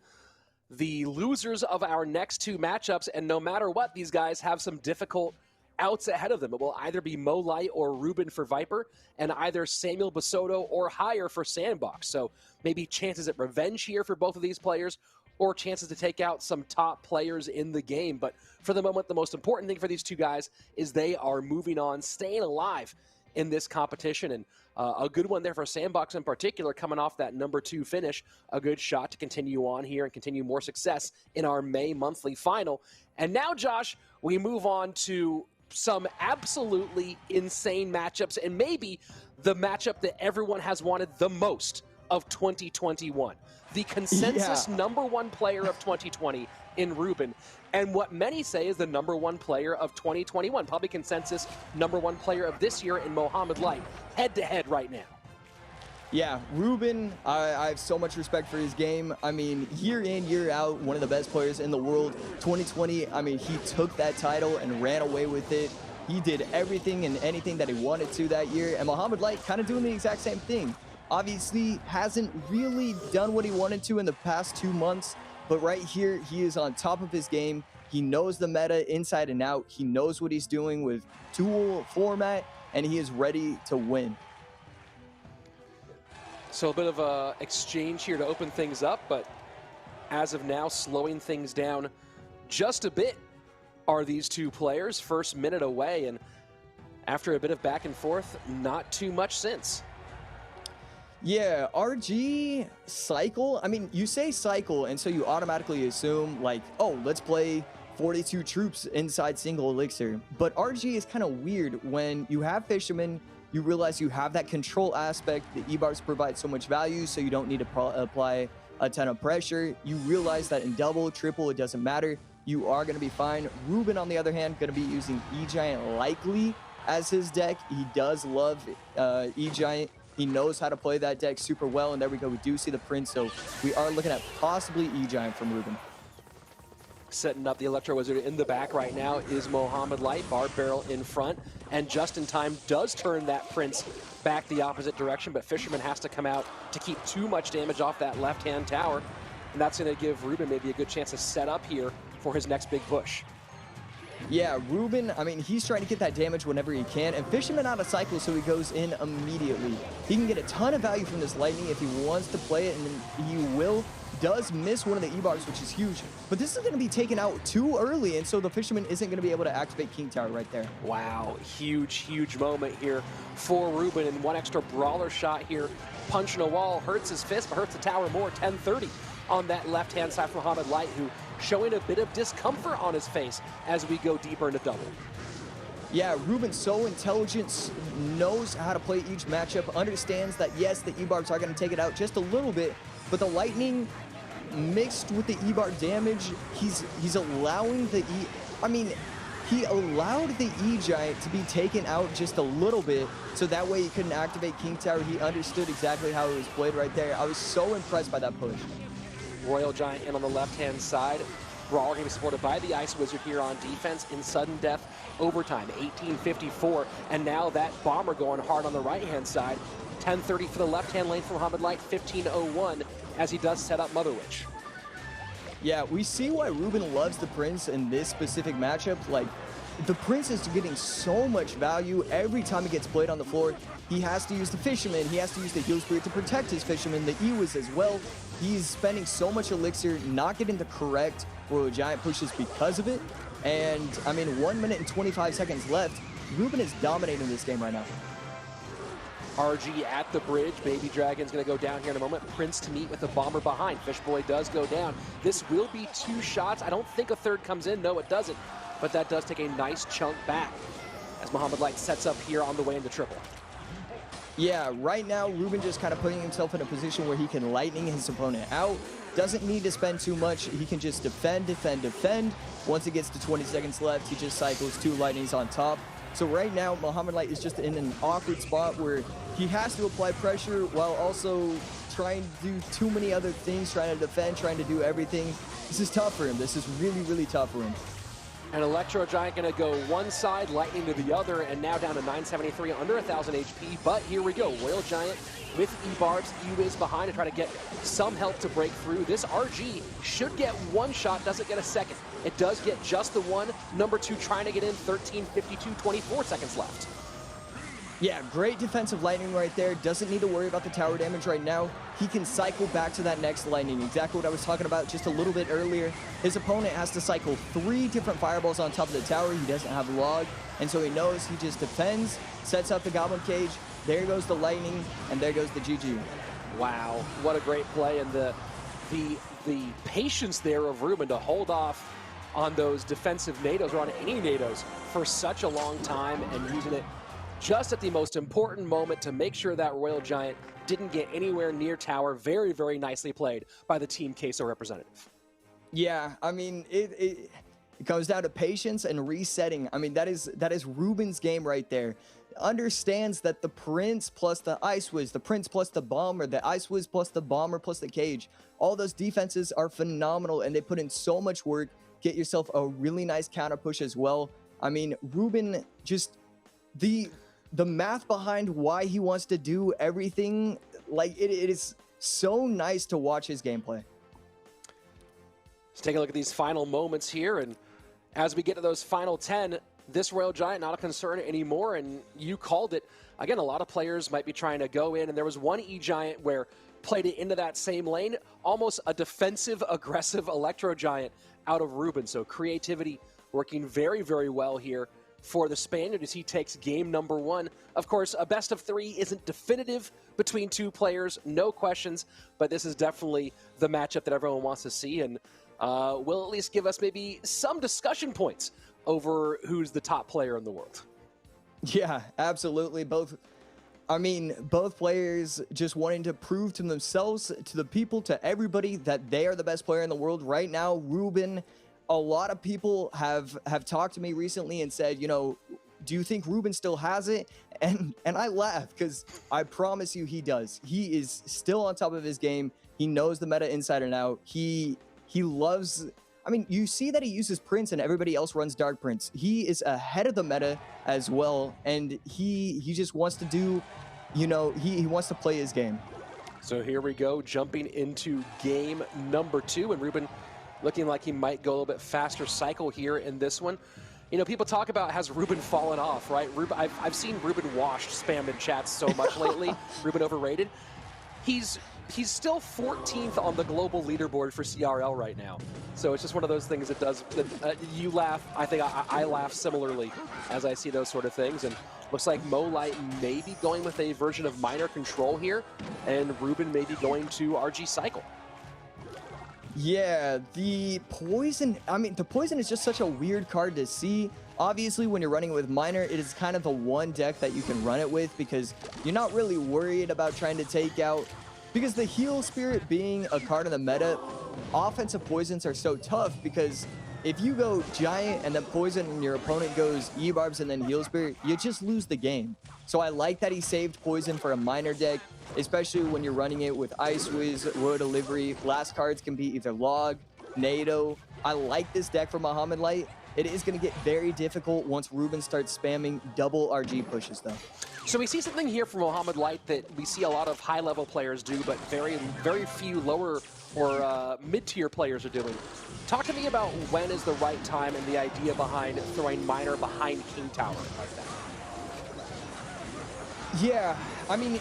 the losers of our next two matchups. And no matter what, these guys have some difficult outs ahead of them. It will either be Mo Light or Ruben for Viper, and either Samuel Basoto or higher for Sandbox. So maybe chances at revenge here for both of these players, or chances to take out some top players in the game. But for the moment, the most important thing for these two guys is they are moving on, staying alive in this competition. And a good one there for Sandbox in particular, coming off that number 2 finish. A good shot to continue on here and continue more success in our May monthly final. And now, Josh, we move on to some absolutely insane matchups, and maybe the matchup that everyone has wanted the most of 2021. The consensus number 1 player of 2020 in Ruben, and what many say is the number 1 player of 2021, probably consensus number 1 player of this year in Mohamed Light, head-to-head right now. Yeah, Ruben, I have so much respect for his game. I mean, year in, year out, one of the best players in the world. 2020, I mean, he took that title and ran away with it. He did everything and anything that he wanted to that year, and Mohamed Light kind of doing the exact same thing. Obviously, hasn't really done what he wanted to in the past 2 months, but right here, he is on top of his game. He knows the meta inside and out. He knows what he's doing with dual format, and he is ready to win. So a bit of a exchange here to open things up, but as of now, slowing things down just a bit are these two players. First minute away, and after a bit of back and forth, not too much since. Yeah, RG, cycle. I mean, you say cycle, and so you automatically assume, like, oh, let's play 42 troops inside single elixir. But RG is kind of weird. When you have Fisherman, you realize you have that control aspect. The E-Barbs provide so much value, so you don't need to apply a ton of pressure. You realize that in double, triple, it doesn't matter. You are going to be fine. Ruben, on the other hand, going to be using E-Giant likely as his deck. He does love E-Giant. He knows how to play that deck super well, and there we go. We do see the Prince, so we are looking at possibly E-Giant from Ruben. Setting up the Electro Wizard in the back right now is Mohamed Light, Barb Barrel in front, and just in time does turn that Prince back the opposite direction, but Fisherman has to come out to keep too much damage off that left-hand tower, and that's going to give Ruben maybe a good chance to set up here for his next big push. Yeah, Ruben, I mean, he's trying to get that damage whenever he can, and Fisherman out of cycle, so he goes in immediately. He can get a ton of value from this Lightning if he wants to play it, and he will. Does miss one of the E-bars, which is huge, but this is going to be taken out too early, and so the Fisherman isn't going to be able to activate King Tower right there. Wow, huge moment here for Ruben, and one extra brawler shot here. Punching a wall, hurts his fist, but hurts the tower more. 10-30 on that left-hand side for Mohamed Light, who showing a bit of discomfort on his face as we go deeper into double. Yeah, Ruben's so intelligent, knows how to play each matchup, understands that, yes, the E-bars are going to take it out just a little bit, but the Lightning mixed with the E-bar damage, he's allowing the he allowed the E-Giant to be taken out just a little bit, so that way he couldn't activate King Tower. He understood exactly how it was played right there. I was so impressed by that push. Royal Giant in on the left-hand side. Brawler going to be supported by the Ice Wizard here on defense in sudden death overtime, 18:54, and now that Bomber going hard on the right-hand side. 10:30 for the left-hand lane for Mohamed Light, 15:01 as he does set up Mother Witch. Yeah, we see why Ruben loves the Prince in this specific matchup. Like, the Prince is getting so much value every time he gets played on the floor. He has to use the Fisherman, he has to use the Heal Spirit to protect his Fisherman, the E-Wiz as well. He's spending so much elixir, not getting the correct Royal Giant pushes because of it. And, I mean, 1 minute and 25 seconds left. Ruben is dominating this game right now. RG at the bridge. Baby Dragon's going to go down here in a moment. Prince to meet with the Bomber behind. Fishboy does go down. This will be 2 shots. I don't think a third comes in. No, it doesn't. But that does take a nice chunk back as Mohamed Light sets up here on the way into triple. Yeah, right now, Ruben just kind of putting himself in a position where he can lightning his opponent out. Doesn't need to spend too much. He can just defend. Once it gets to 20 seconds left, he just cycles 2 lightnings on top. So right now, Mohamed Light is just in an awkward spot where he has to apply pressure while also trying to do too many other things, trying to defend, trying to do everything. This is tough for him. This is really tough for him. An Electro Giant going to go one side, Lightning to the other, and now down to 973, under 1,000 HP. But here we go, Royal Giant with E-Barbs, E-Wiz behind to try to get some help to break through. This RG should get 1 shot, doesn't get a second. It does get just the 1. Number 2 trying to get in, 13:52, 24 seconds left. Yeah, great defensive lightning right there. Doesn't need to worry about the tower damage right now. He can cycle back to that next lightning. Exactly what I was talking about just a little bit earlier. His opponent has to cycle 3 different fireballs on top of the tower. He doesn't have log, and so he knows he just defends, sets up the Goblin Cage. There goes the lightning, and there goes the GG. Wow, what a great play, and the patience there of Ruben to hold off on those defensive nados or on any nados for such a long time and using it just at the most important moment to make sure that Royal Giant didn't get anywhere near tower. Very nicely played by the Team Queso representative. Yeah, I mean, it comes down to patience and resetting. I mean, that is Ruben's game right there. Understands that the Prince plus the Ice Wiz, the Prince plus the Bomber, the Ice Wiz plus the Bomber plus the Cage, all those defenses are phenomenal, and they put in so much work. Get yourself a really nice counter push as well. I mean, Ruben, just the math behind why he wants to do everything, like it is so nice to watch his gameplay. Let's take a look at these final moments here, and as we get to those final 10, this Royal Giant not a concern anymore, and you called it. Again, a lot of players might be trying to go in, and there was one E-Giant where played it into that same lane, almost a defensive, aggressive Electro Giant out of Ruben. So creativity working very well here for the Spaniard as he takes game number 1. Of course, a best of 3 isn't definitive between 2 players, no questions, but this is definitely the matchup that everyone wants to see, and will at least give us maybe some discussion points over who's the top player in the world. Yeah, absolutely. Both players just wanting to prove to themselves, to the people, to everybody that they are the best player in the world right now. Ruben, a lot of people have talked to me recently and said, you know, do you think Ruben still has it? And I laugh because I promise you he does. He is still on top of his game. He knows the meta inside and out. He loves, I mean, you see that he uses Prince and everybody else runs Dark Prince. He is ahead of the meta as well, and he just wants to do, you know, he wants to play his game. So here we go, jumping into game number 2, and Ruben looking like he might go a little bit faster cycle here in this one. You know, people talk about, has Ruben fallen off, right? I've seen Ruben washed spam in chats so much lately. Ruben overrated. He's still 14th on the global leaderboard for CRL right now. So it's just one of those things that does, you laugh, I think I laugh similarly as I see those sort of things. And looks like Mo may be going with a version of minor control here, and Ruben may be going to RG cycle. Yeah, the poison, I mean, the poison is just such a weird card to see. Obviously, when you're running with minor, it is kind of the one deck that you can run it with because you're not really worried about trying to take out, because the heal spirit being a card in the meta, offensive poisons are so tough because if you go giant and then poison and your opponent goes E-barbs and then heal spirit, you just lose the game. So I like that he saved poison for a minor deck, especially when you're running it with Ice Wiz, Royal Delivery. Last cards can be either Log, NATO. I like this deck for Muhammad Light. It is going to get very difficult once Ruben starts spamming double RG pushes though. So we see something here from Muhammad Light that we see a lot of high-level players do, but very few lower or mid-tier players are doing. Talk to me about when is the right time and the idea behind throwing minor behind King Tower like that. Yeah, I mean,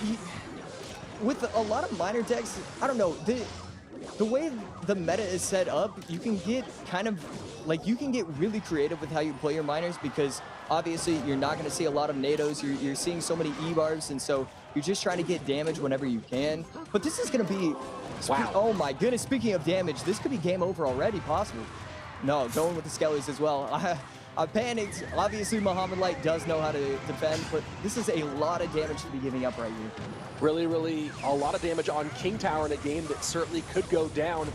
with a lot of minor decks, I don't know, the way the meta is set up, you can get kind of, like, you can get really creative with how you play your minors because obviously you're not going to see a lot of NATOs, you're seeing so many E-bars, and so you're just trying to get damage whenever you can. But this is going to be, wow. Oh my goodness, speaking of damage, this could be game over already, possibly. No, going with the Skellies as well. I panicked. Obviously, Muhammad Light does know how to defend, but this is a lot of damage to be giving up right here. Really a lot of damage on King Tower in a game that certainly could go down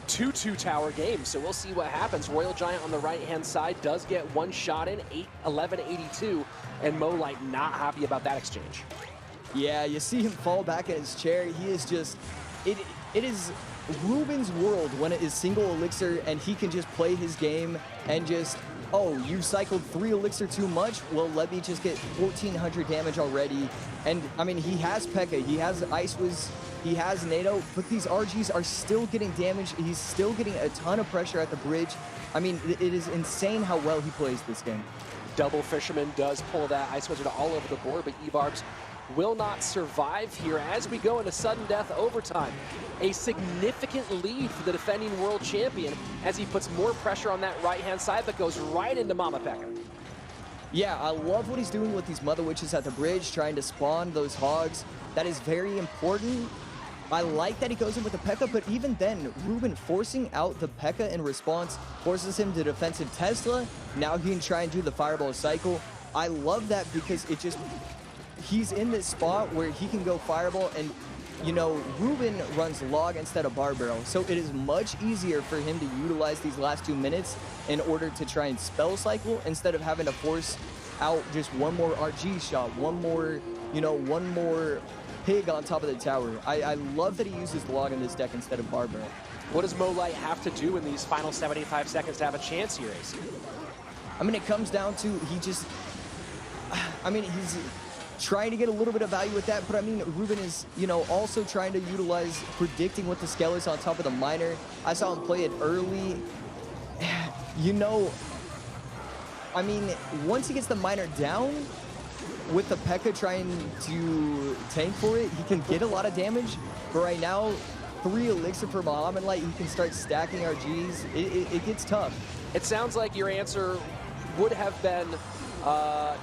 to 2-tower games. So we'll see what happens. Royal Giant on the right-hand side does get one shot in, 1182, and Mo Light not happy about that exchange. Yeah, you see him fall back in his chair. He is just, it is Ruben's world when it is single elixir and he can just play his game and just, oh, you cycled 3 elixir too much? Well, let me just get 1400 damage already. And I mean, he has P.E.K.K.A, he has Ice Wiz, he has NATO, but these RGs are still getting damage. He's still getting a ton of pressure at the bridge. I mean, it is insane how well he plays this game. Double Fisherman does pull that Ice Wizard all over the board, but E-barbs will not survive here as we go into sudden death overtime. A significant lead for the defending world champion as he puts more pressure on that right-hand side, but goes right into Mama P.E.K.K.A. Yeah, I love what he's doing with these Mother Witches at the bridge, trying to spawn those hogs. That is very important. I like that he goes in with the P.E.K.K.A, but even then, Ruben forcing out the P.E.K.K.A in response forces him to defensive Tesla. Now he can try and do the Fireball cycle. I love that because it just, he's in this spot where he can go Fireball, and you know, Ruben runs Log instead of Bar Barrel, so it is much easier for him to utilize these last 2 minutes in order to try and spell cycle instead of having to force out just one more RG shot, one more, you know, one more pig on top of the tower. I love that he uses Log in this deck instead of Bar Barrel. What does Mo Light have to do in these final 75 seconds to have a chance here, AC? I mean, it comes down to he just, I mean, he's trying to get a little bit of value with that, but I mean, Ruben is, you know, also trying to utilize predicting what the scale is on top of the minor. I saw him play it early. You know, I mean, once he gets the minor down, with the P.E.K.K.A trying to tank for it, he can get a lot of damage, but right now, 3 elixir for Muhammad Light, he can start stacking RGs. It gets tough. It sounds like your answer would have been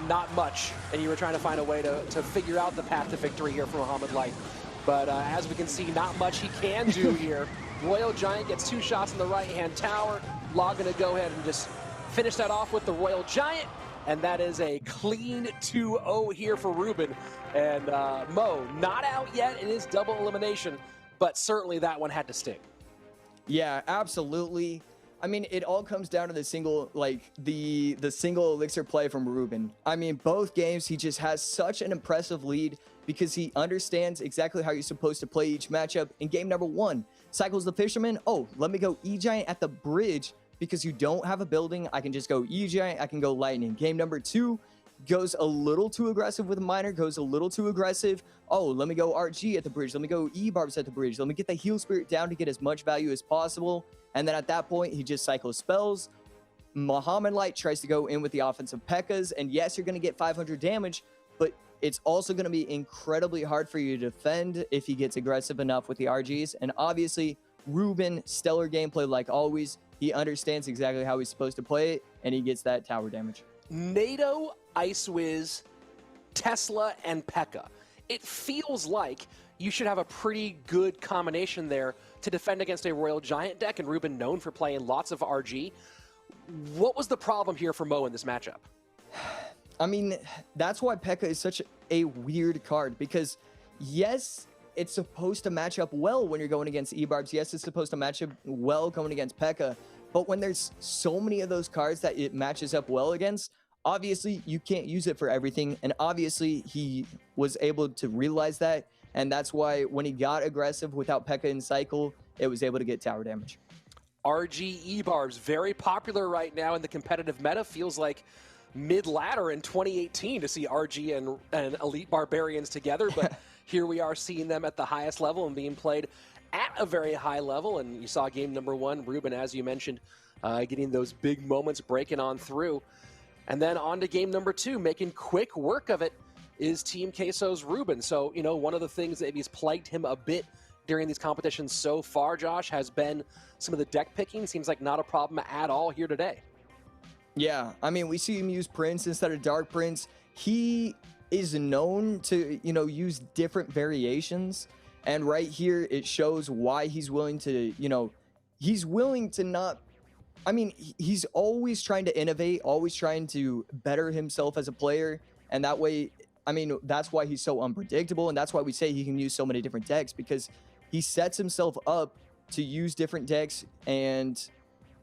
not much, and you were trying to find a way to figure out the path to victory here for Muhammad Light. But as we can see, not much he can do here. Royal Giant gets 2 shots in the right-hand tower. Log gonna go ahead and just finish that off with the Royal Giant, and that is a clean 2-0 here for Ruben. And Mo, not out yet in his double elimination, but certainly that one had to sting. Yeah, absolutely. I mean, it all comes down to the single, like the single elixir play from Ruben. I mean, both games, he just has such an impressive lead because he understands exactly how you're supposed to play each matchup. In game number 1, cycles the fisherman. Oh, let me go E-Giant at the bridge because you don't have a building. I can just go E-Giant, I can go lightning. Game number 2, goes a little too aggressive with miner, goes a little too aggressive. Oh, let me go RG at the bridge. Let me go E-Barbs at the bridge. Let me get the heal spirit down to get as much value as possible. And then at that point, he just cycles spells. Muhammad Light tries to go in with the offensive P.E.K.K.A.s. And yes, you're going to get 500 damage, but it's also going to be incredibly hard for you to defend if he gets aggressive enough with the RGs. And obviously, Ruben, stellar gameplay like always. He understands exactly how he's supposed to play it, and he gets that tower damage. NATO, Ice Wiz, Tesla, and P.E.K.K.A. It feels like you should have a pretty good combination there to defend against a Royal Giant deck, and Ruben known for playing lots of RG. What was the problem here for Mo in this matchup? I mean, that's why P.E.K.K.A. is such a weird card, because yes, it's supposed to match up well when you're going against E-Barbs. Yes, it's supposed to match up well going against P.E.K.K.A. But when there's so many of those cards that it matches up well against, obviously you can't use it for everything. And obviously he was able to realize that. And that's why when he got aggressive without P.E.K.K.A. in cycle, it was able to get tower damage. RG E-Barbs, very popular right now in the competitive meta. Feels like mid-ladder in 2018 to see RG and Elite Barbarians together. But here we are seeing them at the highest level and being played at a very high level. And you saw game number 1, Ruben, as you mentioned, getting those big moments, breaking on through. And then on to game number 2, making quick work of it is Team Queso's Ruben. So, you know, one of the things that has plagued him a bit during these competitions so far, Josh, has been some of the deck picking. Seems like not a problem at all here today. Yeah, I mean, we see him use Prince instead of Dark Prince. He is known to, you know, use different variations. And right here, it shows why he's willing to, you know, he's willing to not, I mean, he's always trying to innovate, always trying to better himself as a player. And that way, I mean, that's why he's so unpredictable. And that's why we say he can use so many different decks, because he sets himself up to use different decks. And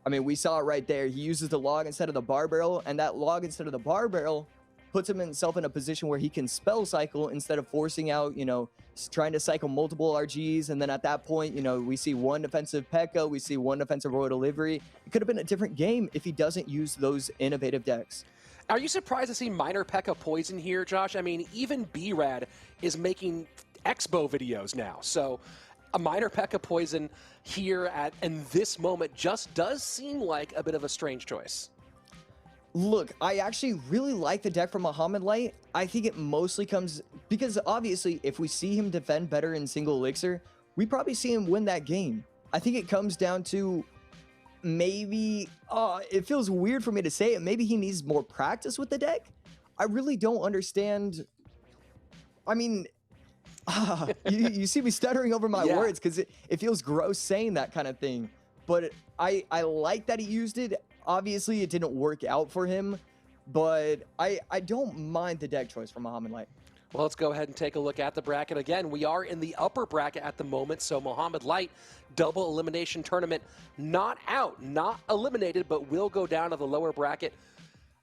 I mean, we saw it right there. He uses the log instead of the bar barrel, and that log instead of the bar barrel puts himself in a position where he can spell cycle instead of forcing out, you know, trying to cycle multiple RGs. And then at that point, you know, we see one defensive P.E.K.K.A., we see one defensive Royal Delivery. It could have been a different game if he doesn't use those innovative decks. Are you surprised to see minor P.E.K.K.A. poison here, Josh? I mean, even B-Rad is making Expo videos now. So a minor P.E.K.K.A. poison here in this moment just does seem like a bit of a strange choice. Look, I actually really like the deck from Muhammad Light. I think it mostly comes because obviously if we see him defend better in single elixir, we probably see him win that game. I think it comes down to maybe, it feels weird for me to say it, maybe he needs more practice with the deck. I really don't understand. I mean, you see me stuttering over my words because it feels gross saying that kind of thing. But I like that he used it. Obviously, it didn't work out for him, but I don't mind the deck choice from Muhammad Light. Well, let's go ahead and take a look at the bracket again. We are in the upper bracket at the moment, so Muhammad Light, double elimination tournament, not out, not eliminated, but will go down to the lower bracket.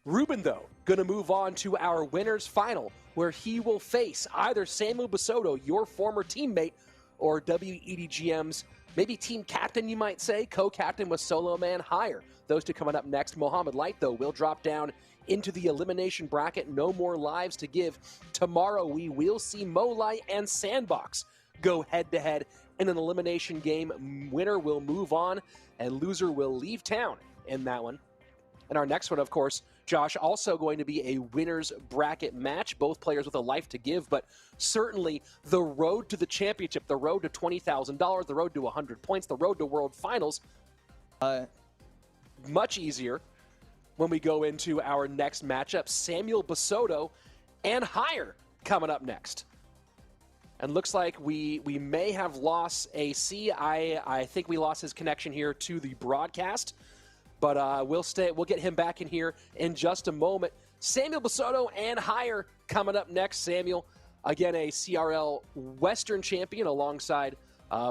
Ruben, though, going to move on to our winners final, where he will face either Samuel Basoto, your former teammate, or WEDGM's maybe team captain, you might say, co-captain with Solo Man Higher. Those two coming up next. Muhammad Light, though, will drop down into the elimination bracket. No more lives to give. Tomorrow, we will see Molite and Sandbox go head-to-head in an elimination game. Winner will move on, and loser will leave town in that one. And our next one, of course, Josh, also going to be a winner's bracket match. Both players with a life to give, but certainly the road to the championship, the road to $20,000, the road to 100 points, the road to World Finals, much easier when we go into our next matchup. Samuel Basoto and Higher coming up next. And looks like we may have lost AC. I think we lost his connection here to the broadcast. But we'll get him back in here in just a moment. Samuel Basoto and Higher coming up next. Samuel, again, a CRL Western champion alongside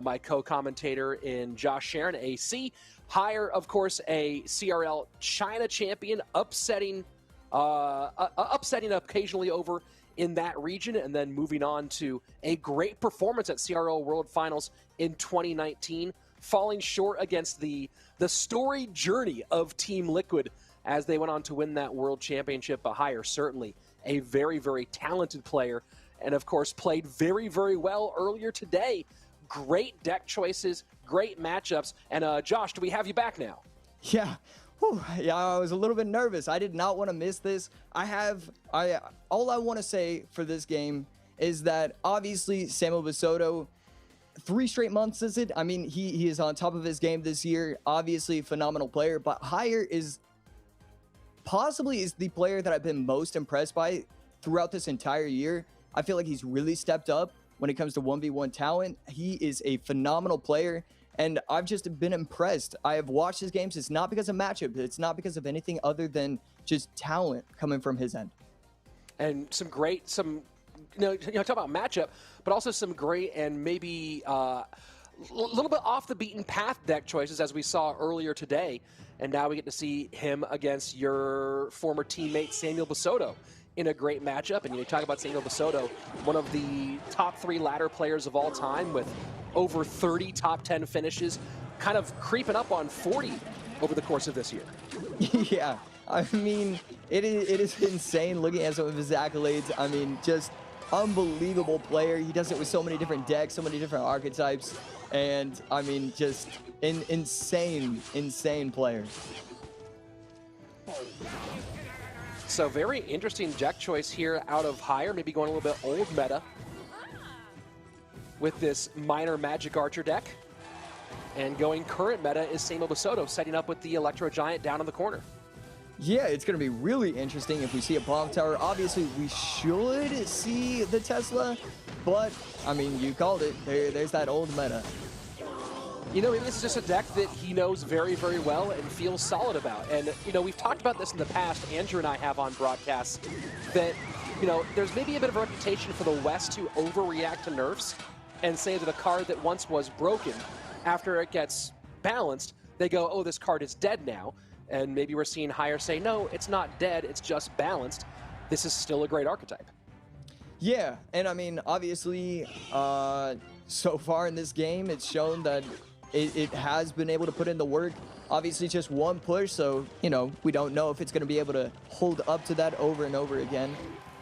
my co-commentator in Josh Sharon, AC. Hire, of course, a CRL China champion, upsetting occasionally over in that region, and then moving on to a great performance at CRL World Finals in 2019, falling short against the storied journey of Team Liquid as they went on to win that World Championship. But Hire, certainly a very, very talented player, and of course played very, very well earlier today. Great deck choices, great matchups, and Josh, do we have you back now? Yeah. Whew. Yeah, I was a little bit nervous. I did not want to miss this. All I want to say for this game is that obviously Samuel Basoto, 3 straight months is it? I mean, he is on top of his game this year. Obviously, phenomenal player, but Hire is the player that I've been most impressed by throughout this entire year. I feel like he's really stepped up when it comes to 1v1 talent. He is a phenomenal player, and I've just been impressed. I have watched his games. It's not because of matchup. It's not because of anything other than just talent coming from his end. And talk about matchup, but also some great and maybe a little bit off the beaten path deck choices, as we saw earlier today. And now we get to see him against your former teammate Samuel Basoto in a great matchup. And you talk about Samuel Basoto, one of the top 3 ladder players of all time with over 30 top 10 finishes, kind of creeping up on 40 over the course of this year. Yeah, I mean, it is insane looking at some of his accolades. I mean, just unbelievable player. He does it with so many different decks, so many different archetypes, and I mean, just an insane player. So very interesting deck choice here out of Hire, maybe going a little bit old meta with this minor Magic Archer deck. And going current meta is Samuel Basoto setting up with the Electro Giant down in the corner. Yeah, it's going to be really interesting if we see a bomb tower. Obviously, we should see the Tesla, but, I mean, you called it. There's that old meta. You know, maybe this is just a deck that he knows very, very well and feels solid about. And, you know, we've talked about this in the past, Andrew and I have on broadcasts, that, you know, there's maybe a bit of a reputation for the West to overreact to nerfs and say that a card that once was broken, after it gets balanced, they go, oh, this card is dead now. And maybe we're seeing Hire say, no, it's not dead, it's just balanced. This is still a great archetype. Yeah, and I mean, obviously, so far in this game, it's shown that it has been able to put in the work. Obviously, just one push, so, you know, we don't know if it's going to be able to hold up to that over and over again.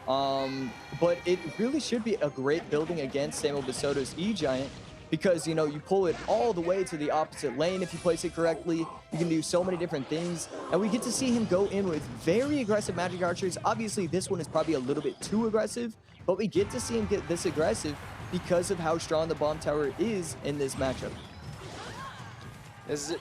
But it really should be a great building against Samuel Basoto's E-Giant, because, you know, you pull it all the way to the opposite lane if you place it correctly. You can do so many different things, and we get to see him go in with very aggressive Magic Archers. Obviously, this one is probably a little bit too aggressive, but we get to see him get this aggressive because of how strong the Bomb Tower is in this matchup.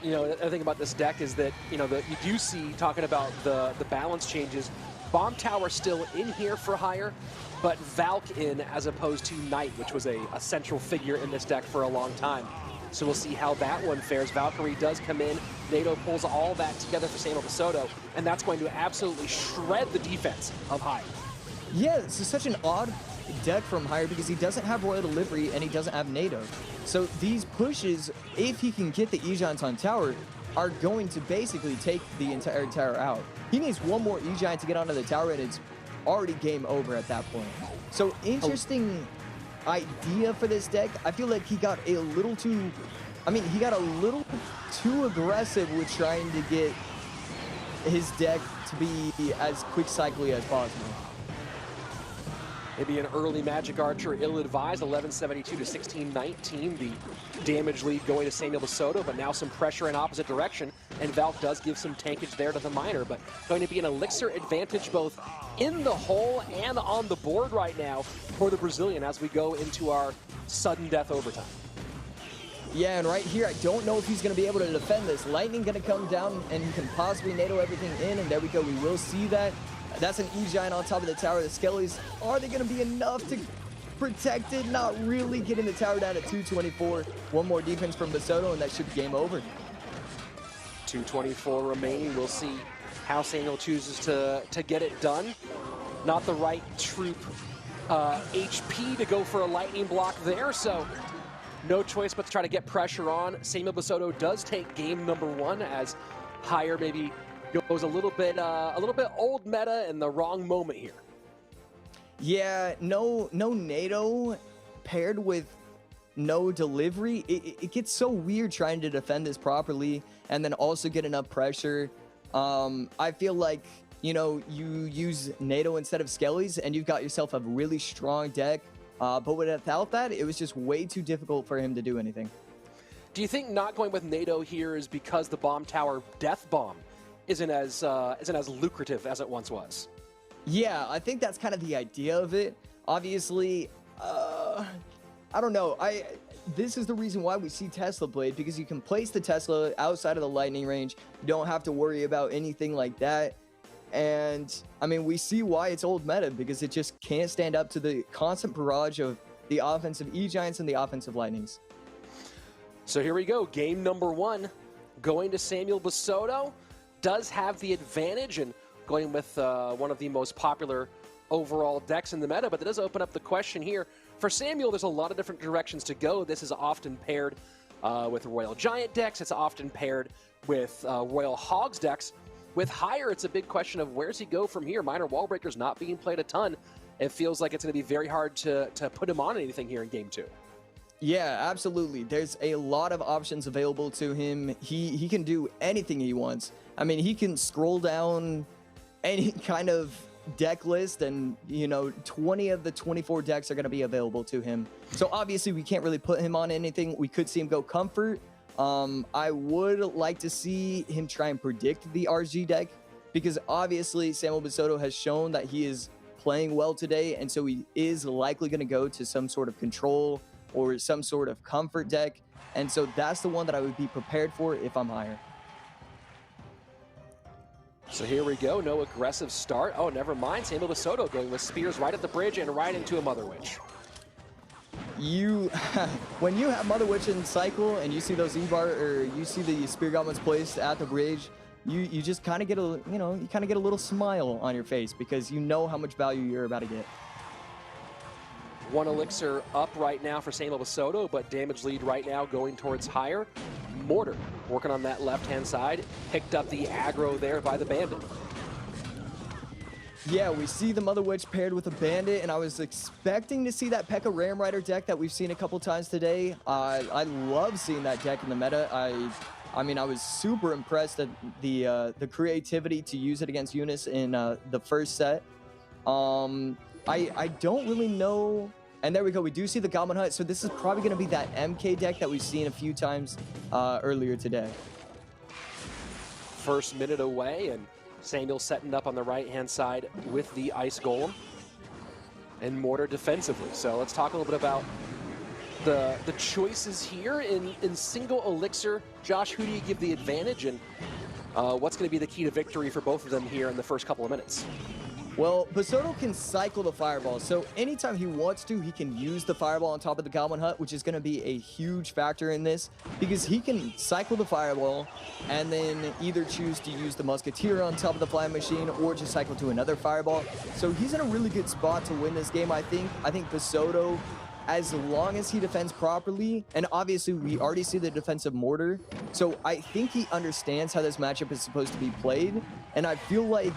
You know, the thing about this deck is that, you know, you do see, talking about the balance changes, Bomb Tower still in here for Hire, but Valk in as opposed to Knight, which was a central figure in this deck for a long time. So we'll see how that one fares. Valkyrie does come in. NATO pulls all that together for Samuel Basoto, and that's going to absolutely shred the defense of Hire. Yeah, this is such an odd deck from Hire because he doesn't have Royal Delivery and he doesn't have NATO. So these pushes, if he can get the E-Giants on tower, are going to basically take the entire tower out. He needs one more E-Giant to get onto the tower, and it's already game over at that point. So interesting idea for this deck. I feel like he got a little too, he got a little too aggressive with trying to get his deck to be as quick cycly as possible. Maybe an early Magic Archer ill-advised, 1172 to 1619. The damage lead going to Samuel Basoto, but now some pressure in opposite direction, and Valk does give some tankage there to the miner, but going to be an elixir advantage both in the hole and on the board right now for the Brazilian as we go into our sudden death overtime. Yeah, and right here, I don't know if he's going to be able to defend this. Lightning going to come down, and he can possibly NATO everything in, and there we go. We will see that. That's an E-Giant on top of the tower. The Skellies, are they going to be enough to protect it? Not really. Getting the tower down at 224. One more defense from Basoto, and that should be game over. 224 remaining. We'll see how Samuel chooses to get it done. Not the right troop HP to go for a lightning block there, so No choice but to try to get pressure on. Samuel Basoto does take game number 1 as Higher maybe goes a little bit old meta in the wrong moment here. Yeah, no NATO paired with no delivery. It gets so weird trying to defend this properly and then also get enough pressure. I feel like, you know, you use NATO instead of Skellies and you've got yourself a really strong deck. But without that, it was just way too difficult for him to do anything. Do you think not going with NATO here is because the bomb tower death bomb isn't as lucrative as it once was? Yeah, I think that's kind of the idea of it. Obviously, I don't know. This is the reason why we see Tesla Blade, because you can place the Tesla outside of the lightning range. You don't have to worry about anything like that. And I mean, we see why it's old meta, because it just can't stand up to the constant barrage of the offensive E-Giants and the offensive Lightnings. So here we go. Game number 1 going to Samuel Basoto. Does have the advantage and going with one of the most popular overall decks in the meta, but it does open up the question here. For Samuel, there's a lot of different directions to go. This is often paired with Royal Giant decks. It's often paired with Royal Hogs decks. With Higher, it's a big question of where's he go from here. Minor Wall Breaker's not being played a ton. It feels like it's going to be very hard to put him on anything here in Game 2. Yeah, absolutely. There's a lot of options available to him. He can do anything he wants. I mean, he can scroll down any kind of deck list and, you know, 20 of the 24 decks are going to be available to him. So obviously we can't really put him on anything. We could see him go Comfort. I would like to see him try and predict the RG deck, because obviously Samuel Basoto has shown that he is playing well today, and so he is likely going to go to some sort of control or some sort of comfort deck, and so that's the one that I would be prepared for if I'm Higher. So here we go. No aggressive start. Oh, never mind. Samuel Basoto going with Spears right at the bridge and right into a Mother Witch. When you have Mother Witch in cycle and you see those E-bar, or you see the Spear Goblins placed at the bridge, you just kind of get a little smile on your face, because you know how much value you're about to get. 1 elixir up right now for Samuel Basoto, but damage lead right now going towards Higher. Mortar working on that left-hand side. Picked up the aggro there by the Bandit. Yeah, we see the Mother Witch paired with a Bandit, and I was expecting to see that P.E.K.K.A. Ram Rider deck that we've seen a couple times today. I love seeing that deck in the meta. I mean, I was super impressed at the creativity to use it against Eunice in the first set. I don't really know. And there we go. We do see the Goblin Hut. So this is probably going to be that MK deck that we've seen a few times earlier today. First minute away, and Samuel setting up on the right-hand side with the Ice Golem and Mortar defensively. So let's talk a little bit about the choices here in single elixir. Josh, who do you give the advantage, and what's going to be the key to victory for both of them here in the first couple of minutes? Well, Basoto can cycle the Fireball, so anytime he wants to, he can use the Fireball on top of the Goblin Hut, which is going to be a huge factor in this, because he can cycle the Fireball and then either choose to use the Musketeer on top of the Flying Machine or just cycle to another Fireball. So he's in a really good spot to win this game, I think. I think Basoto, as long as he defends properly, and obviously we already see the defensive Mortar, so I think he understands how this matchup is supposed to be played, and I feel like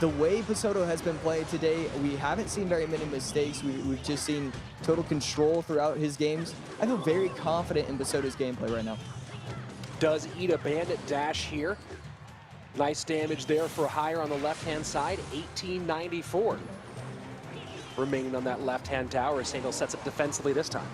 the way Basoto has been playing today, we haven't seen very many mistakes. We've just seen total control throughout his games. I feel very confident in Basoto's gameplay right now. Does eat a Bandit dash here. Nice damage there for Higher on the left-hand side, 1894. Remaining on that left-hand tower as Samuel sets up defensively this time.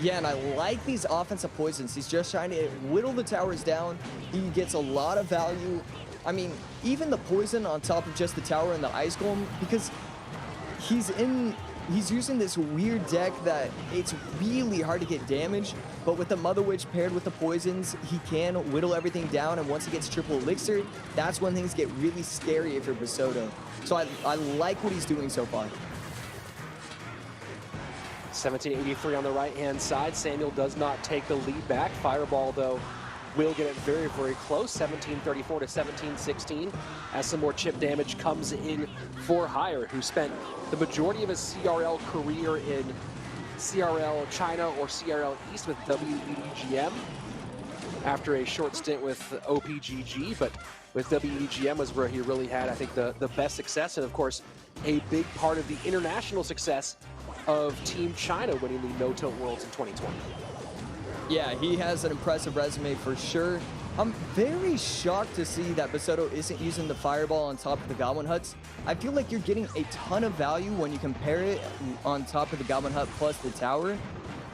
Yeah, and I like these offensive poisons. He's just trying to whittle the towers down. He gets a lot of value. I mean, even the poison on top of just the tower and the Ice Golem, because he's using this weird deck that it's really hard to get damage, but with the Mother Witch paired with the poisons, he can whittle everything down, and once he gets triple elixir, that's when things get really scary for Basoto. So I like what he's doing so far. 1783 on the right-hand side. Samuel does not take the lead back. Fireball, though, will get it very, very close, 1734 to 1716, as some more chip damage comes in for Higher, who spent the majority of his CRL career in CRL China or CRL East with WEDGM after a short stint with OPGG, but with WEDGM was where he really had, I think, the best success, and of course, a big part of the international success of Team China winning the No-Tilt Worlds in 2020. Yeah, he has an impressive resume for sure. I'm very shocked to see that Basoto isn't using the Fireball on top of the Goblin Huts. I feel like you're getting a ton of value when you compare it on top of the Goblin Hut plus the tower.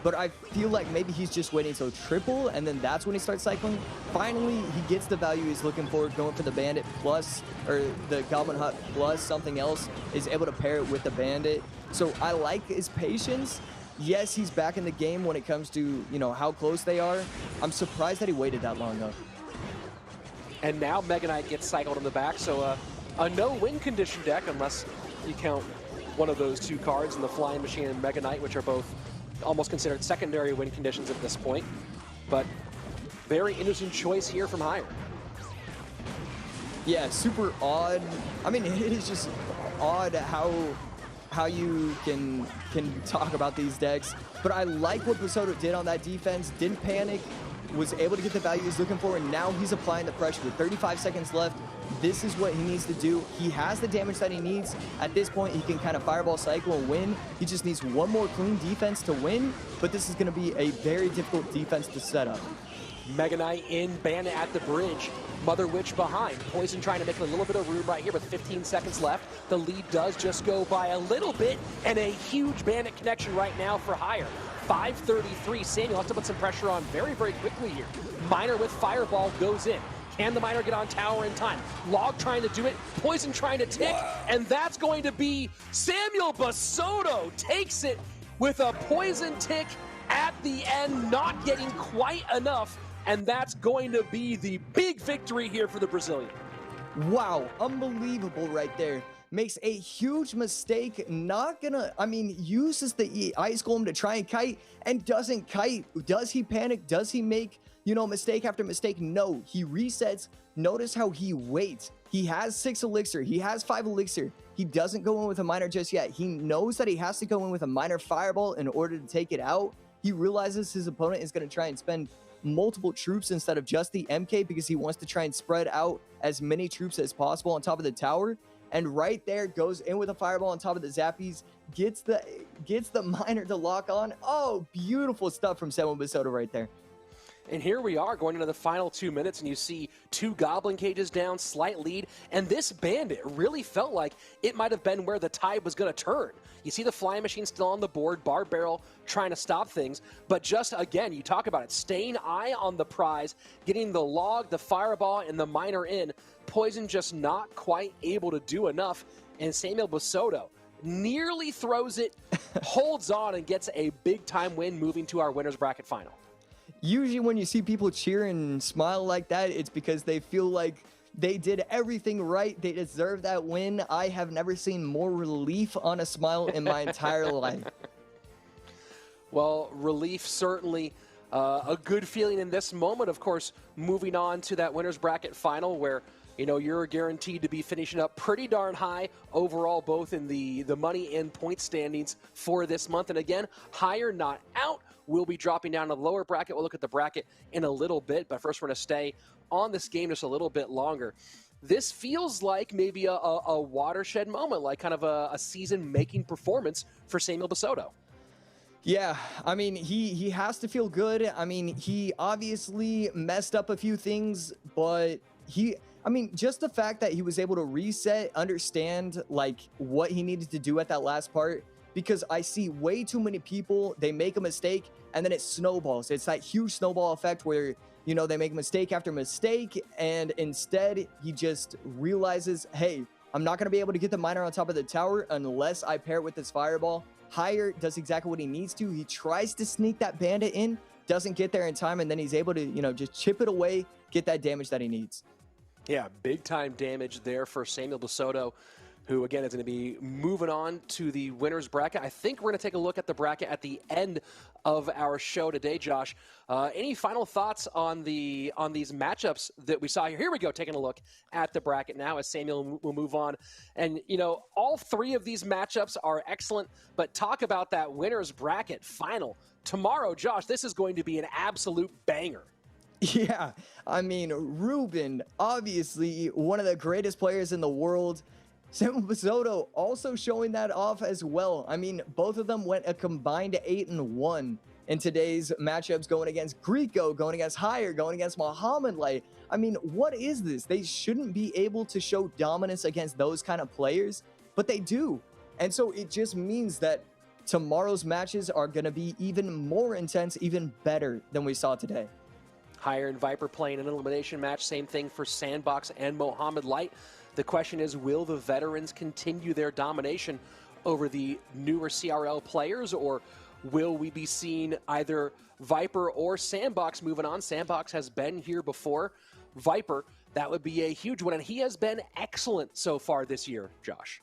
But I feel like maybe he's just waiting until triple, and then that's when he starts cycling. Finally, he gets the value he's looking for, going for the Bandit plus, or the Goblin Hut plus something else, is able to pair it with the Bandit. So I like his patience. Yes, he's back in the game when it comes to, you know, how close they are. I'm surprised that he waited that long, though. And now Mega Knight gets cycled in the back, so a no-win condition deck, unless you count one of those two cards in the Flying Machine and Mega Knight, which are both almost considered secondary win conditions at this point. But very interesting choice here from Higher. Yeah, super odd. I mean, it is just odd how you can talk about these decks. But I like what Basoto did on that defense. Didn't panic, was able to get the value he's looking for, and now he's applying the pressure with 35 seconds left. This is what he needs to do. He has the damage that he needs. At this point, he can kind of Fireball cycle and win. He just needs one more clean defense to win, but this is going to be a very difficult defense to set up. Mega Knight in, Bandit at the bridge, Mother Witch behind. Poison trying to make a little bit of room right here with 15 seconds left. The lead does just go by a little bit, and a huge Bandit connection right now for Higher. 5:33, Samuel has to put some pressure on very, very quickly here. Miner with Fireball goes in. Can the Miner get on tower in time? Log trying to do it, Poison trying to tick, and that's going to be Samuel Basoto takes it with a Poison tick at the end, not getting quite enough, and that's going to be the big victory here for the Brazilian. Wow, unbelievable right there. Makes a huge mistake, uses the Ice Golem to try and kite, and doesn't kite. Does he panic? Does he make, mistake after mistake? No, he resets. Notice how he waits. He has 6 elixir. He has 5 elixir. He doesn't go in with a Miner just yet. He knows that he has to go in with a Miner Fireball in order to take it out. He realizes his opponent is going to try and spend multiple troops instead of just the MK because he wants to try and spread out as many troops as possible on top of the tower. And right there, goes in with a Fireball on top of the Zappies, gets the Miner to lock on. Oh, beautiful stuff from Samuel Basoto right there. And here we are going into the final 2 minutes, and you see 2 Goblin Cages down, slight lead, and this Bandit really felt like it might have been where the tide was going to turn. You see the Flying Machine still on the board, Bar Barrel trying to stop things, but just, again, you talk about it, staying eye on the prize, getting the Log, the Fireball, and the Miner in. Poison just not quite able to do enough, and Samuel Basoto nearly throws it, holds on, and gets a big-time win, moving to our winner's bracket final. Usually when you see people cheer and smile like that, it's because they feel like they did everything right. They deserve that win. I have never seen more relief on a smile in my entire life. Well, relief certainly a good feeling in this moment. Of course, moving on to that winner's bracket final where, you're guaranteed to be finishing up pretty darn high overall, both in the money and point standings for this month. And again, Higher not out. We'll be dropping down to the lower bracket. We'll look at the bracket in a little bit, but first we're going to stay on this game just a little bit longer. This feels like maybe a watershed moment, like kind of a season-making performance for Samuel Basoto. Yeah, he has to feel good. He obviously messed up a few things, but just the fact that he was able to reset, understand, what he needed to do at that last part, because I see way too many people, they make a mistake, and then it snowballs. It's that huge snowball effect where, they make mistake after mistake, and instead, he just realizes, hey, I'm not going to be able to get the Miner on top of the tower unless I pair it with this Fireball. Higher does exactly what he needs to. He tries to sneak that Bandit in, doesn't get there in time, and then he's able to, just chip it away, get that damage that he needs. Yeah, big-time damage there for Samuel Basoto. who again is going to be moving on to the winners bracket. I think we're going to take a look at the bracket at the end of our show today, Josh. Any final thoughts on these matchups that we saw here? Here we go, taking a look at the bracket now as Samuel will move on. And, you know, all three of these matchups are excellent, but talk about that winners bracket final. Tomorrow, Josh, this is going to be an absolute banger. Yeah, I mean, Ruben, obviously one of the greatest players in the world. Samuel Basoto also showing that off as well. I mean, both of them went a combined 8-1 in today's matchups, going against Greco, going against Higher, going against Muhammad Light. I mean, what is this? They shouldn't be able to show dominance against those kind of players, but they do. And so it just means that tomorrow's matches are going to be even more intense, even better than we saw today. Higher and Viper playing an elimination match. Same thing for Sandbox and Muhammad Light. The question is, will the veterans continue their domination over the newer CRL players, or will we be seeing either Viper or Sandbox moving on? Sandbox has been here before. Viper, that would be a huge one, and he has been excellent so far this year, Josh.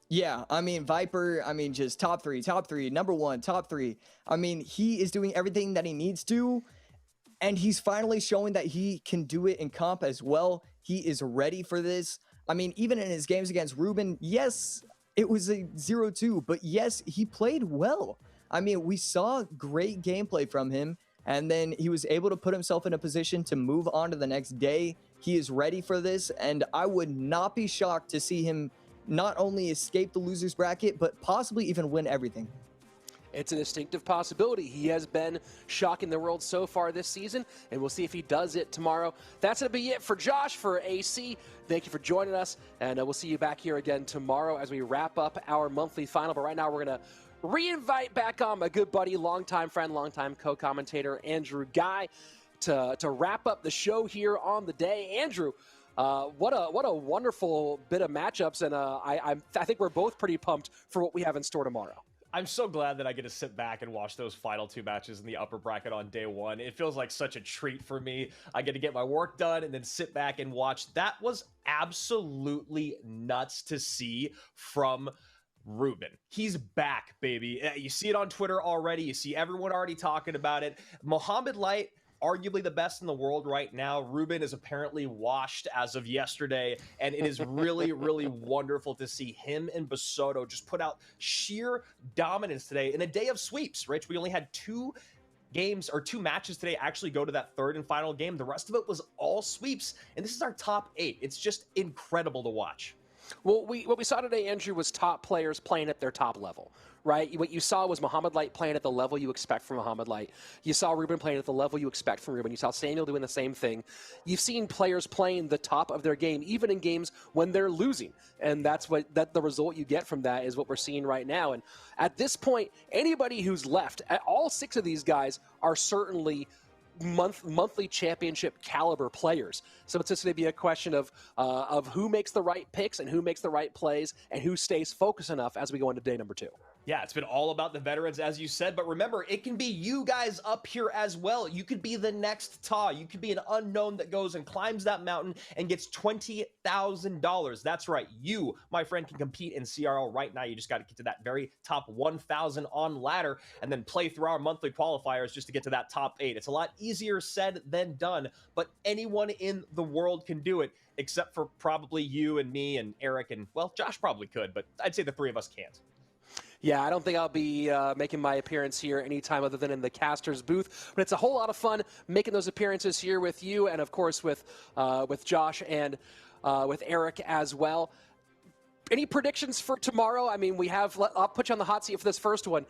Yeah, I mean, Viper, I mean, just top three, number one, top three. I mean, he is doing everything that he needs to, and he's finally showing that he can do it in comp as well. He is ready for this. I mean, even in his games against Ruben, yes, it was a 0-2, but yes, he played well. I mean, we saw great gameplay from him, and then he was able to put himself in a position to move on to the next day. He is ready for this, and I would not be shocked to see him not only escape the losers bracket, but possibly even win everything. It's a distinctive possibility. He has been shocking the world so far this season, and we'll see if he does it tomorrow. That's going to be it for Josh, for AC. Thank you for joining us, and we'll see you back here again tomorrow as we wrap up our monthly final. But right now, we're going to re-invite back on my good buddy, longtime friend, longtime co-commentator, Andrew Guy, to wrap up the show here on the day. Andrew, what a wonderful bit of matchups, and I think we're both pretty pumped for what we have in store tomorrow. I'm so glad that I get to sit back and watch those final two matches in the upper bracket on day one. It feels like such a treat for me. I get to get my work done and then sit back and watch. That was absolutely nuts to see from Ruben. He's back, baby. You see it on Twitter already. You see everyone already talking about it. Muhammad Light, arguably the best in the world right now. Ruben is apparently washed as of yesterday, and it is really, really wonderful to see him and Basoto just put out sheer dominance today in a day of sweeps, Rich. We only had two matches today actually go to that third and final game. The rest of it was all sweeps, and this is our top 8. It's just incredible to watch. Well, what we saw today, Andrew, was top players playing at their top level, right? What you saw was Muhammad Light playing at the level you expect from Muhammad Light. You saw Ruben playing at the level you expect from Ruben. You saw Samuel doing the same thing. You've seen players playing the top of their game, even in games when they're losing. And that's the result you get from that is what we're seeing right now. And at this point, anybody who's left, all 6 of these guys are certainly monthly championship caliber players. So it's just going to be a question of who makes the right picks and who makes the right plays and who stays focused enough as we go into day number 2. Yeah, it's been all about the veterans, as you said, but remember, it can be you guys up here as well. You could be the next Ta. You could be an unknown that goes and climbs that mountain and gets $20,000. That's right. You, my friend, can compete in CRL right now. You just got to get to that very top 1,000 on ladder and then play through our monthly qualifiers just to get to that top 8. It's a lot easier said than done, but anyone in the world can do it, except for probably you and me and Eric and, well, Josh probably could, but I'd say the 3 of us can't. Yeah, I don't think I'll be making my appearance here anytime other than in the caster's booth. But it's a whole lot of fun making those appearances here with you and, of course, with Josh and with Eric as well. Any predictions for tomorrow? I mean, I'll put you on the hot seat for this first one.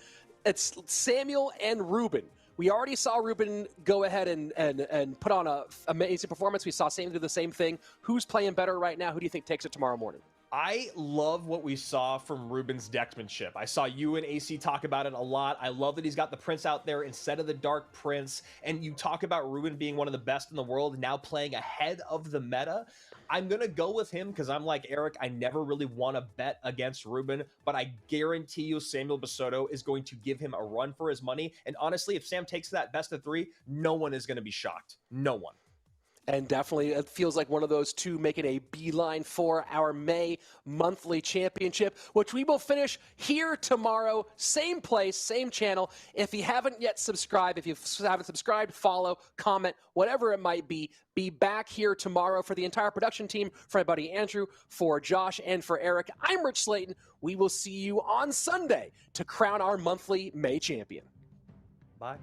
It's Samuel and Ruben. We already saw Ruben go ahead and put on an amazing performance. We saw Samuel do the same thing. Who's playing better right now? Who do you think takes it tomorrow morning? I love what we saw from Ruben's decksmanship. I saw you and AC talk about it a lot. I love that he's got the Prince out there instead of the Dark Prince. And you talk about Ruben being one of the best in the world, now playing ahead of the meta. I'm going to go with him because I'm like Eric. I never really want to bet against Ruben, but I guarantee you Samuel Basoto is going to give him a run for his money. And honestly, if Sam takes that best of 3, no one is going to be shocked. No one. And definitely, it feels like one of those two making a beeline for our May monthly championship, which we will finish here tomorrow. Same place, same channel. If you haven't yet subscribed, if you haven't subscribed, follow, comment, whatever it might be back here tomorrow. For the entire production team, for my buddy Andrew, for Josh, and for Eric, I'm Rich Slayton. We will see you on Sunday to crown our monthly May champion. Bye.